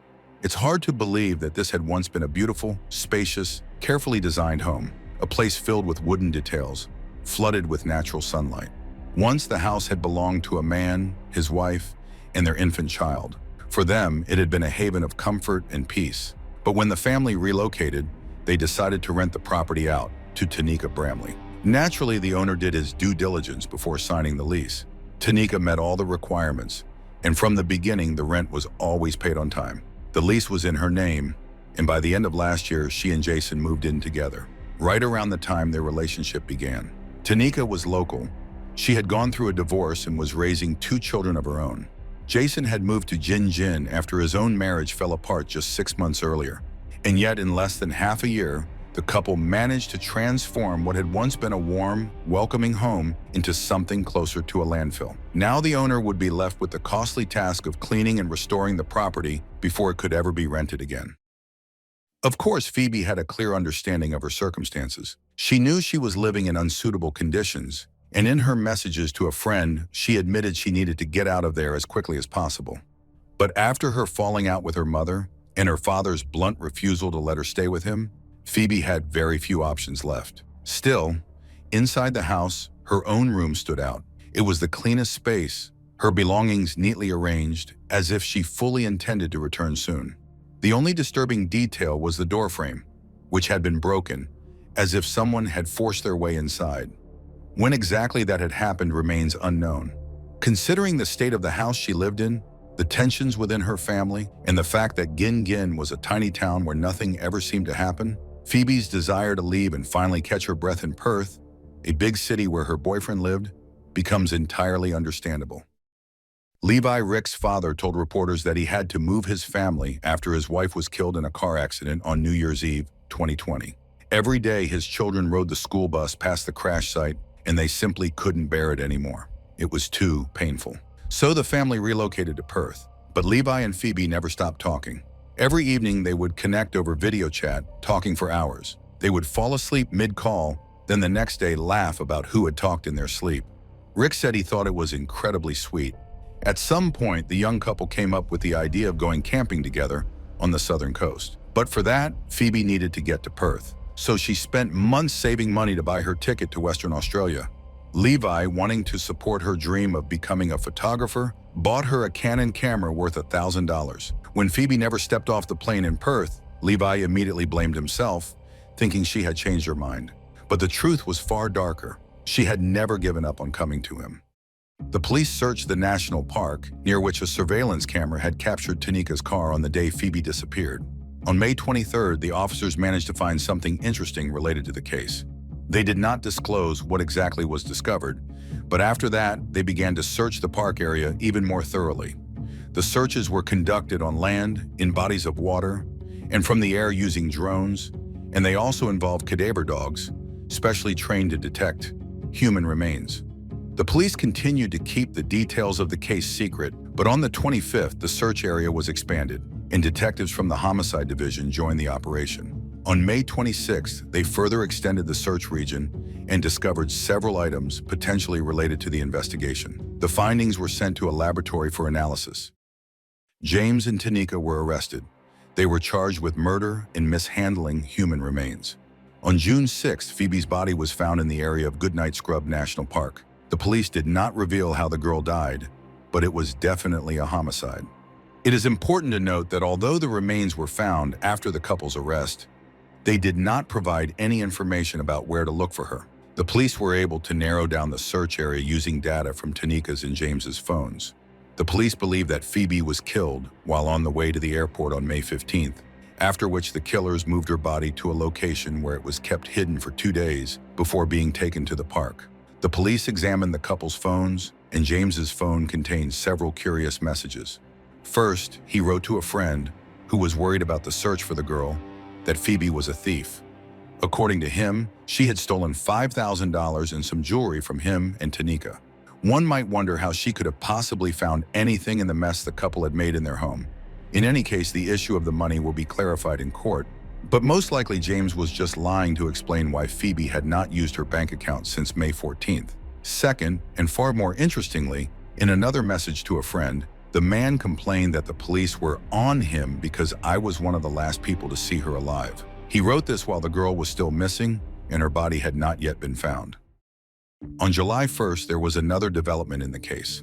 It's hard to believe that this had once been a beautiful, spacious, carefully designed home, a place filled with wooden details, flooded with natural sunlight. Once the house had belonged to a man, his wife, and their infant child. For them, it had been a haven of comfort and peace. But when the family relocated, they decided to rent the property out to Tanika Bramley. Naturally, the owner did his due diligence before signing the lease. Tanika met all the requirements, and from the beginning, the rent was always paid on time. The lease was in her name, and by the end of last year, she and Jason moved in together, right around the time their relationship began. Tanika was local. She had gone through a divorce and was raising 2 children of her own. Jason had moved to Jinjin after his own marriage fell apart just 6 months earlier. And yet, in less than half a year, the couple managed to transform what had once been a warm, welcoming home into something closer to a landfill. Now the owner would be left with the costly task of cleaning and restoring the property before it could ever be rented again. Of course, Phoebe had a clear understanding of her circumstances. She knew she was living in unsuitable conditions, and in her messages to a friend, she admitted she needed to get out of there as quickly as possible. But after her falling out with her mother and her father's blunt refusal to let her stay with him, Phoebe had very few options left. Still, inside the house, her own room stood out. It was the cleanest space, her belongings neatly arranged, as if she fully intended to return soon. The only disturbing detail was the doorframe, which had been broken, as if someone had forced their way inside. When exactly that had happened remains unknown. Considering the state of the house she lived in, the tensions within her family, and the fact that Gin was a tiny town where nothing ever seemed to happen, Phoebe's desire to leave and finally catch her breath in Perth, a big city where her boyfriend lived, becomes entirely understandable. Levi Rick's father told reporters that he had to move his family after his wife was killed in a car accident on New Year's Eve, 2020. Every day, his children rode the school bus past the crash site, and they simply couldn't bear it anymore. It was too painful. So the family relocated to Perth, but Levi and Phoebe never stopped talking. Every evening, they would connect over video chat, talking for hours. They would fall asleep mid-call, then the next day laugh about who had talked in their sleep. Rick said he thought it was incredibly sweet. At some point, the young couple came up with the idea of going camping together on the southern coast. But for that, Phoebe needed to get to Perth. So she spent months saving money to buy her ticket to Western Australia. Levi, wanting to support her dream of becoming a photographer, bought her a Canon camera worth $1,000. When Phoebe never stepped off the plane in Perth, Levi immediately blamed himself, thinking she had changed her mind. But the truth was far darker. She had never given up on coming to him. The police searched the national park, near which a surveillance camera had captured Tanika's car on the day Phoebe disappeared. On May 23rd, the officers managed to find something interesting related to the case. They did not disclose what exactly was discovered, but after that, they began to search the park area even more thoroughly. The searches were conducted on land, in bodies of water, and from the air using drones, and they also involved cadaver dogs, specially trained to detect human remains. The police continued to keep the details of the case secret, but on the 25th, the search area was expanded, and detectives from the Homicide Division joined the operation. On May 26th, they further extended the search region and discovered several items potentially related to the investigation. The findings were sent to a laboratory for analysis. James and Tanika were arrested. They were charged with murder and mishandling human remains. On June 6th, Phoebe's body was found in the area of Goodnight Scrub National Park. The police did not reveal how the girl died, but it was definitely a homicide. It is important to note that although the remains were found after the couple's arrest, they did not provide any information about where to look for her. The police were able to narrow down the search area using data from Tanika's and James's phones. The police believe that Phoebe was killed while on the way to the airport on May 15th, after which the killers moved her body to a location where it was kept hidden for 2 days before being taken to the park. The police examined the couple's phones, and James's phone contained several curious messages. First, he wrote to a friend who was worried about the search for the girl that Phoebe was a thief. According to him, she had stolen $5,000 and some jewelry from him and Tanika. One might wonder how she could have possibly found anything in the mess the couple had made in their home. In any case, the issue of the money will be clarified in court, but most likely James was just lying to explain why Phoebe had not used her bank account since May 14th. Second, and far more interestingly, in another message to a friend, the man complained that the police were on him because I was one of the last people to see her alive. He wrote this while the girl was still missing and her body had not yet been found. On July 1st, there was another development in the case.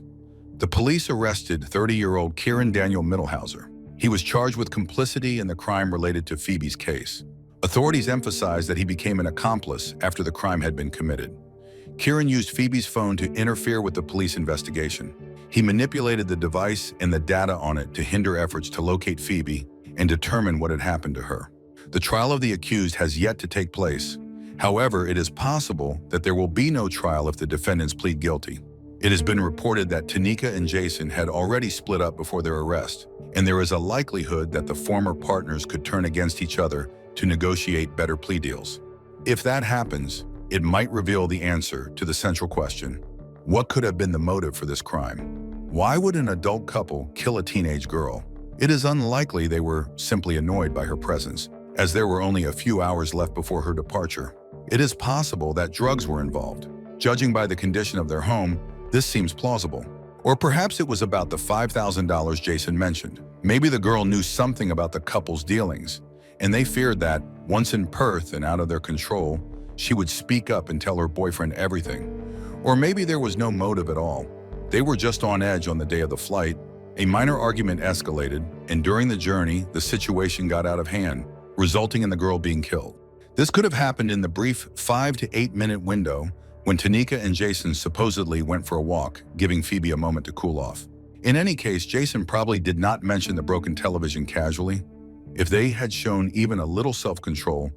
The police arrested 30-year-old Kieran Daniel Mittelhauser. He was charged with complicity in the crime related to Phoebe's case. Authorities emphasized that he became an accomplice after the crime had been committed. Kieran used Phoebe's phone to interfere with the police investigation. He manipulated the device and the data on it to hinder efforts to locate Phoebe and determine what had happened to her. The trial of the accused has yet to take place. However, it is possible that there will be no trial if the defendants plead guilty. It has been reported that Tanika and Jason had already split up before their arrest, and there is a likelihood that the former partners could turn against each other to negotiate better plea deals. If that happens, it might reveal the answer to the central question: what could have been the motive for this crime? Why would an adult couple kill a teenage girl? It is unlikely they were simply annoyed by her presence, as there were only a few hours left before her departure. It is possible that drugs were involved. Judging by the condition of their home, this seems plausible. Or perhaps it was about the $5,000 Jason mentioned. Maybe the girl knew something about the couple's dealings, and they feared that, once in Perth and out of their control, she would speak up and tell her boyfriend everything. Or maybe there was no motive at all. They were just on edge on the day of the flight. A minor argument escalated, and during the journey, the situation got out of hand, resulting in the girl being killed. This could have happened in the brief 5 to 8 minute window when Tanika and Jason supposedly went for a walk, giving Phoebe a moment to cool off. In any case, Jason probably did not mention the broken television casually. If they had shown even a little self-control,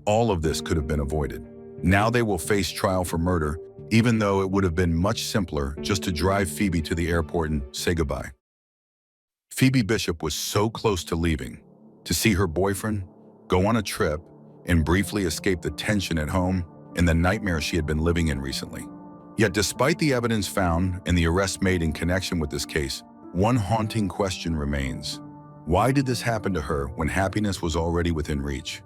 all of this could have been avoided. Now they will face trial for murder, even though it would have been much simpler just to drive Phoebe to the airport and say goodbye. Phoebe Bishop was so close to leaving, to see her boyfriend, go on a trip, and briefly escape the tension at home and the nightmare she had been living in recently. Yet despite the evidence found and the arrests made in connection with this case, one haunting question remains. Why did this happen to her when happiness was already within reach?